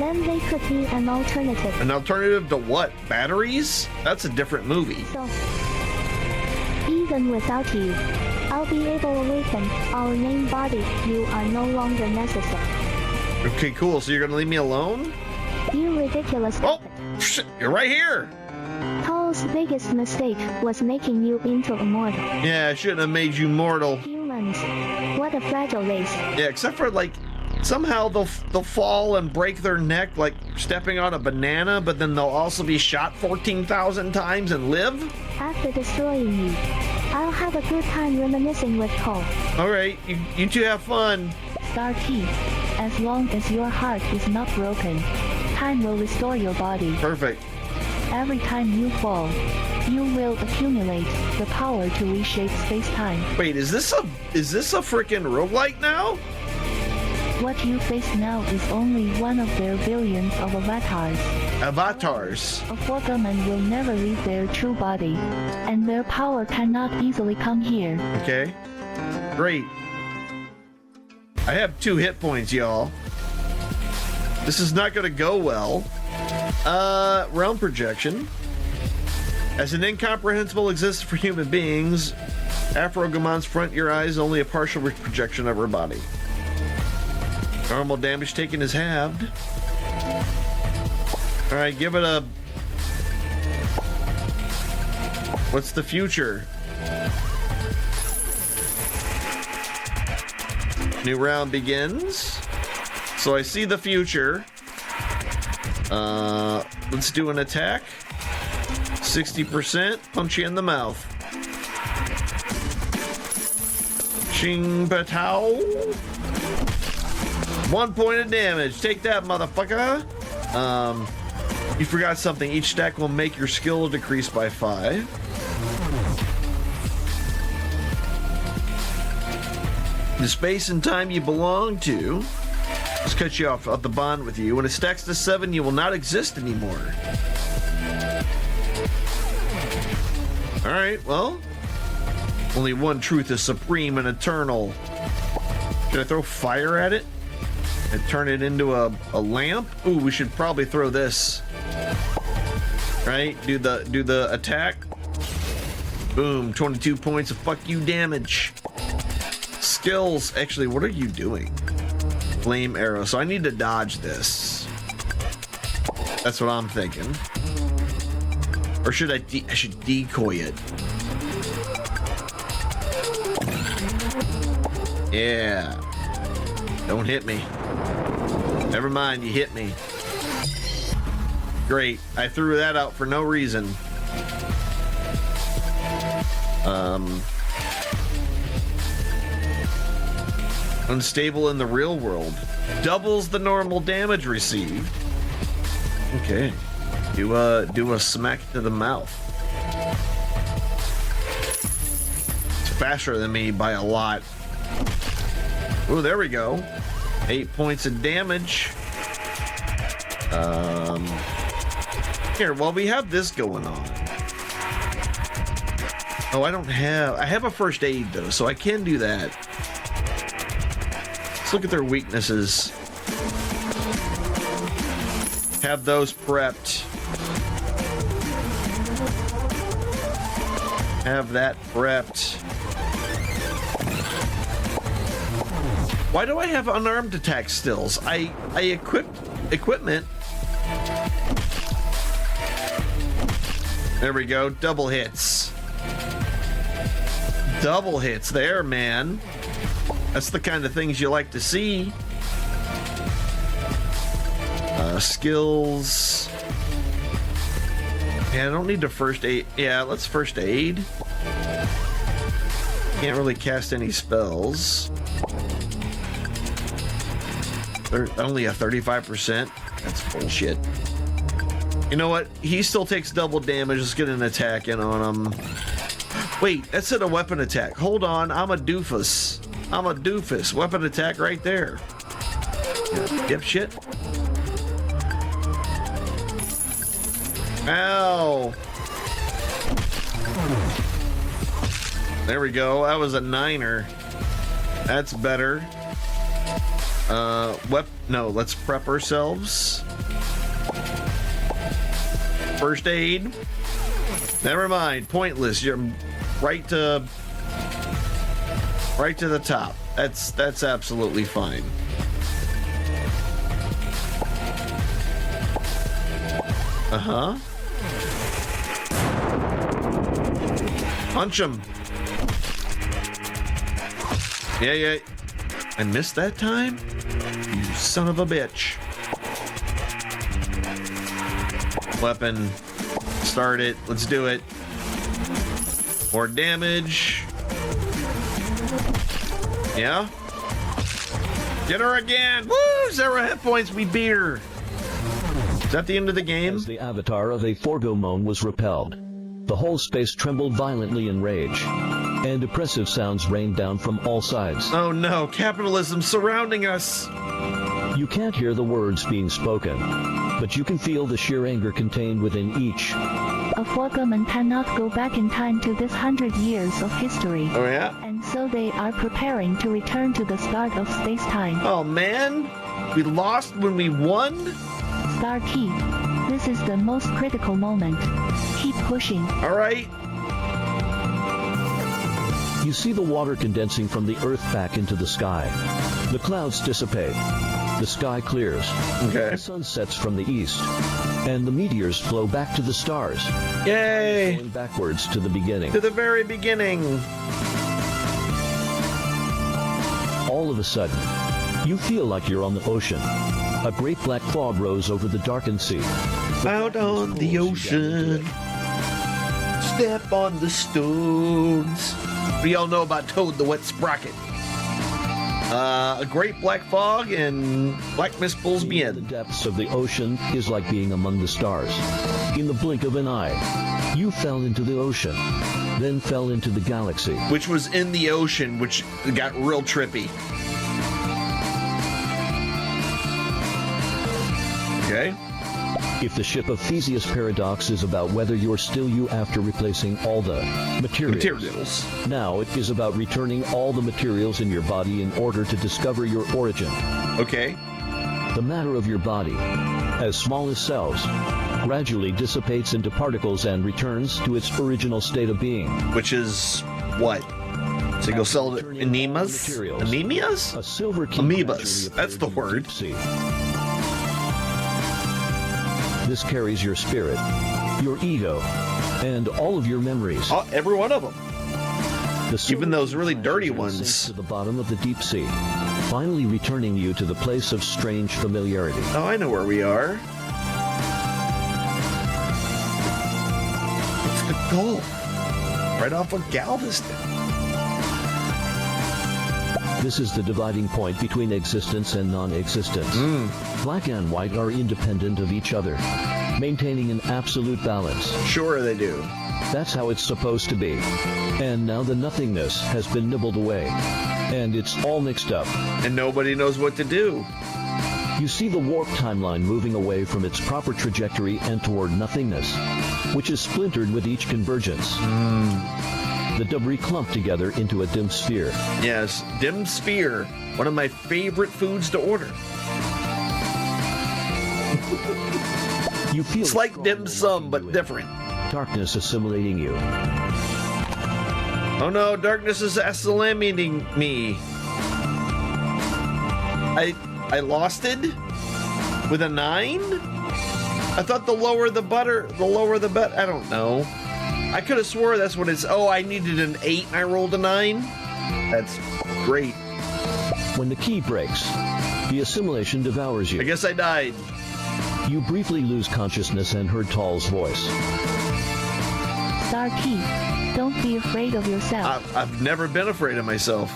then they could be an alternative. An alternative to what? Batteries? That's a different movie. So, even without you, I'll be able to awaken our main body. You are no longer necessary. Okay, cool. So you're gonna leave me alone? You ridiculous. Oh, shit, you're right here. Paul's biggest mistake was making you into immortal. Yeah, I shouldn't have made you mortal. Humans, what a fragile race. Yeah, except for like somehow they'll fall and break their neck like stepping on a banana, but then they'll also be shot 14,000 times and live? After destroying you, I'll have a good time reminiscing with Paul. Alright, you two have fun. Star Key, as long as your heart is not broken, time will restore your body. Perfect. Every time you fall, you will accumulate the power to reshape space-time. Wait, is this a frickin' roguelike now? What you face now is only one of their billions of avatars. Avatars? A Forgoman will never leave their true body, and their power cannot easily come here. Okay. Great. I have 2 hit points, y'all. This is not gonna go well. Realm projection. As an incomprehensible existence for human beings, Afrogamon's front your eyes only a partial projection of her body. Normal damage taken is halved. Alright, give it a... What's the future? New round begins. So I see the future. Let's do an attack. 60%. Punch you in the mouth. Ching patow. 1 point of damage. Take that, motherfucker. You forgot something. Each stack will make your skill decrease by 5. The space and time you belong to. Let's cut you off the bond with you. When it stacks to 7, you will not exist anymore. Alright, well. Only one truth is supreme and eternal. Should I throw fire at it? And turn it into a lamp? Ooh, we should probably throw this. Right? Do the attack. Boom, 22 points of fuck you damage. Skills. Actually, what are you doing? Flame arrow. So I need to dodge this. That's what I'm thinking. Or should I should decoy it. Yeah. Don't hit me. Never mind, you hit me. Great. I threw that out for no reason. Unstable in the real world. Doubles the normal damage received. Okay. Do a smack to the mouth. It's faster than me by a lot. Oh, there we go. 8 points of damage. Here, while we have this going on. Oh, I have a first aid though, so I can do that. Let's look at their weaknesses. Have those prepped. Have that prepped. Why do I have unarmed attack stills? I equipped equipment. There we go. Double hits. Double hits there, man. That's the kind of things you like to see. Skills. Yeah, I don't need to first aid. Yeah, let's first aid. Can't really cast any spells. Only a 35%. That's bullshit. You know what? He still takes double damage. Let's get an attack in on him. Wait, that said a weapon attack. Hold on. I'm a doofus. I'm a doofus. Weapon attack right there. Dipshit. Ow. There we go. That was a 9er. That's better. No, let's prep ourselves. First aid. Never mind. Pointless. You're right to the top. That's absolutely fine. Uh-huh. Punch him. Yeah. I missed that time? You son of a bitch. Weapon. Start it. Let's do it. More damage. Yeah? Get her again! Woo! 0 hit points. We beat her. Is that the end of the game? As the avatar of a Forgomon was repelled, the whole space trembled violently in rage, and oppressive sounds rained down from all sides. Oh no, capitalism surrounding us! You can't hear the words being spoken, but you can feel the sheer anger contained within each. A Forgomon cannot go back in time to this 100 years of history. Oh yeah? And so they are preparing to return to the start of space-time. Oh man! We lost when we won? Star Key. This is the most critical moment. Keep pushing. Alright. You see the water condensing from the earth back into the sky. The clouds dissipate. The sky clears. Okay. The sun sets from the east. And the meteors flow back to the stars. Yay! Going backwards to the beginning. To the very beginning. All of a sudden, you feel like you're on the ocean. A great black fog rose over the darkened sea. Out on the ocean. Step on the stones. We all know about Toad the Wet Sprocket. A great black fog and black mist pulls me in. The depths of the ocean is like being among the stars. In the blink of an eye, you fell into the ocean, then fell into the galaxy. Which was in the ocean, which got real trippy. Okay. If the ship of Theseus paradox is about whether you're still you after replacing all the materials, now it is about returning all the materials in your body in order to discover your origin. Okay. The matter of your body, as small as cells, gradually dissipates into particles and returns to its original state of being. Which is what? Single celled anemas? Anemias? A silver key amoebas. That's the word. This carries your spirit, your ego, and all of your memories. Oh, every one of them. Even those really dirty ones. To the bottom of the deep sea, finally returning you to the place of strange familiarity. Oh, I know where we are. It's the Gulf. Right off of Galveston. This is the dividing point between existence and non-existence. Black and white are independent of each other, maintaining an absolute balance. Sure they do. That's how it's supposed to be. And now the nothingness has been nibbled away, and it's all mixed up. And nobody knows what to do. You see the warp timeline moving away from its proper trajectory and toward nothingness, which is splintered with each convergence. The debris clump together into a dim sphere. Yes, dim sphere. One of my favorite foods to order. You feel it's like dim sum, but different. Darkness assimilating you. Oh no, darkness is assimilating me. I lost it? With a 9? I thought the lower the better. I don't know. I could have swore that's what it's... Oh, I needed an 8 and I rolled a 9? That's great. When the key breaks, the assimilation devours you. I guess I died. You briefly lose consciousness and heard Tall's voice. Star key. Don't be afraid of yourself. I've never been afraid of myself.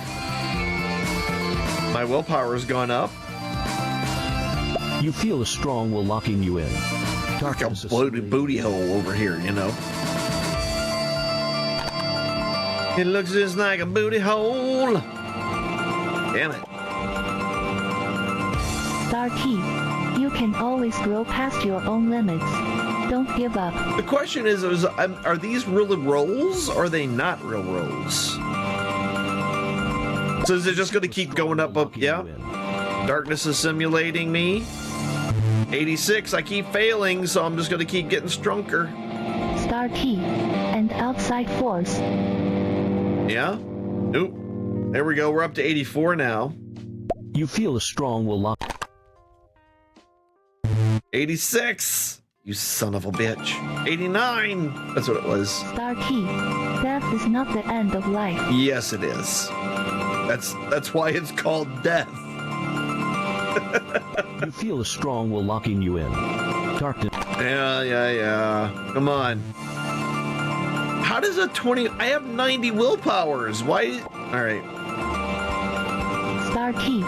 My willpower's gone up. You feel a strong will locking you in. Like a bloated booty hole over here, you know. It looks just like a booty hole. Damn it. Star key. You can always grow past your own limits. Don't give up. The question is are these real rolls or are they not real rolls? So is it just going to keep going up? Yeah. Darkness is simulating me. 86. I keep failing, so I'm just going to keep getting stronger. Star key. And outside force. Yeah? Oop. There we go. We're up to 84 now. You feel a strong will lock. 86. You son of a bitch. 89. That's what it was. Star key. Death is not the end of life. Yes, it is. That's why it's called death. You feel a strong will locking you in. Darkness. Yeah. Come on. How does a 20... I have 90 willpowers. Why... Alright. Star key.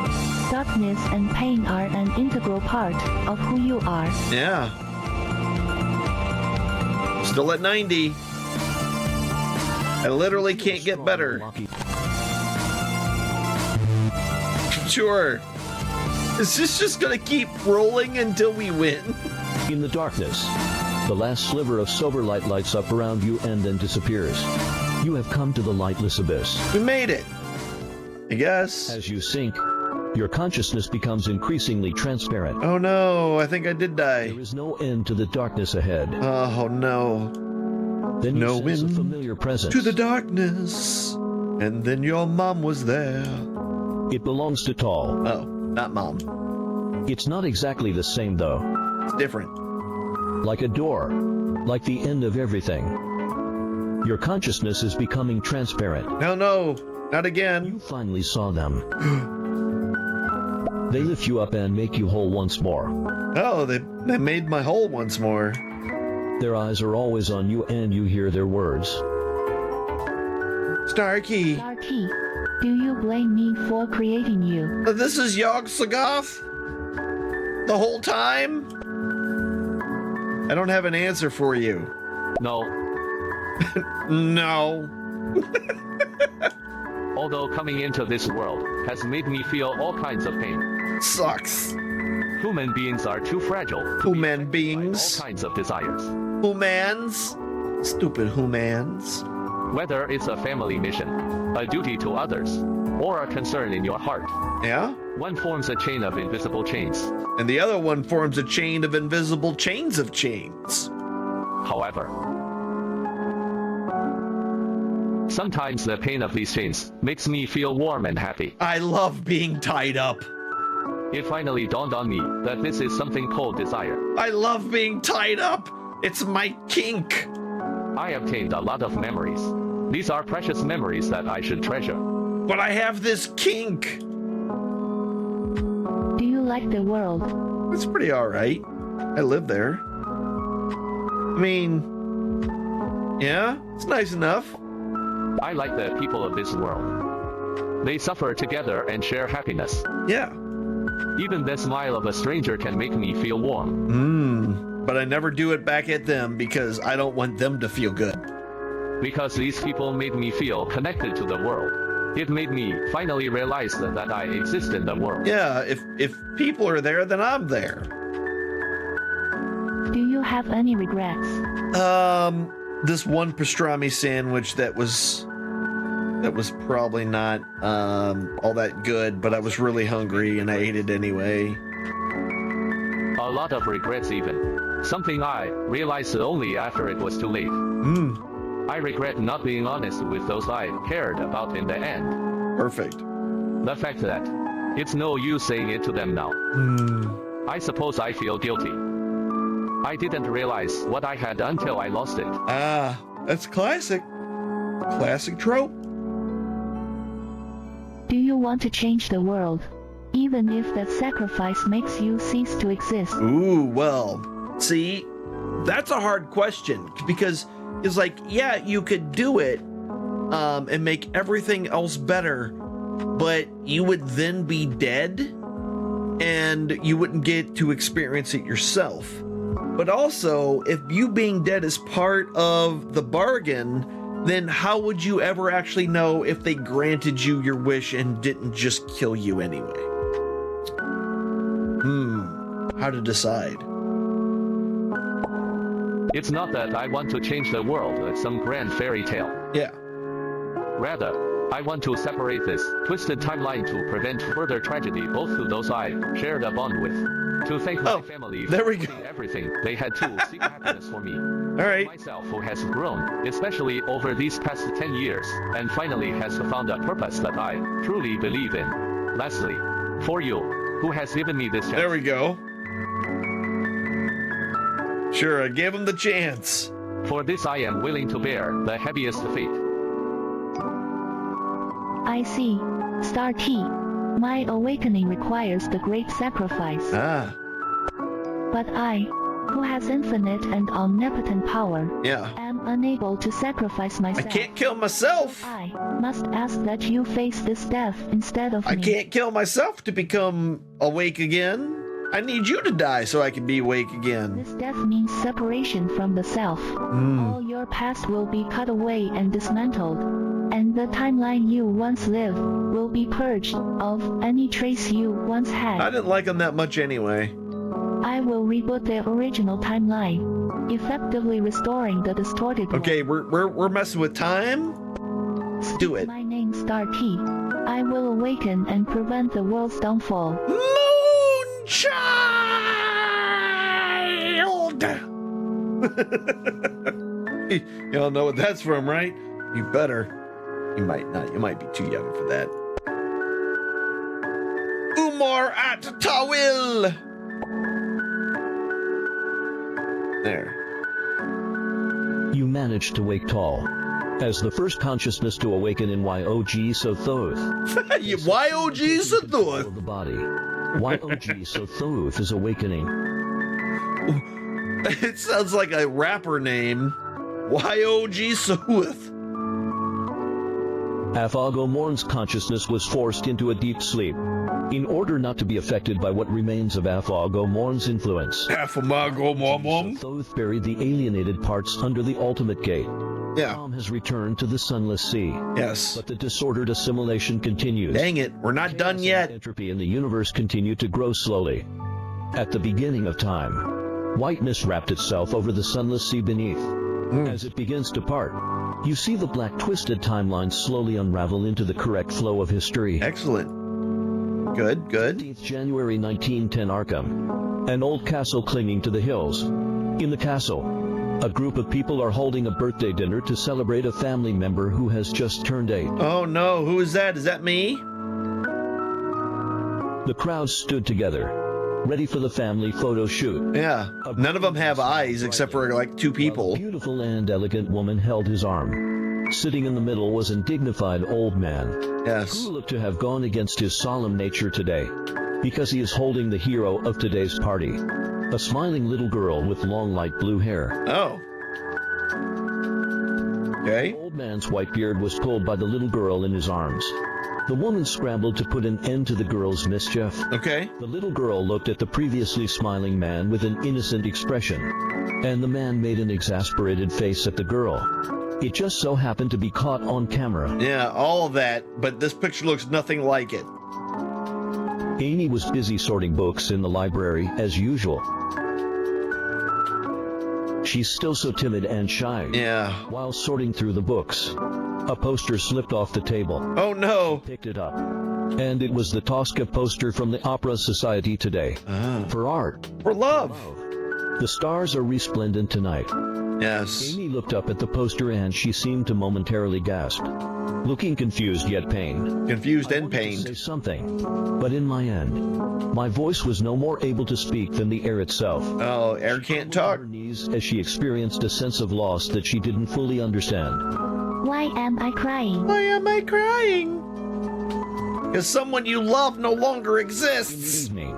Darkness and pain are an integral part of who you are. Yeah. Still at 90. I literally can't get better. Sure. Is this just gonna keep rolling until we win? In the darkness, the last sliver of silver light lights up around you and then disappears. You have come to the lightless abyss. We made it. I guess. As you sink, your consciousness becomes increasingly transparent. Oh no, I think I did die. There is no end to the darkness ahead. Oh no. Then you no sense wind a familiar presence. To the darkness. And then your mom was there. It belongs to Tall. Oh, not mom. It's not exactly the same though. It's different. Like a door. Like the end of everything. Your consciousness is becoming transparent. No, not again. You finally saw them. They lift you up and make you whole once more. Oh, they made my whole once more. Their eyes are always on you and you hear their words. Starkey. Starkey, do you blame me for creating you? This is Yogg Sagoth? The whole time? I don't have an answer for you. No. No. Although coming into this world has made me feel all kinds of pain. Sucks. Human beings are too fragile to Human be affected by beings. all kinds of desires. Humans. Stupid humans. Whether it's a family mission, a duty to others, or a concern in your heart. Yeah? One forms a chain of invisible chains. And the other one forms a chain of invisible chains of chains. However, sometimes the pain of these chains makes me feel warm and happy. I love being tied up. It finally dawned on me that this is something called desire. I love being tied up. It's my kink. I obtained a lot of memories. These are precious memories that I should treasure. But I have this kink. Do you like the world? It's pretty alright. I live there. I mean, yeah, it's nice enough. I like the people of this world. They suffer together and share happiness. Yeah. Even the smile of a stranger can make me feel warm. But I never do it back at them because I don't want them to feel good. Because these people made me feel connected to the world. It made me finally realize that I exist in the world. Yeah, if people are there, then I'm there. Do you have any regrets? This one pastrami sandwich that was probably not all that good, but I was really hungry and I ate it anyway. A lot of regrets even. Something I realized only after it was too late. I regret not being honest with those I cared about in the end. Perfect. The fact that it's no use saying it to them now. I suppose I feel guilty. I didn't realize what I had until I lost it. Ah, that's classic. Classic trope. Do you want to change the world? Even if that sacrifice makes you cease to exist. Ooh, well, see, that's a hard question because it's like, yeah, you could do it and make everything else better, but you would then be dead and you wouldn't get to experience it yourself. But also, if you being dead is part of the bargain, then how would you ever actually know if they granted you your wish and didn't just kill you anyway? How to decide. It's not that I want to change the world like some grand fairy tale. Yeah. Rather, I want to separate this twisted timeline to prevent further tragedy both to those I shared a bond with. To thank my family there for we go. doing everything they had to seek happiness for me. All right. Myself who has grown, especially over these past 10 years, and finally has found a purpose that I truly believe in. Lastly, for you, who has given me this chance. There we go. Sure, I gave him the chance. For this I am willing to bear the heaviest fate. I see. Star T. My awakening requires the great sacrifice. Ah. But I, who has infinite and omnipotent power, Yeah. am unable to sacrifice I myself. can't kill myself. I must ask that you face this death instead of I me. can't kill myself to become awake again. I need you to die so I can be awake again. This death means separation from the self. All your past will be cut away and dismantled, and the timeline you once lived will be purged of any trace you once had. I didn't like him that much anyway. I will reboot the original timeline, effectively restoring the distorted one. Okay, we're messing with time. Let's do it. My name Star T. I will awaken and prevent the world's downfall. Child! You all know what that's from, right? You better. You might not. You might be too young for that. Umar at Tawil. There. You managed to wake tall. As the first consciousness to awaken in YOG Sothoth. YOG Sothoth. The body. YOG Sothoth is awakening. It sounds like a rapper name. YOG Sothoth. Afago Morn's consciousness was forced into a deep sleep, in order not to be affected by what remains of Afago Morn's influence. Afago Morn. Thoth buried the alienated parts under the ultimate gate. Yeah. Tom has returned to the sunless sea. Yes. But the disordered assimilation continues. Dang it, we're not done yet. Entropy in the universe continue to grow slowly. At the beginning of time, whiteness wrapped itself over the sunless sea beneath. As it begins to part, you see the black twisted timeline slowly unravel into the correct flow of history. Excellent. Good, good. 15th January 1910 Arkham. An old castle clinging to the hills. In the castle, a group of people are holding a birthday dinner to celebrate a family member who has just turned 8. Oh no, who is that? Is that me? The crowd stood together, ready for the family photo shoot. Yeah, none of them have eyes except for like 2 people. A beautiful and elegant woman held his arm. Sitting in the middle was a dignified old man. Yes. Who looked to have gone against his solemn nature today, because he is holding the hero of today's party. A smiling little girl with long light blue hair. Oh. Okay. The old man's white beard was pulled by the little girl in his arms. The woman scrambled to put an end to the girl's mischief. Okay. The little girl looked at the previously smiling man with an innocent expression, and the man made an exasperated face at the girl. It just so happened to be caught on camera. Yeah, all of that, but this picture looks nothing like it. Amy was busy sorting books in the library as usual. She's still so timid and shy. Yeah. While sorting through the books, a poster slipped off the table. Oh no! She picked it up, and it was the Tosca poster from the Opera Society today. For art. For love. The stars are resplendent tonight. Yes. Amy looked up at the poster and she seemed to momentarily gasp, looking confused yet pained. Confused and I wanted to pained. say something, but in my end, my voice was no more able to speak than the air itself. Oh, air can't talk. Her knees as she experienced a sense of loss that she didn't fully understand. Why am I crying? Why am I crying? Because someone you love no longer exists. Evening.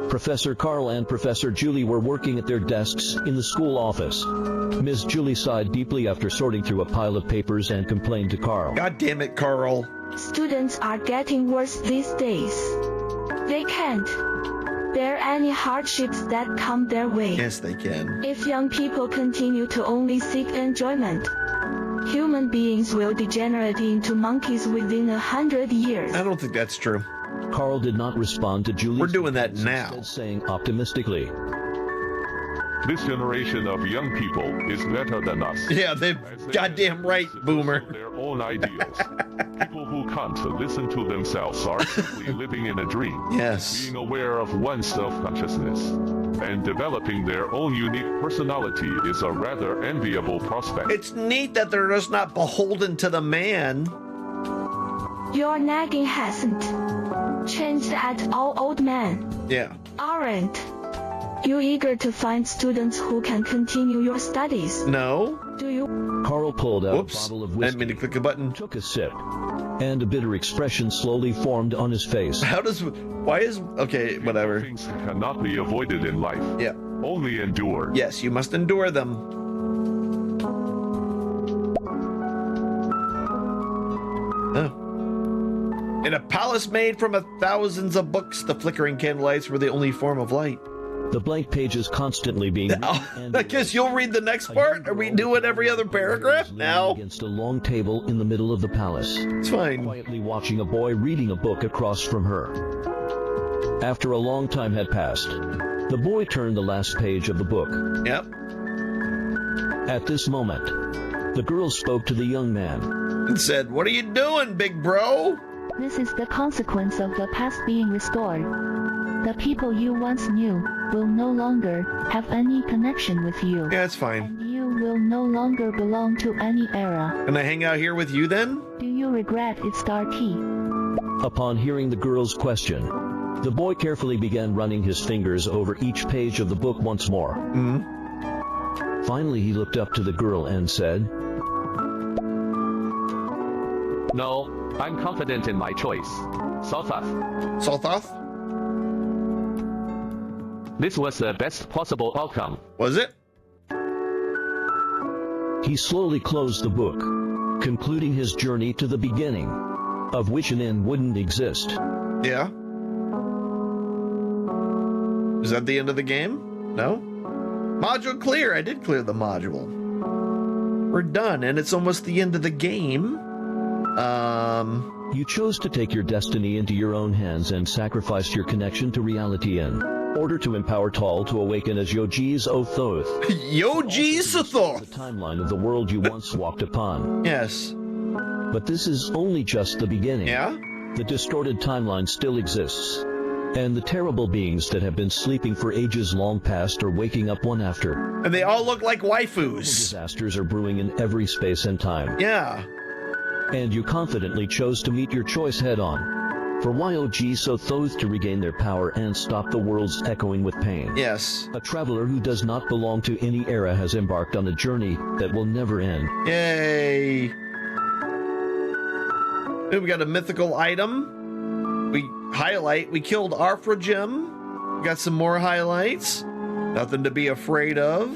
Professor Carl and Professor Julie were working at their desks in the school office. Ms. Julie sighed deeply after sorting through a pile of papers and complained to Carl. God damn it, Carl. Students are getting worse these days. They can't bear any hardships that come their way. Yes, they can. If young people continue to only seek enjoyment, human beings will degenerate into monkeys within 100 years. I don't think that's true. Carl did not respond to Julie's. We're doing that now. Instead saying optimistically, This generation of young people is better than us. Yeah, they're goddamn right, boomer. Their own ideals. People who can't listen to themselves are simply living in a dream. Yes. Being aware of one's self-consciousness and developing their own unique personality is a rather enviable prospect. It's neat that they're just not beholden to the man. Your nagging hasn't changed at all, old man. Yeah. Aren't you eager to find students who can continue your studies? No. Do you? Carl pulled out Whoops. a bottle of I whiskey, didn't mean to click a button. took a sip, and a bitter expression slowly formed on his face. How does... Why is... Okay, whatever. Things cannot be avoided in life. Yeah. Only endured. Yes, you must endure them. Oh. In a palace made from thousands of books, the flickering candlelights were the only form of light. The blank pages constantly being written and I guess you'll read the next part? Are we doing every other paragraph now? against a long table in the middle of the palace, It's fine. quietly watching a boy reading a book across from her. After a long time had passed, the boy turned the last page of the book. Yep. At this moment, the girl spoke to the young man. And said, "What are you doing, big bro?" This is the consequence of the past being restored. The people you once knew will no longer have any connection with you. Yeah, it's fine. And you will no longer belong to any era. Can I hang out here with you then? Do you you regret it, Star T? Upon hearing the girl's question, the boy carefully began running his fingers over each page of the book once more. Finally, he looked up to the girl and said, No, I'm confident in my choice. Sothath. Salthoth? This was the best possible outcome. Was it? He slowly closed the book, concluding his journey to the beginning, of which an end wouldn't exist. Yeah. Is that the end of the game? No? Module clear. I did clear the module. We're done, and it's almost the end of the game. You chose to take your destiny into your own hands and sacrificed your connection to reality in order to empower Tal to awaken as Yoji's Othoth. Yoji's The Othoth! timeline of the world you once walked upon. Yes. But this is only just the beginning. Yeah? The distorted timeline still exists. And the terrible beings that have been sleeping for ages long past are waking up one after. And they all look like waifus. Disasters are brewing in every space and time. Yeah. And you confidently chose to meet your choice head-on. For YOG Sothoth to regain their power and stop the world's echoing with pain. Yes. A traveler who does not belong to any era has embarked on a journey that will never end. Yay. Ooh, we got a mythical item. We killed Arfragem. We got some more highlights. Nothing to be afraid of.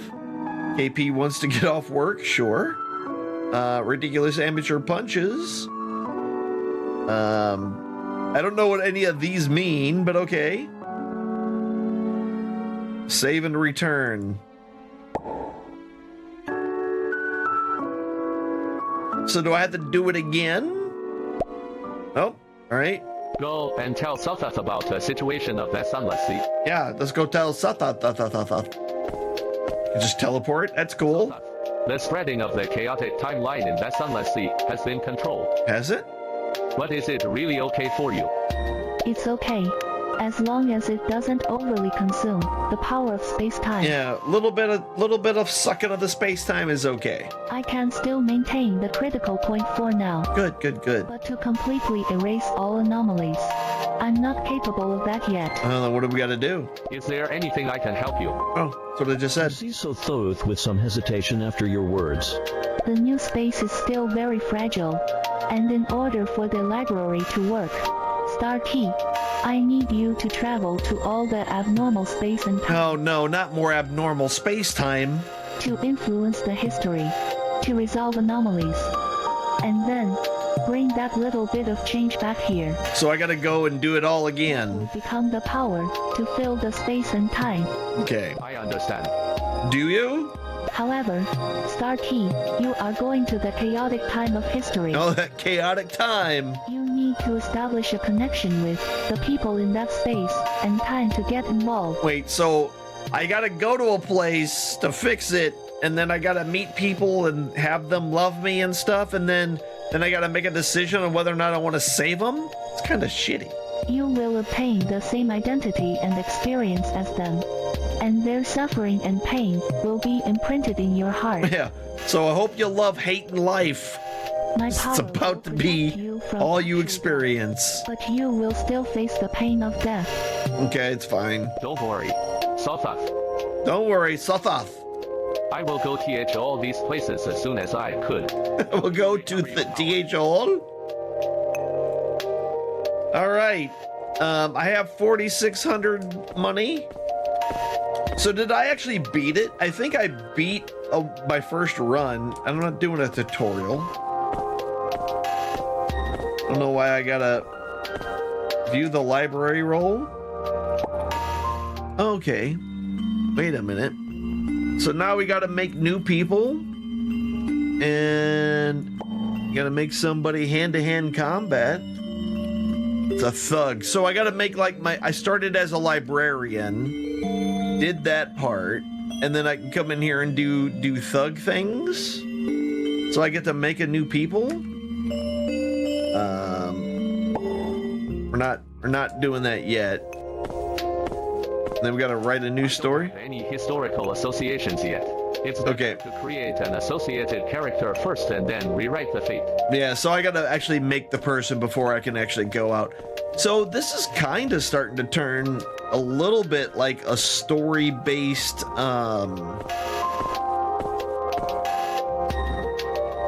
KP wants to get off work, sure. Ridiculous amateur punches. I don't know what any of these mean, but okay. Save and return. So do I have to do it again? Oh, all right. Go and tell Sothath about the situation of that sunless sea. Yeah, let's go tell Sothath. Just teleport. That's cool. The spreading of the chaotic timeline in that sunless sea has been controlled. Has it? But is it really okay for you? It's okay. As long as it doesn't overly consume the power of space-time. Yeah, little bit of sucking of the space-time is okay. I can still maintain the critical point for now. Good. But to completely erase all anomalies, I'm not capable of that yet. What do we got to do? Is there anything I can help you? Oh, that's what I just said. You see Sothoth with some hesitation after your words. The new space is still very fragile, and in order for the library to work, Star T, I need you to travel to all the abnormal space and time. Oh no, not more abnormal space-time. To influence the history, to resolve anomalies, and then bring that little bit of change back here. So I gotta go and do it all again. Become the power to fill the space and time. Okay. I understand. Do you? However, Star T, you are going to the chaotic time of history. Oh, that chaotic time. You need to establish a connection with the people in that space and time to get involved. Wait, so I gotta go to a place to fix it, and then I gotta meet people and have them love me and stuff, and then I gotta make a decision on whether or not I want to save them? It's kind of shitty. You will obtain the same identity and experience as them, and their suffering and pain will be imprinted in your heart. Yeah, so I hope you love hate and life. My power It's about to be all you experience. But you will still face the pain of death. Okay, it's fine. Don't worry. Sothath. Don't worry, Sothath. I will go TH all these places as soon as I could. We'll go to the TH all. All right. I have 4,600 money. So did I actually beat it? I think I beat my first run. I'm not doing a tutorial. I don't know why I gotta view the library roll. Okay. Wait a minute. So now we gotta make new people. And you gotta make somebody hand-to-hand combat. It's a thug. So I gotta make like I started as a librarian, did that part, and then I can come in here and do thug things. So I get to make a new people. We're not doing that yet. And then we gotta write a new story. Any historical associations yet? It's better to create an associated character first and then rewrite the fate. Yeah, so I gotta actually make the person before I can actually go out. So this is kind of starting to turn a little bit like a story-based,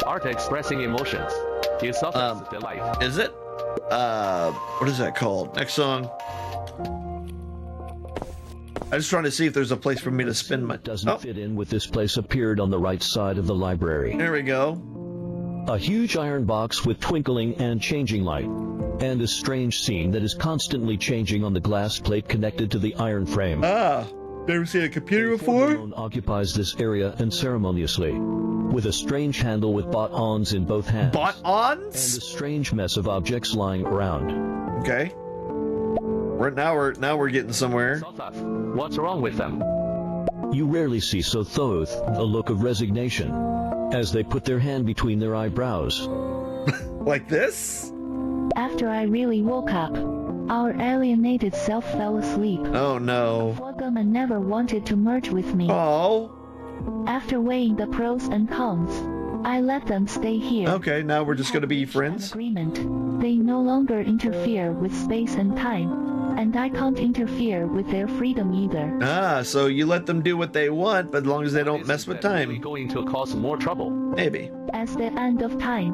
Art expressing emotions. It suffers delight. Is it? What is that called? Next song. I'm just trying to see if there's a place for me to spin my... Doesn't fit in with this place appeared on the right side of the library. There we go. A huge iron box with twinkling and changing light, and a strange scene that is constantly changing on the glass plate connected to the iron frame. Ah, never seen a computer before? Occupies this area unceremoniously, with a strange handle with bot-ons in both hands. Bot-ons? And a strange mess of objects lying around. Okay. Now we're getting somewhere. What's wrong with them? You rarely see Sothoth a look of resignation, as they put their hand between their eyebrows. Like this? After I really woke up, our alienated self fell asleep. Oh no. Forgumman never wanted to merge with me. Oh. After weighing the pros and cons, I let them stay here. Okay, now we're just gonna be friends? Agreement. They no longer interfere with space and time, and I can't interfere with their freedom either. Ah, so you let them do what they want, but as long as they don't mess with time. Really going to cause more trouble. Maybe. As the end of time,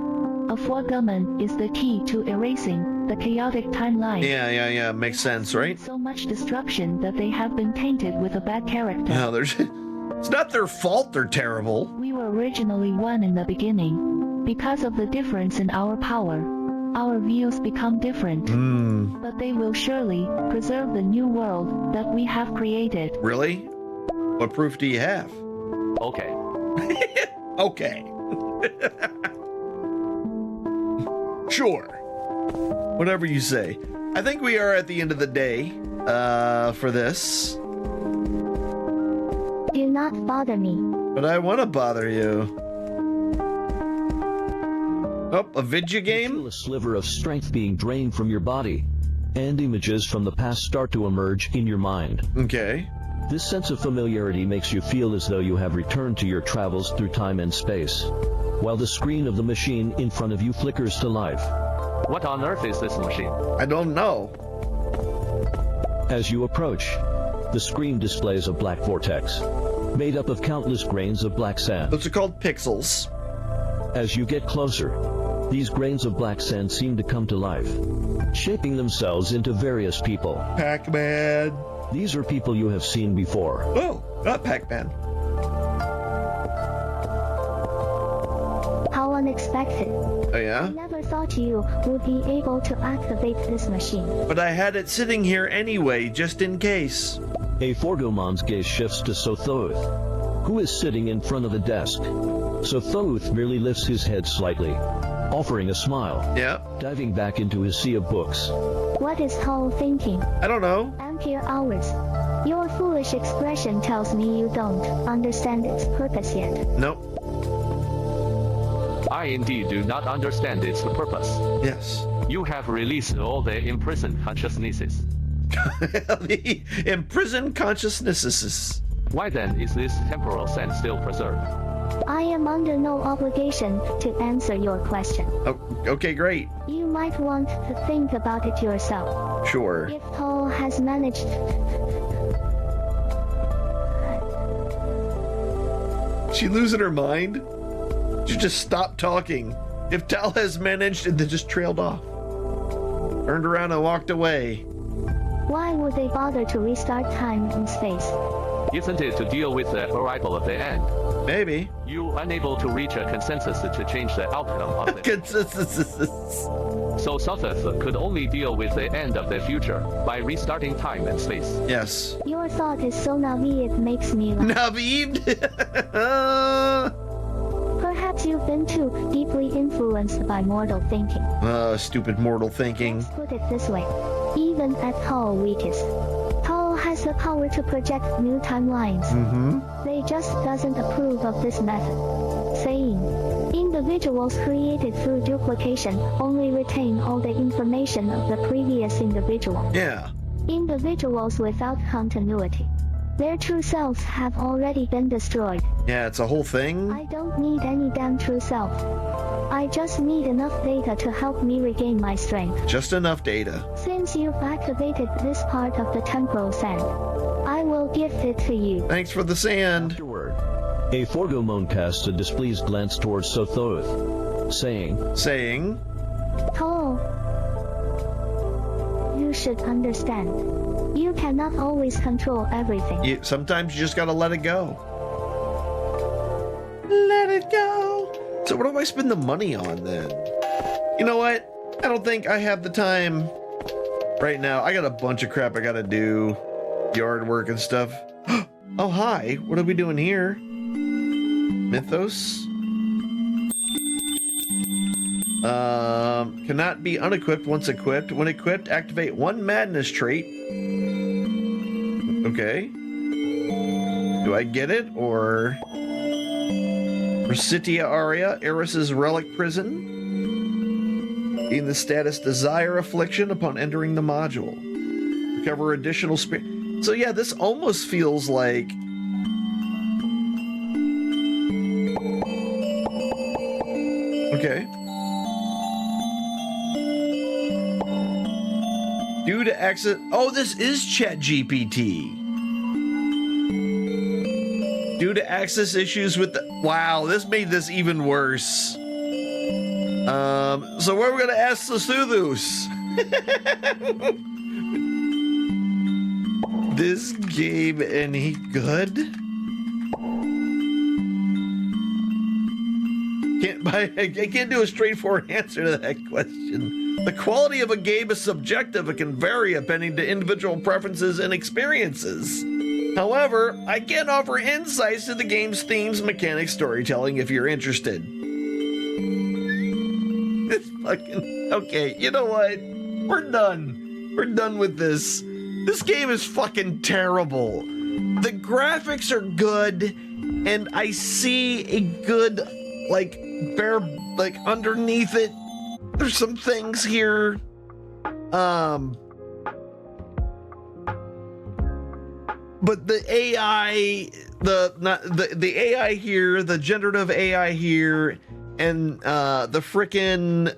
a Forgumman is the key to erasing the chaotic timeline. Yeah, makes sense, right? So much destruction that they have been tainted with a bad character. No, it's not their fault they're terrible. We were originally one in the beginning. Because of the difference in our power, our views become different. But they will surely preserve the new world that we have created. Really? What proof do you have? Okay. Okay. Sure. Whatever you say. I think we are at the end of the day for this. Do not bother me. But I want to bother you. Oh, a video game? You feel a sliver of strength being drained from your body, and images from the past start to emerge in your mind. Okay. This sense of familiarity makes you feel as though you have returned to your travels through time and space, while the screen of the machine in front of you flickers to life. What on earth is this machine? I don't know. As you approach, the screen displays a black vortex, made up of countless grains of black sand. Those are called pixels. As you get closer, these grains of black sand seem to come to life, shaping themselves into various people. Pac-Man. These are people you have seen before. Oh, not Pac-Man. How unexpected. Oh yeah? I never thought you would be able to activate this machine. But I had it sitting here anyway, just in case. A Forgoman's gaze shifts to Sothoth, who is sitting in front of a desk. Sothoth merely lifts his head slightly, offering a smile. Yeah. Diving back into his sea of books. What is Hull thinking? I don't know. Ampere hours. Your foolish expression tells me you don't understand its purpose yet. Nope. I indeed do not understand its purpose. Yes. You have released all the imprisoned consciousnesses. The imprisoned consciousnesses. Why then is this temporal sense still preserved? I am under no obligation to answer your question. Oh, okay, great. You might want to think about it yourself. Sure. If Hull has managed... She losing her mind? She just stopped talking. If Tal has managed and then just trailed off. Turned around and walked away. Why would they bother to restart time and space? Isn't it to deal with the arrival of the end? Maybe. You unable to reach a consensus to change the outcome of the consensus. So Sothoth could only deal with the end of the future by restarting time and space. Yes. Your thought is so naive it makes me laugh. Naive? Perhaps you've been too deeply influenced by mortal thinking. Stupid mortal thinking. Let's put it this way. Even at Hull weakest, Hull has the power to project new timelines. They just doesn't approve of this method, saying, individuals created through duplication only retain all the information of the previous individual. Yeah. Individuals without continuity Their true selves have already been destroyed. Yeah, it's a whole thing. I don't need any damn true self. I just need enough data to help me regain my strength. Just enough data. Since you've activated this part of the temporal sand, I will gift it to you. Thanks for the sand. Afterward, a Thorgomon casts a displeased glance towards Sothoth, saying, Tall, you should understand. You cannot always control everything. Sometimes you just gotta let it go. Let it go. So what do I spend the money on then? You know what? I don't think I have the time right now. I got a bunch of crap I gotta do. Yard work and stuff. Oh, hi. What are we doing here? Mythos? Cannot be unequipped once equipped. When equipped, activate one madness trait. Okay. Do I get it, or... Recitia Aria, Eris's Relic Prison. Gain the status Desire Affliction upon entering the module. Recover additional spirit. So yeah, this almost feels like... Okay. Due to access... Oh, this is ChatGPT. Due to access issues with the... Wow, this made this even worse. So we're going to ask the Cthulhu's. This game any good? I can't do a straightforward answer to that question. The quality of a game is subjective. It can vary depending to individual preferences and experiences. However, I can offer insights to the game's themes, mechanics, storytelling if you're interested. It's fucking... Okay, you know what? We're done. We're done with this. This game is fucking terrible. The graphics are good, and I see a good, like, underneath it, there's some things here. But the AI, the AI here, the generative AI here, and the frickin'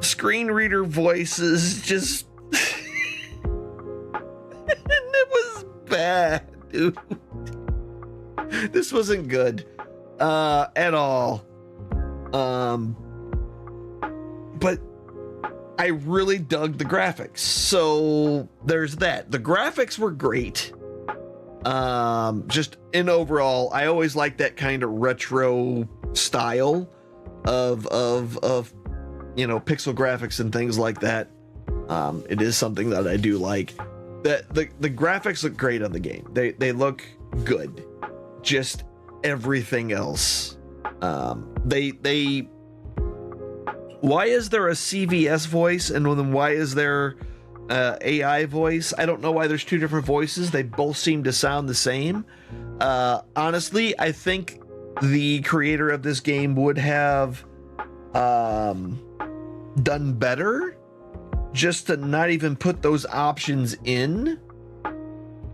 screen reader voices just it was bad, dude. This wasn't good at all. But I really dug the graphics, so there's that. The graphics were great. Just in overall, I always like that kind of retro style of you know, pixel graphics and things like that. It is something that I do like. The graphics look great on the game. They look good. Just everything else. Why is there a CVS voice and then why is there AI voice? I don't know why there's two different voices. They both seem to sound the same. Honestly, I think the creator of this game would have done better just to not even put those options in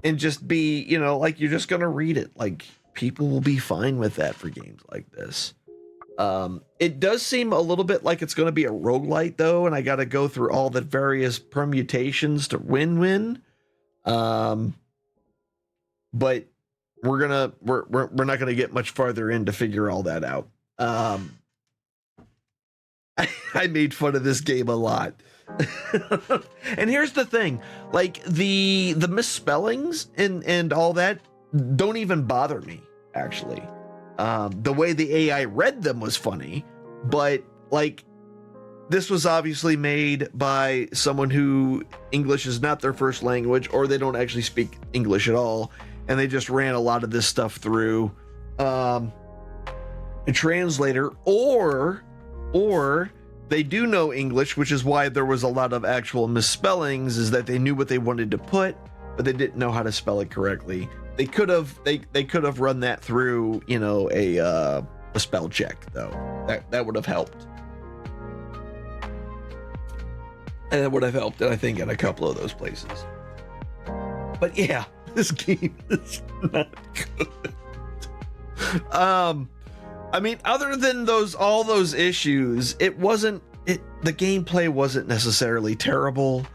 and just be, you know, like, you're just gonna read it. Like, people will be fine with that for games like this. It does seem a little bit like it's going to be a roguelite though, and I got to go through all the various permutations to win. But we're not gonna get much farther in to figure all that out. I made fun of this game a lot. And here's the thing, like the misspellings and all that don't even bother me, actually. The way the AI read them was funny, but like, this was obviously made by someone who English is not their first language, or they don't actually speak English at all, and they just ran a lot of this stuff through a translator, or they do know English, which is why there was a lot of actual misspellings, is that they knew what they wanted to put, but they didn't know how to spell it correctly. They could have run that through, you know, a spell check though. That would have helped. And it would have helped, I think, in a couple of those places. But yeah, This game is not good. I mean, other than all those issues, the gameplay wasn't necessarily terrible,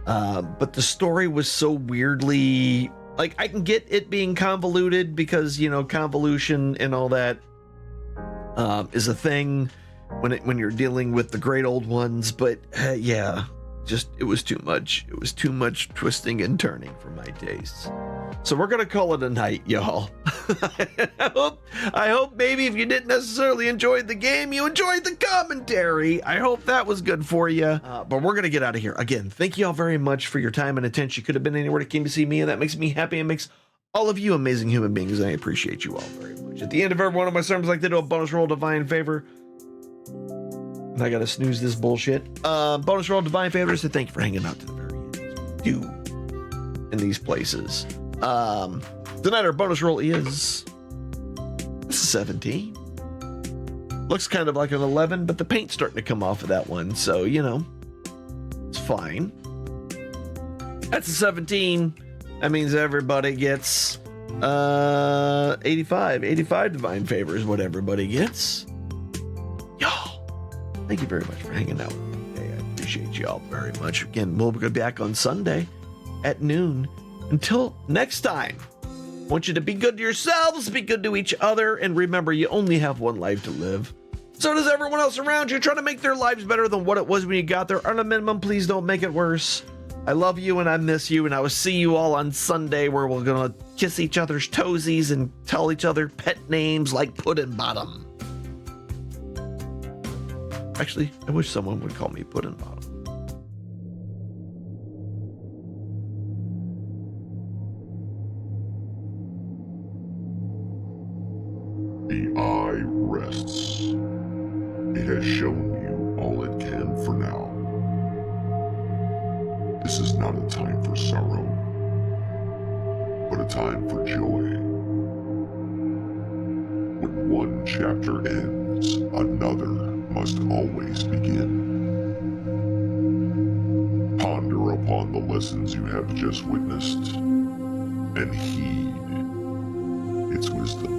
but the story was so weirdly, like, I can get it being convoluted because, you know, convolution and all that is a thing when you're dealing with the great old ones, but yeah, just it was too much. It was too much twisting and turning for my tastes. So we're gonna call it a night, y'all. I hope maybe if you didn't necessarily enjoy the game, you enjoyed the commentary. I hope that was good for you. But we're gonna get out of here. Again, thank you all very much for your time and attention. You could have been anywhere that came to see me, and that makes me happy and makes all of you amazing human beings. And I appreciate you all very much. At the end of every one of my sermons, I like to do a bonus roll divine favor. And I gotta snooze this bullshit. Bonus roll divine favor. So thank you for hanging out to the very end. Do in these places. Tonight our bonus roll is 17. Looks kind of like an 11, but the paint's starting to come off of that one, so you know, it's fine. That's a 17. That means everybody gets 85 divine favor is what everybody gets. Y'all, thank you very much for hanging out with me today. I appreciate y'all very much. Again, we'll be back on Sunday at noon. Until next time, I want you to be good to yourselves, be good to each other, and remember, you only have one life to live. So does everyone else around you. Try to make their lives better than what it was when you got there. On a minimum, please don't make it worse. I love you and I miss you, and I will see you all on Sunday, where we're gonna kiss each other's toesies and tell each other pet names like Puddin' Bottom. Actually, I wish someone would call me Puddin' Bottom. The eye rests. It has shown you all it can for now. This is not a time for sorrow, but a time for joy. When one chapter ends, another must always begin. Ponder upon the lessons you have just witnessed, and heed its wisdom.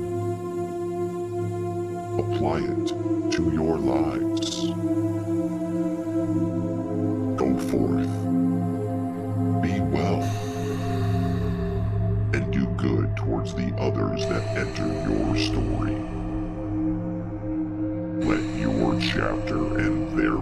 Apply it to your lives. Go forth, be well, and do good towards the others that enter your story. Let your chapter and their